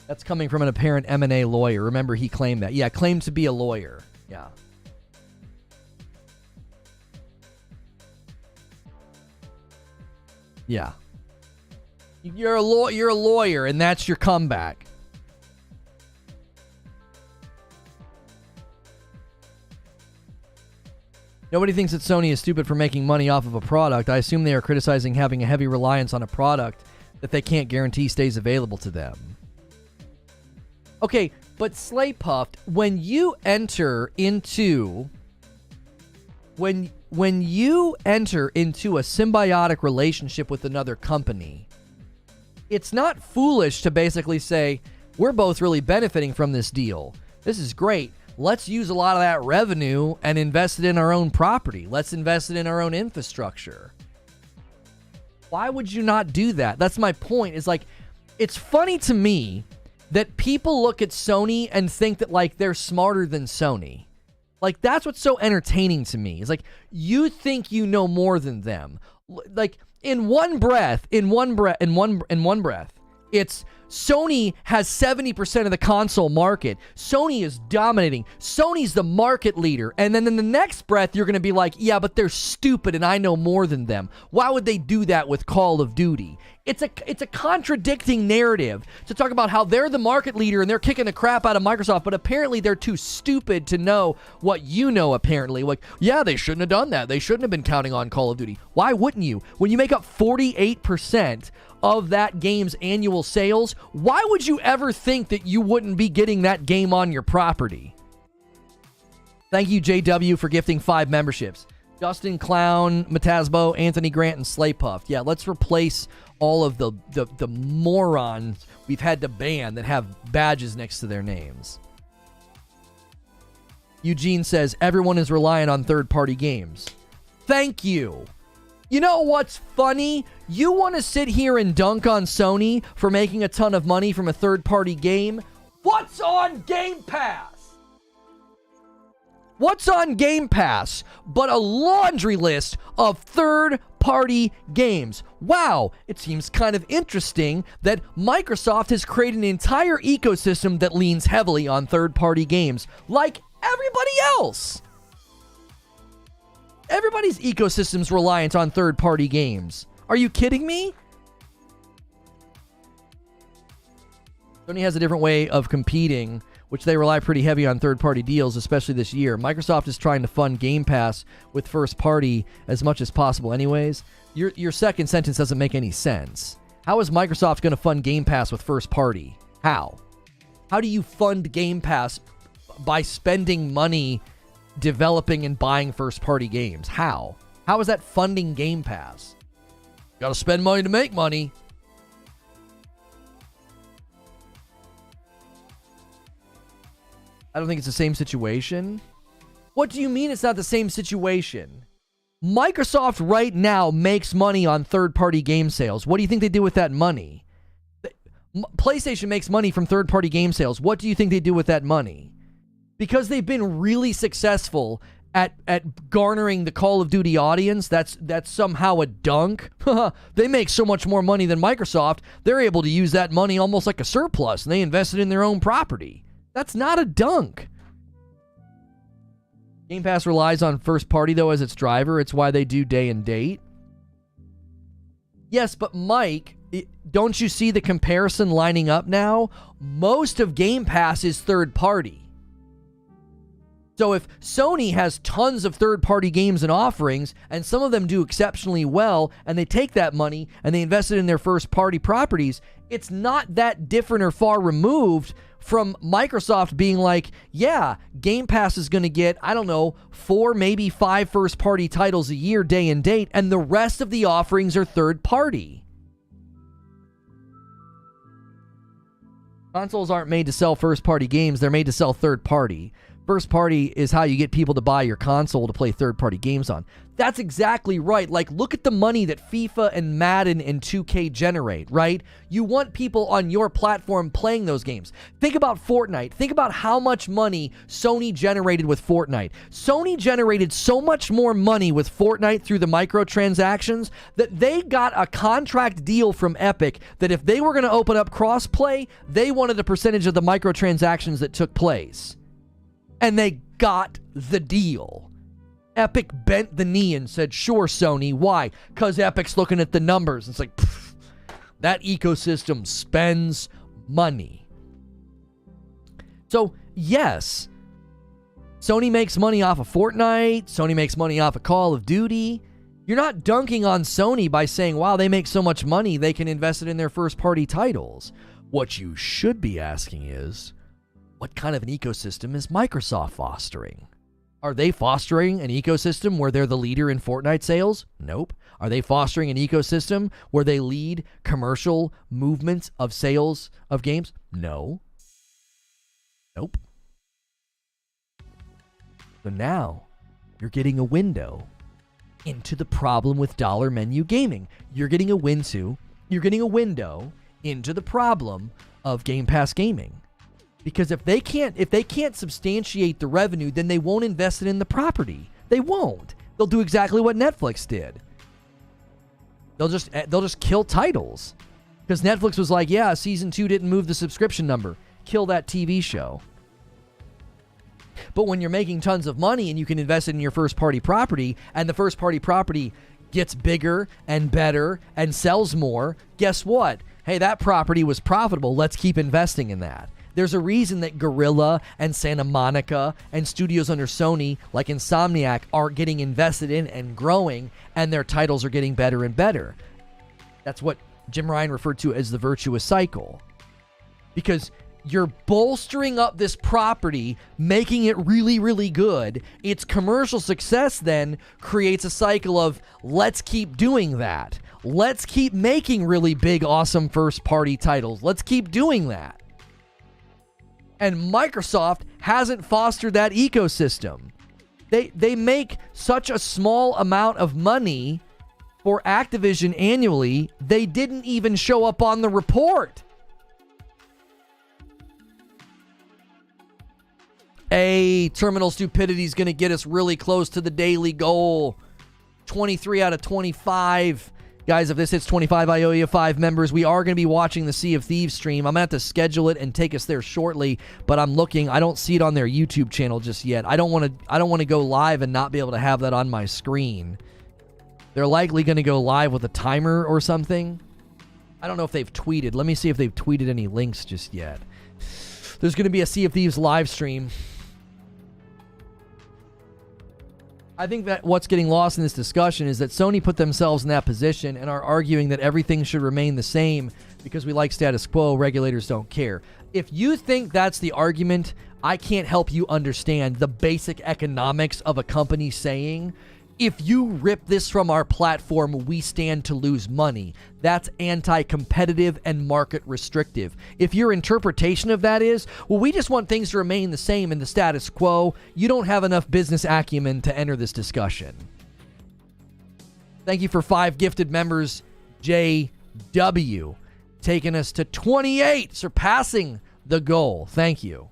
That's coming from an apparent M&A lawyer. Remember, he claimed that. Yeah, claimed to be a lawyer. Yeah. Yeah. You're a lawyer, and that's your comeback. Nobody thinks that Sony is stupid for making money off of a product. I assume they are criticizing having a heavy reliance on a product that they can't guarantee stays available to them. Okay, but Slay Puffed, when you enter into a symbiotic relationship with another company, it's not foolish to basically say, we're both really benefiting from this deal. This is great. Let's use a lot of that revenue and invest it in our own property. Let's invest it in our own infrastructure. Why would you not do that? That's my point. Is like, it's funny to me that people look at Sony and think that like they're smarter than Sony. Like, that's what's so entertaining to me. It's like, you think you know more than them. Like, in one breath, it's Sony has 70% of the console market. Sony is dominating. Sony's the market leader. And then in the next breath, you're going to be like, yeah, but they're stupid and I know more than them. Why would they do that with Call of Duty? It's a contradicting narrative to talk about how they're the market leader and they're kicking the crap out of Microsoft, but apparently they're too stupid to know what you know, apparently. Like, yeah, they shouldn't have done that. They shouldn't have been counting on Call of Duty. Why wouldn't you? When you make up 48% of that game's annual sales, why would you ever think that you wouldn't be getting that game on your property? Thank you, JW, for gifting 5 memberships. Justin, Clown, Matazbo, Anthony Grant, and Slay Puffed. Yeah, let's replace all of the morons we've had to ban that have badges next to their names. Eugene says, everyone is reliant on third-party games. Thank you. You know what's funny? You want to sit here and dunk on Sony for making a ton of money from a third-party game? What's on Game Pass? What's on Game Pass but a laundry list of third-party games? Wow, it seems kind of interesting that Microsoft has created an entire ecosystem that leans heavily on third-party games, like everybody else. Everybody's ecosystem's reliant on third-party games. Are you kidding me? Sony has a different way of competing, which they rely pretty heavy on third-party deals, especially this year. Microsoft is trying to fund Game Pass with first-party as much as possible anyways. Your second sentence doesn't make any sense. How is Microsoft going to fund Game Pass with first-party? How? How do you fund Game Pass by spending money developing and buying first-party games? How? How is that funding Game Pass? Got to spend money to make money. I don't think it's the same situation. What do you mean it's not the same situation? Microsoft right now makes money on third-party game sales. What do you think they do with that money? PlayStation makes money from third-party game sales. What do you think they do with that money? Because they've been really successful at garnering the Call of Duty audience, that's somehow a dunk. They make so much more money than Microsoft, they're able to use that money almost like a surplus, and they invest it in their own property. That's not a dunk. Game Pass relies on first party, though, as its driver. It's why they do day and date. Yes, but Mike, don't you see the comparison lining up now? Most of Game Pass is third party. So if Sony has tons of third-party games and offerings, and some of them do exceptionally well, and they take that money and they invest it in their first-party properties, it's not that different or far removed from Microsoft being like, yeah, Game Pass is going to get, I don't know, 4, maybe 5 first-party titles a year, day and date, and the rest of the offerings are third-party. Consoles aren't made to sell first-party games, they're made to sell third-party. First party is how you get people to buy your console to play third-party games on. That's exactly right. Like, look at the money that FIFA and Madden and 2K generate, right? You want people on your platform playing those games. Think about Fortnite. Think about how much money Sony generated with Fortnite. Sony generated so much more money with Fortnite through the microtransactions that they got a contract deal from Epic that if they were going to open up crossplay, they wanted a percentage of the microtransactions that took place. And they got the deal. Epic bent the knee and said, sure, Sony. Why? Because Epic's looking at the numbers. It's like, pff, that ecosystem spends money. So, yes, Sony makes money off of Fortnite. Sony makes money off of Call of Duty. You're not dunking on Sony by saying, wow, they make so much money, they can invest it in their first-party titles. What you should be asking is, what kind of an ecosystem is Microsoft fostering? Are they fostering an ecosystem where they're the leader in Fortnite sales? Nope. Are they fostering an ecosystem where they lead commercial movements of sales of games? No. Nope. So now you're getting a window into the problem with dollar menu gaming. You're getting a window into the problem of Game Pass gaming. Because if they can't substantiate the revenue, then they won't invest it in the property. They won't. They'll do exactly what Netflix did. They'll just kill titles. Because Netflix was like, yeah, season 2 didn't move the subscription number. Kill that TV show. But when you're making tons of money and you can invest it in your first party property, and the first party property gets bigger and better and sells more, guess what? Hey, that property was profitable. Let's keep investing in that. There's a reason that Guerrilla and Santa Monica and studios under Sony, like Insomniac, are getting invested in and growing, and their titles are getting better and better. That's what Jim Ryan referred to as the virtuous cycle. Because you're bolstering up this property, making it really, really good. Its commercial success then creates a cycle of, let's keep doing that. Let's keep making really big, awesome first-party titles. Let's keep doing that. And Microsoft hasn't fostered that ecosystem. They make such a small amount of money for Activision annually, they didn't even show up on the report. Terminal stupidity is going to get us really close to the daily goal. 23 out of 25. Guys, if this hits 25, I owe you 5 members. We are going to be watching the Sea of Thieves stream. I'm going to have to schedule it and take us there shortly, but I'm looking. I don't see it on their YouTube channel just yet. I don't want to go live and not be able to have that on my screen. They're likely going to go live with a timer or something. I don't know if they've tweeted. Let me see if they've tweeted any links just yet. There's going to be a Sea of Thieves live stream. I think that what's getting lost in this discussion is that Sony put themselves in that position and are arguing that everything should remain the same because we like status quo, regulators don't care. If you think that's the argument, I can't help you understand the basic economics of a company saying, If you rip this from our platform, we stand to lose money. That's anti-competitive and market restrictive. If your interpretation of that is, well, we just want things to remain the same in the status quo, you don't have enough business acumen to enter this discussion. Thank you for 5 gifted members, JW, taking us to 28, surpassing the goal. Thank you.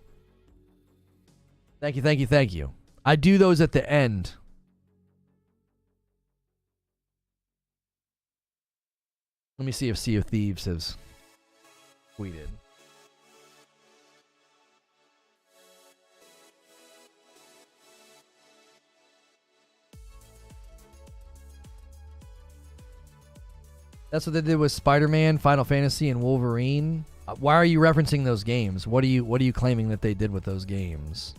Thank you, thank you, thank you. I do those at the end. Let me see if Sea of Thieves has tweeted. That's what they did with Spider-Man, Final Fantasy, and Wolverine. Why are you referencing those games? What are you claiming that they did with those games?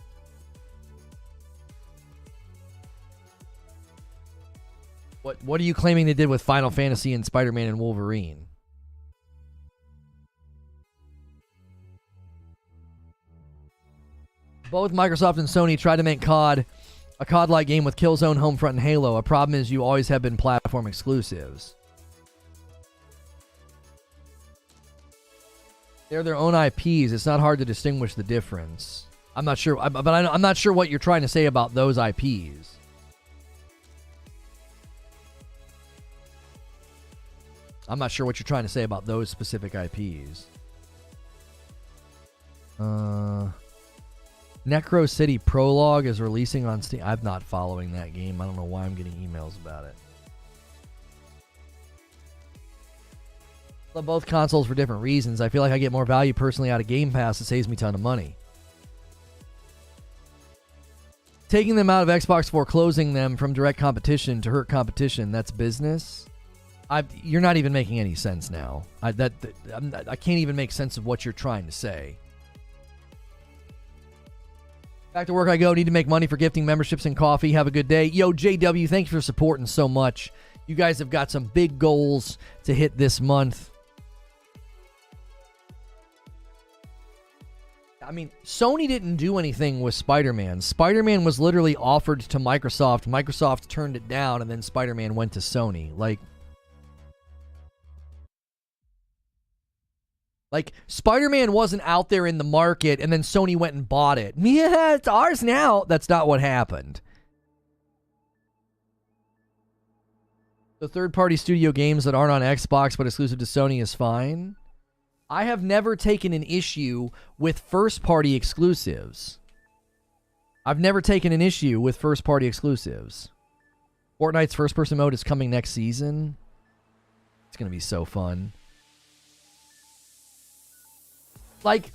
What are you claiming they did with Final Fantasy and Spider-Man and Wolverine? Both Microsoft and Sony tried to make COD a COD-like game with Killzone, Homefront, and Halo. A problem is you always have been platform exclusives. They're their own IPs. It's not hard to distinguish the difference. I'm not sure, but I'm not sure what you're trying to say about those IPs. I'm not sure what you're trying to say about those specific IPs. Necro City Prologue is releasing on Steam. I'm not following that game. I don't know why I'm getting emails about it. Love both consoles for different reasons. I feel like I get more value personally out of Game Pass. It saves me a ton of money. Taking them out of Xbox, foreclosing them from direct competition to hurt competition, that's business. You're not even making any sense now. I can't even make sense of what you're trying to say. Back to work I go. Need to make money for gifting memberships and coffee. Have a good day. Yo, JW, thanks for supporting so much. You guys have got some big goals to hit this month. I mean, Sony didn't do anything with Spider-Man. Spider-Man was literally offered to Microsoft. Microsoft turned it down, and then Spider-Man went to Sony. Like, Spider-Man wasn't out there in the market, and then Sony went and bought it. Yeah, it's ours now. That's not what happened. The third-party studio games that aren't on Xbox but exclusive to Sony is fine. I have never taken an issue with first-party exclusives. I've never taken an issue with first-party exclusives. Fortnite's first-person mode is coming next season. It's going to be so fun. Like,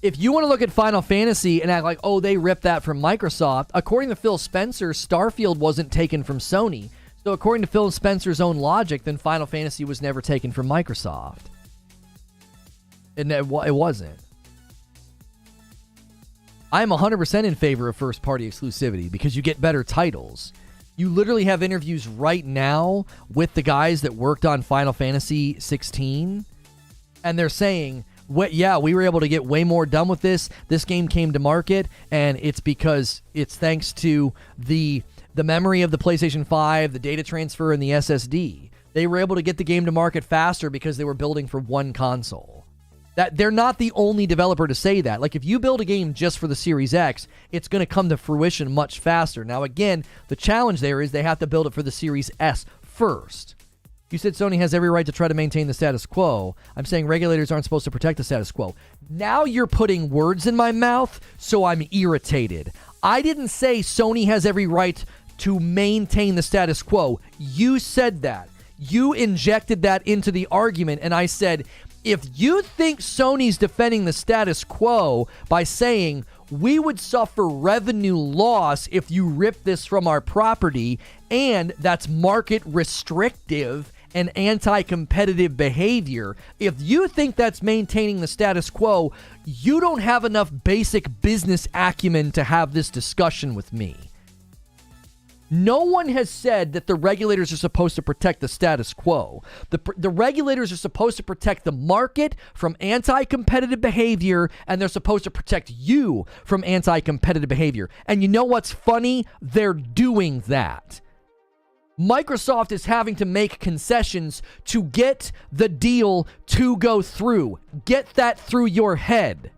if you want to look at Final Fantasy and act like, oh, they ripped that from Microsoft, according to Phil Spencer, Starfield wasn't taken from Sony. So according to Phil Spencer's own logic, then Final Fantasy was never taken from Microsoft. And it wasn't. I'm 100% in favor of first-party exclusivity because you get better titles. You literally have interviews right now with the guys that worked on Final Fantasy 16, and they're saying, yeah, we were able to get way more done with this. This game came to market, and it's because it's thanks to the memory of the PlayStation 5, the data transfer, and the SSD. They were able to get the game to market faster because they were building for one console. That they're not the only developer to say that. Like, if you build a game just for the Series X, it's going to come to fruition much faster. Now, again, the challenge there is they have to build it for the Series S first. You said Sony has every right to try to maintain the status quo. I'm saying regulators aren't supposed to protect the status quo. Now you're putting words in my mouth, so I'm irritated. I didn't say Sony has every right to maintain the status quo. You said that. You injected that into the argument, and I said, if you think Sony's defending the status quo by saying we would suffer revenue loss if you rip this from our property, and that's market restrictive and anti-competitive behavior, if you think that's maintaining the status quo, you don't have enough basic business acumen to have this discussion with me. No one has said that the regulators are supposed to protect the status quo. The regulators are supposed to protect the market from anti-competitive behavior, and they're supposed to protect you from anti-competitive behavior. And you know what's funny? They're doing that. Microsoft is having to make concessions to get the deal to go through. Get that through your head.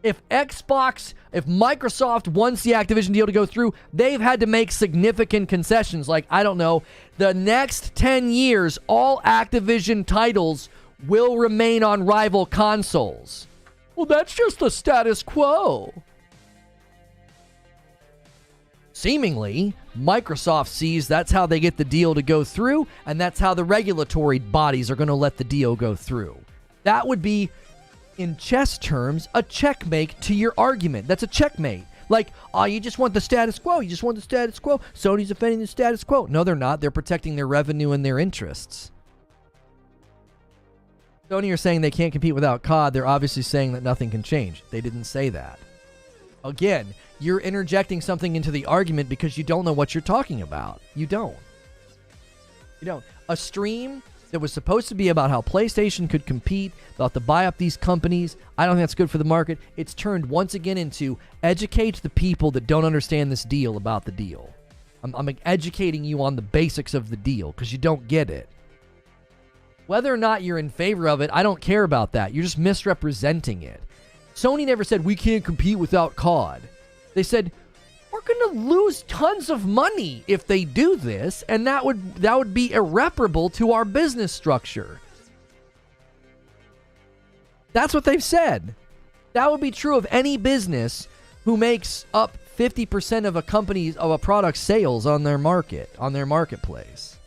If Microsoft wants the Activision deal to go through, they've had to make significant concessions. Like, I don't know, the next 10 years, all Activision titles will remain on rival consoles. Well, that's just the status quo. Seemingly, Microsoft sees that's how they get the deal to go through, and that's how the regulatory bodies are going to let the deal go through. That would be, in chess terms, a checkmate to your argument. That's a checkmate. Like, oh, you just want the status quo. You just want the status quo. Sony's defending the status quo. No, they're not. They're protecting their revenue and their interests. Sony are saying they can't compete without COD. They're obviously saying that nothing can change. They didn't say that. Again, you're interjecting something into the argument because you don't know what you're talking about. You don't. A stream that was supposed to be about how PlayStation could compete, about to buy up these companies. I don't think that's good for the market. It's turned once again into educate the people that don't understand this deal about the deal. I'm educating you on the basics of the deal because you don't get it. Whether or not you're in favor of it, I don't care about that. You're just misrepresenting it. Sony never said we can't compete without COD. They said we're going to lose tons of money if they do this, and that would be irreparable to our business structure. That's what they've said. That would be true of any business who makes up 50% of a product's sales on their marketplace.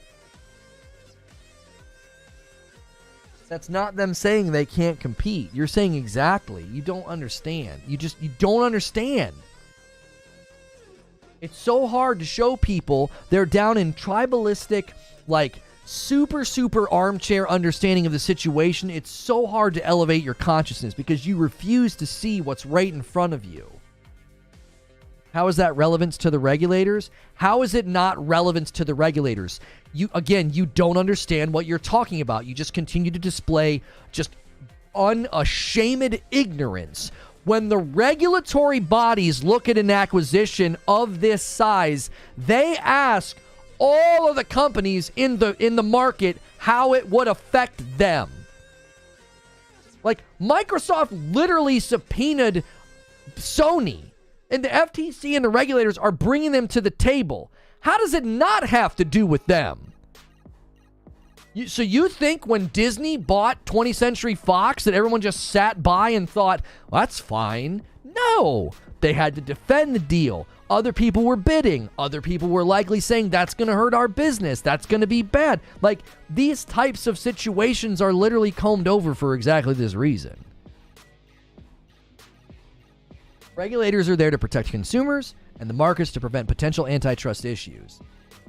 That's not them saying they can't compete. You're saying exactly. You don't understand. You don't understand. It's so hard to show people they're down in tribalistic, like, super armchair understanding of the situation. It's so hard to elevate your consciousness because you refuse to see what's right in front of you. How is that relevant to the regulators? How is it not relevant to the regulators? You don't understand what you're talking about. You just continue to display just unashamed ignorance. When the regulatory bodies look at an acquisition of this size, they ask all of the companies in the market how it would affect them. Like, Microsoft literally subpoenaed Sony, and the FTC and the regulators are bringing them to the table. How does it not have to do with them? So you think when Disney bought 20th Century Fox that everyone just sat by and thought, well, that's fine? No. They had to defend the deal. Other people were bidding. Other people were likely saying that's going to hurt our business. That's going to be bad. Like, these types of situations are literally combed over for exactly this reason. Regulators are there to protect consumers and the markets to prevent potential antitrust issues.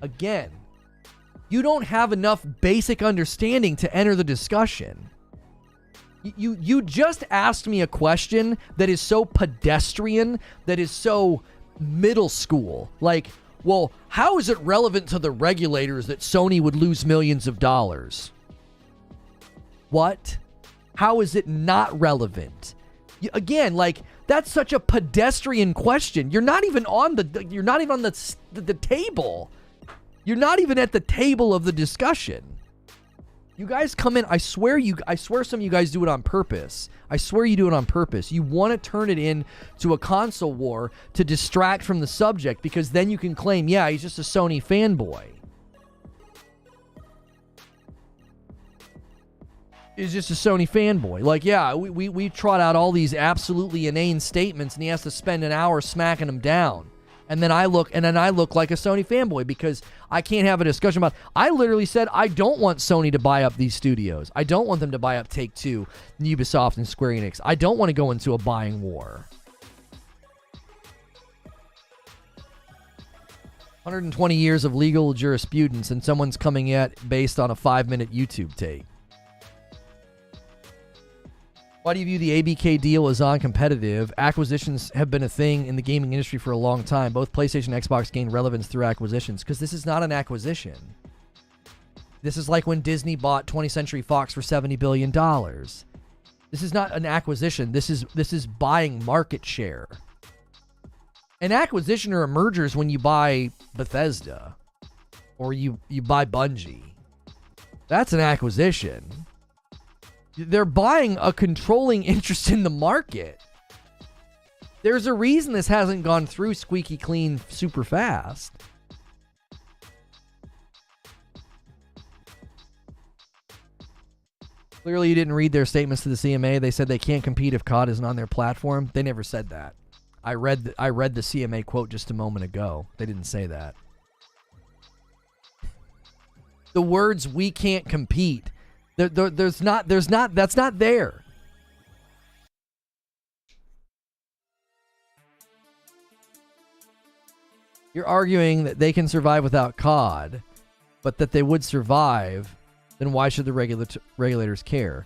Again, you don't have enough basic understanding to enter the discussion. You just asked me a question that is so pedestrian, that is so middle school. Like, well, how is it relevant to the regulators that Sony would lose millions of dollars? What? How is it not relevant? Again, like, that's such a pedestrian question. You're not even on the table. You're not even at the table of the discussion. You guys come in, I swear some of you guys do it on purpose. I swear you do it on purpose. You want to turn it into a console war to distract from the subject because then you can claim, yeah, he's just a Sony fanboy. He's just a Sony fanboy. Like, yeah, we trot out all these absolutely inane statements and he has to spend an hour smacking them down. And then I look like a Sony fanboy because I can't have a discussion about. I literally said I don't want Sony to buy up these studios. I don't want them to buy up Take-Two, Ubisoft, and Square Enix. I don't want to go into a buying war. 120 years of legal jurisprudence, and someone's coming at based on a 5-minute YouTube take. Why do you view the ABK deal as uncompetitive? Acquisitions have been a thing in the gaming industry for a long time. Both PlayStation and Xbox gained relevance through acquisitions. Because this is not an acquisition. This is like when Disney bought 20th Century Fox for $70 billion. This is not an acquisition. This is buying market share. An acquisition or a merger is when you buy Bethesda. or you buy Bungie. That's an acquisition. They're buying a controlling interest in the market. There's a reason this hasn't gone through squeaky clean super fast. Clearly, you didn't read their statements to the CMA. They said they can't compete if COD isn't on their platform. They never said that. I read the CMA quote just a moment ago. They didn't say that. The words "we can't compete," that's not there. You're arguing that they can survive without COD, but that they would survive. Then why should the regulators care?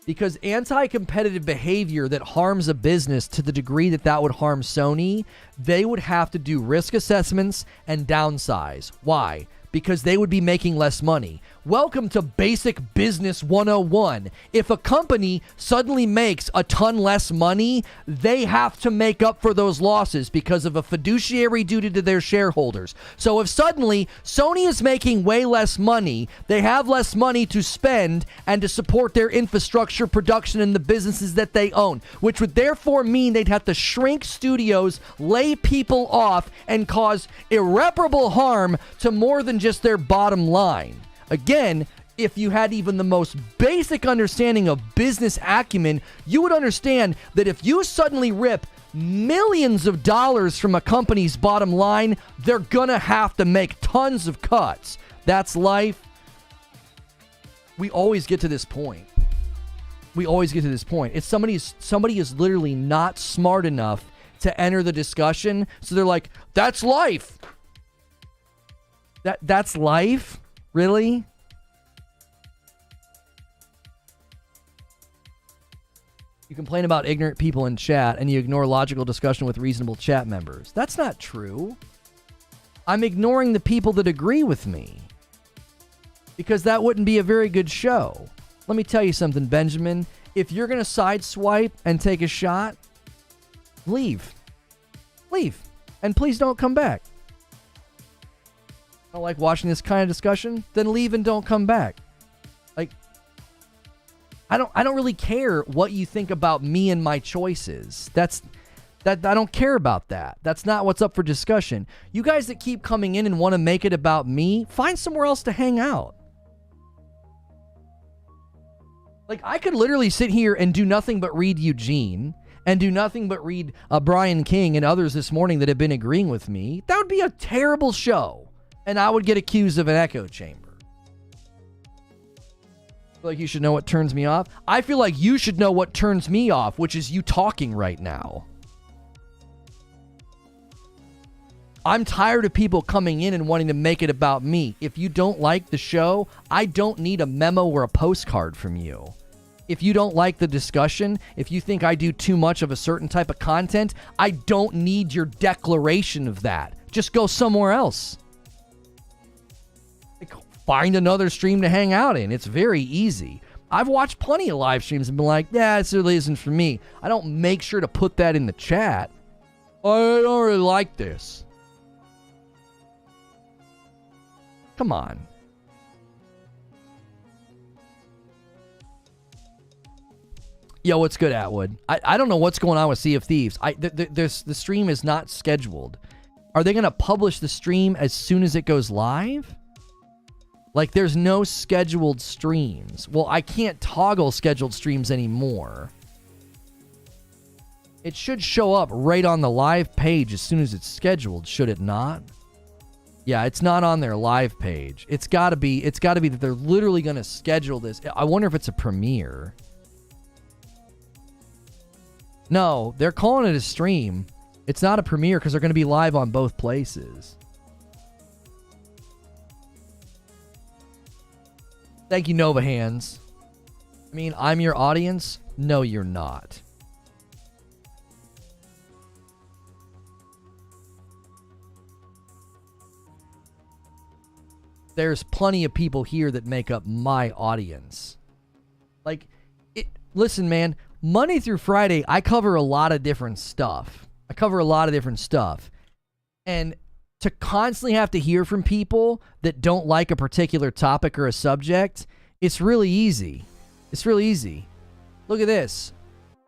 Because anti-competitive behavior that harms a business to the degree that that would harm Sony, they would have to do risk assessments and downsize. Why? Because they would be making less money. Welcome to Basic Business 101. If a company suddenly makes a ton less money, they have to make up for those losses because of a fiduciary duty to their shareholders. So if suddenly Sony is making way less money, they have less money to spend and to support their infrastructure, production, and the businesses that they own, which would therefore mean they'd have to shrink studios, lay people off, and cause irreparable harm to more than just their bottom line. Again, if you had even the most basic understanding of business acumen, you would understand that if you suddenly rip millions of dollars from a company's bottom line, they're gonna have to make tons of cuts. That's life. We always get to this point. It's somebody is literally not smart enough to enter the discussion, so they're like, "That's life." That's life? Really? You complain about ignorant people in chat and you ignore logical discussion with reasonable chat members. That's not true. I'm ignoring the people that agree with me because that wouldn't be a very good show. Let me tell you something, Benjamin. If you're going to sideswipe and take a shot, leave. Leave. And please don't come back. Don't like watching this kind of discussion? Then leave and don't come back. Like, I don't really care what you think about me and my choices. That I don't care about that. That's not what's up for discussion. You guys that keep coming in and want to make it about me, find somewhere else to hang out. Like, I could literally sit here and do nothing but read Eugene and do nothing but read Brian King and others this morning that have been agreeing with me. That would be a terrible show. And I would get accused of an echo chamber. I feel like you should know what turns me off. I feel like you should know what turns me off, which is you talking right now. I'm tired of people coming in and wanting to make it about me. If you don't like the show, I don't need a memo or a postcard from you. If you don't like the discussion, if you think I do too much of a certain type of content, I don't need your declaration of that. Just go somewhere else. Find another stream to hang out in. It's very easy. I've watched plenty of live streams and been like, yeah, this really isn't for me. I don't make sure to put that in the chat. I don't really like this. Come on. Yo, what's good, Atwood? I don't know what's going on with Sea of Thieves. The stream is not scheduled. Are they going to publish the stream as soon as it goes live? Like, there's no scheduled streams. Well, I can't toggle scheduled streams anymore. It should show up right on the live page as soon as it's scheduled, should it not? Yeah, it's not on their live page. It's got to be that they're literally going to schedule this. I wonder if it's a premiere. No, they're calling it a stream. It's not a premiere because they're going to be live on both places. Thank you, Nova Hands. I mean, I'm your audience? No, you're not. There's plenty of people here that make up my audience. Like, listen, man, Monday through Friday, I cover a lot of different stuff. And to constantly have to hear from people that don't like a particular topic or a subject, it's really easy. It's really easy. Look at this.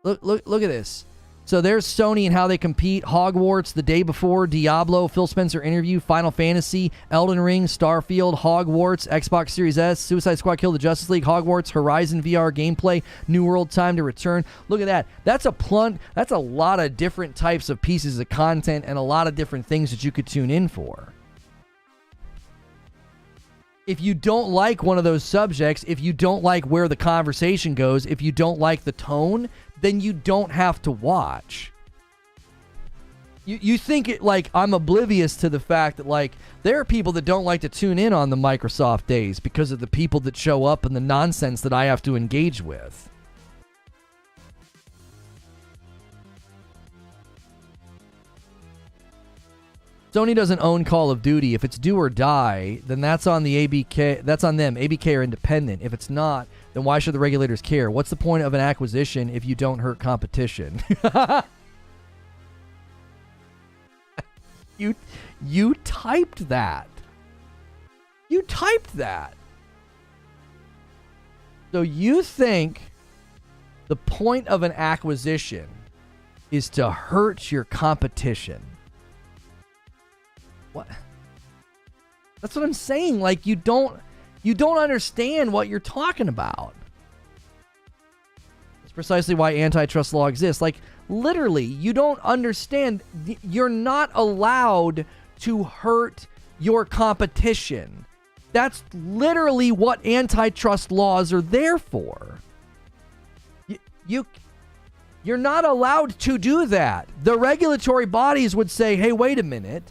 Look at this. So there's Sony and how they compete. Hogwarts the day before, Diablo, Phil Spencer interview, Final Fantasy, Elden Ring, Starfield, Hogwarts, Xbox Series S, Suicide Squad Kill the Justice League, Hogwarts, Horizon VR gameplay, New World Time to Return. Look at that. That's a lot of different types of pieces of content and a lot of different things that you could tune in for. If you don't like one of those subjects, if you don't like where the conversation goes, if you don't like the tone, then you don't have to watch. You think it like I'm oblivious to the fact that like there are people that don't like to tune in on the Microsoft days because of the people that show up and the nonsense that I have to engage with. Sony doesn't own Call of Duty. If it's do or die, then that's on the ABK. That's on them. ABK are independent. If it's not, then why should the regulators care? What's the point of an acquisition if you don't hurt competition? You typed that. You typed that. So you think the point of an acquisition is to hurt your competition? What? That's what I'm saying. Like you don't understand what you're talking about. That's precisely why antitrust law exists. Like literally, you don't understand. You're not allowed to hurt your competition. That's literally what antitrust laws are there for. You're not allowed to do that. The regulatory bodies would say, hey, wait a minute.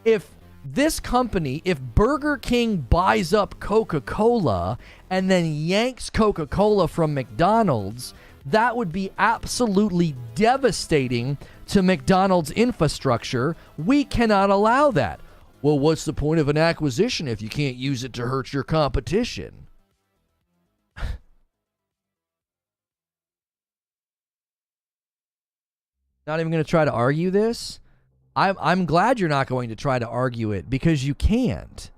If this company, if Burger King buys up Coca-Cola and then yanks Coca-Cola from McDonald's, that would be absolutely devastating to McDonald's infrastructure. We cannot allow that. Well, what's the point of an acquisition if you can't use it to hurt your competition? Not even going to try to argue this? I'm glad you're not going to try to argue it because you can't.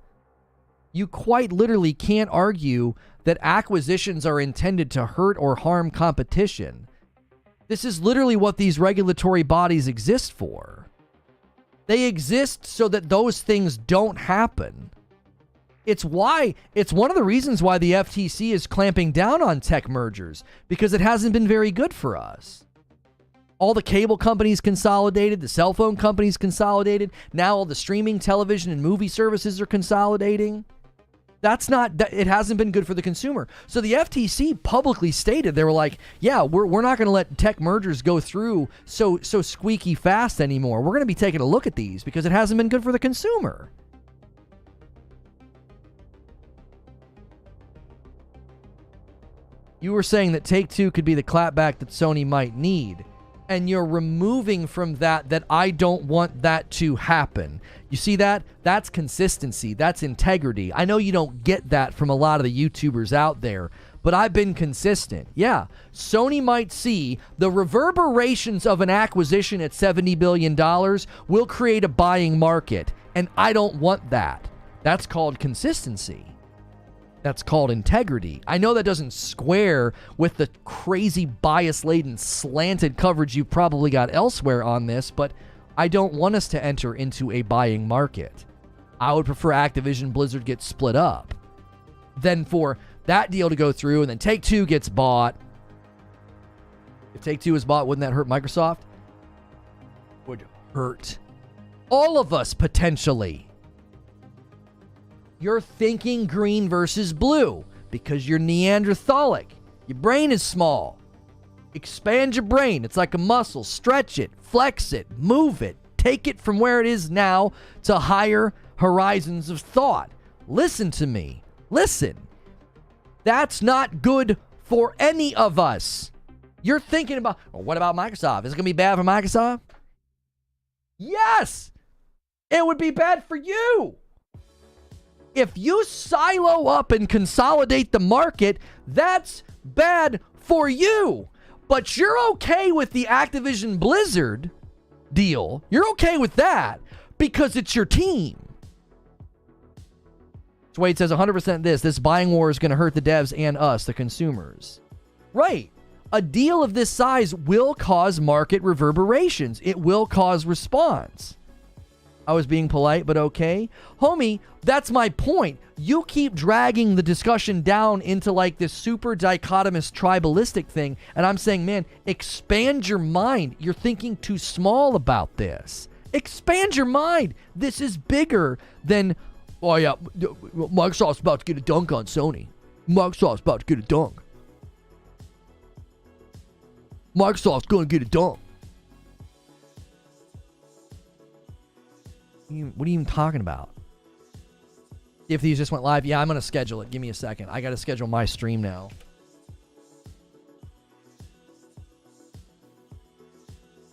You quite literally can't argue that acquisitions are intended to hurt or harm competition. This is literally what these regulatory bodies exist for. They exist so that those things don't happen. It's one of the reasons why the FTC is clamping down on tech mergers, because it hasn't been very good for us. All the cable companies consolidated, the cell phone companies consolidated, now all the streaming television and movie services are consolidating. It hasn't been good for the consumer. So the FTC publicly stated, they were like, yeah, we're not going to let tech mergers go through so squeaky fast anymore. We're going to be taking a look at these because it hasn't been good for the consumer. You were saying that Take-Two could be the clapback that Sony might need. And you're removing from that I don't want that to happen. You see that? That's consistency. That's integrity. I know you don't get that from a lot of the YouTubers out there, but I've been consistent. Yeah, Sony might see the reverberations of an acquisition at $70 billion will create a buying market, and I don't want that. That's called consistency. That's called integrity. I know that doesn't square with the crazy bias-laden slanted coverage you've probably got elsewhere on this, but I don't want us to enter into a buying market. I would prefer Activision Blizzard gets split up than for that deal to go through and then Take-Two gets bought. If Take-Two is bought, wouldn't that hurt Microsoft? Would hurt all of us potentially. You're thinking green versus blue because you're Neanderthalic. Your brain is small. Expand your brain. It's like a muscle. Stretch it, flex it, move it. Take it from where it is now to higher horizons of thought. Listen to me. Listen. That's not good for any of us. You're thinking about, well, what about Microsoft? Is it going to be bad for Microsoft? Yes! It would be bad for you. If you silo up and consolidate the market, that's bad for you. But you're okay with the Activision Blizzard deal. You're okay with that because it's your team. So Wade says 100% this buying war is going to hurt the devs and us, the consumers. Right. A deal of this size will cause market reverberations. It will cause response. I was being polite, but okay. Homie, that's my point. You keep dragging the discussion down into like this super dichotomous tribalistic thing, and I'm saying, man, expand your mind. You're thinking too small about this. Expand your mind. This is bigger than, oh yeah, Microsoft's about to get a dunk on Sony. Microsoft's about to get a dunk. Microsoft's going to get a dunk. What are you even talking about? If these just went live, yeah, I'm going to schedule it. Give me a second. I got to schedule my stream now.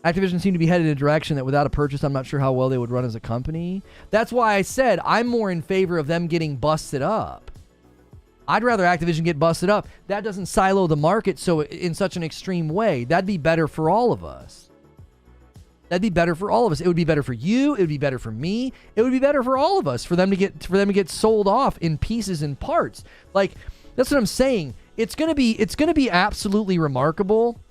Activision seemed to be headed in a direction that without a purchase, I'm not sure how well they would run as a company. That's why I said I'm more in favor of them getting busted up. I'd rather Activision get busted up. That doesn't silo the market so in such an extreme way. That'd be better for all of us. That'd be better for all of us. It would be better for you. It would be better for me. It would be better for all of us for them to get sold off in pieces and parts. Like, that's what I'm saying. It's gonna be absolutely remarkable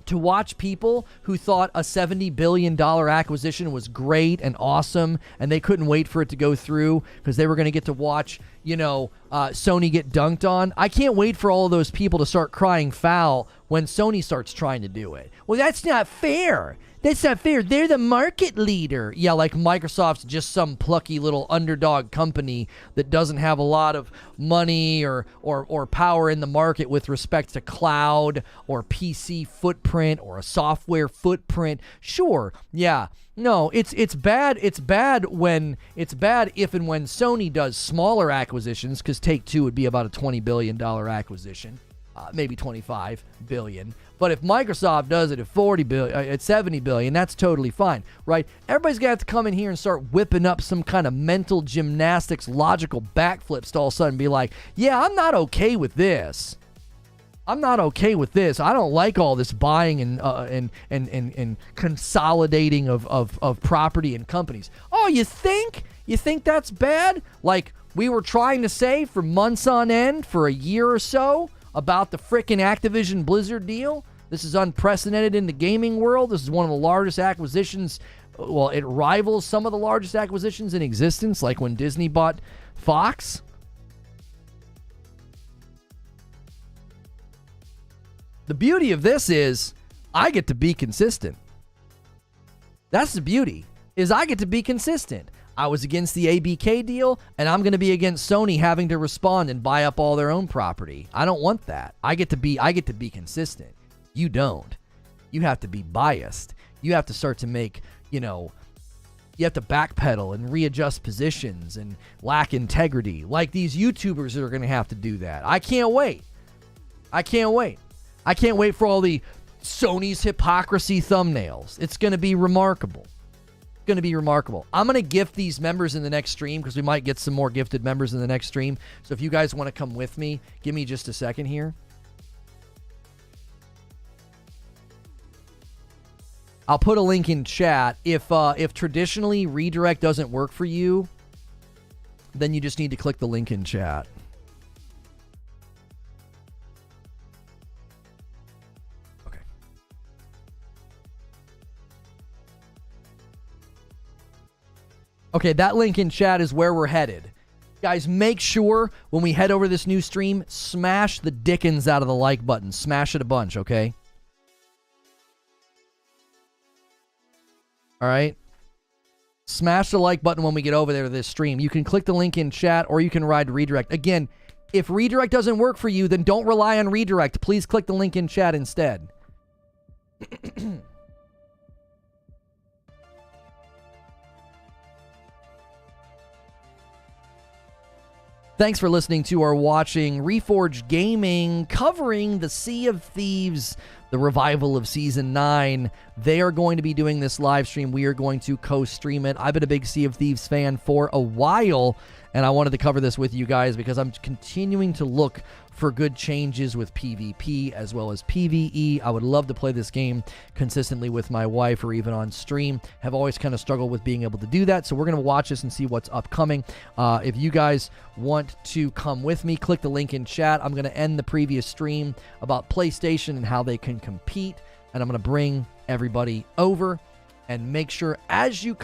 to watch people who thought a $70 billion acquisition was great and awesome, and they couldn't wait for it to go through because they were going to get to watch, Sony get dunked on. I can't wait for all of those people to start crying foul when Sony starts trying to do it. Well, that's not fair. That's not fair. They're the market leader. Yeah, like Microsoft's just some plucky little underdog company that doesn't have a lot of money or power in the market with respect to cloud or PC footprint or a software footprint. Sure, yeah. No, it's bad. It's bad if and when Sony does smaller acquisitions, because Take-Two would be about a $20 billion acquisition. Maybe 25 billion. But if Microsoft does it at 40 billion, at 70 billion, that's totally fine, right? Everybody's got to come in here and start whipping up some kind of mental gymnastics, logical backflips to all of a sudden be like, yeah, I'm not okay with this. I'm not okay with this. I don't like all this buying and consolidating of property and companies. Oh, you think? You think that's bad? Like we were trying to say for months on end, for a year or so, about the frickin' Activision Blizzard deal. This is unprecedented in the gaming world. This is one of the largest acquisitions. Well, it rivals some of the largest acquisitions in existence, like when Disney bought Fox. The beauty of this is I get to be consistent. That's the beauty, is I get to be consistent. I was against the ABK deal, and I'm going to be against Sony having to respond and buy up all their own property. I don't want that. I get to be consistent. You don't. You have to be biased. You have to start to make, you have to backpedal and readjust positions and lack integrity. Like these YouTubers that are going to have to do that. I can't wait. I can't wait for all the Sony's hypocrisy thumbnails. It's going to be remarkable. Going to be remarkable. I'm going to gift these members in the next stream because we might get some more gifted members in the next stream. So if you guys want to come with me, give me just a second here. I'll put a link in chat. If traditionally redirect doesn't work for you, then you just need to click the link in chat. Okay, that link in chat is where we're headed. Guys, make sure when we head over this new stream, smash the dickens out of the like button. Smash it a bunch, okay? All right? Smash the like button when we get over there to this stream. You can click the link in chat or you can ride redirect. Again, if redirect doesn't work for you, then don't rely on redirect. Please click the link in chat instead. Thanks for listening to or watching Reforge Gaming, covering the Sea of Thieves the revival of Season 9. They are going to be doing this live stream. We are going to co-stream it. I've been a big Sea of Thieves fan for a while, and I wanted to cover this with you guys because I'm continuing to look for good changes with PvP as well as PvE. I would love to play this game consistently with my wife or even on stream. Have always kind of struggled with being able to do that, so we're going to watch this and see what's upcoming. If you guys want to come with me, click the link in chat. I'm going to end the previous stream about PlayStation and how they can compete, and I'm going to bring everybody over and make sure as you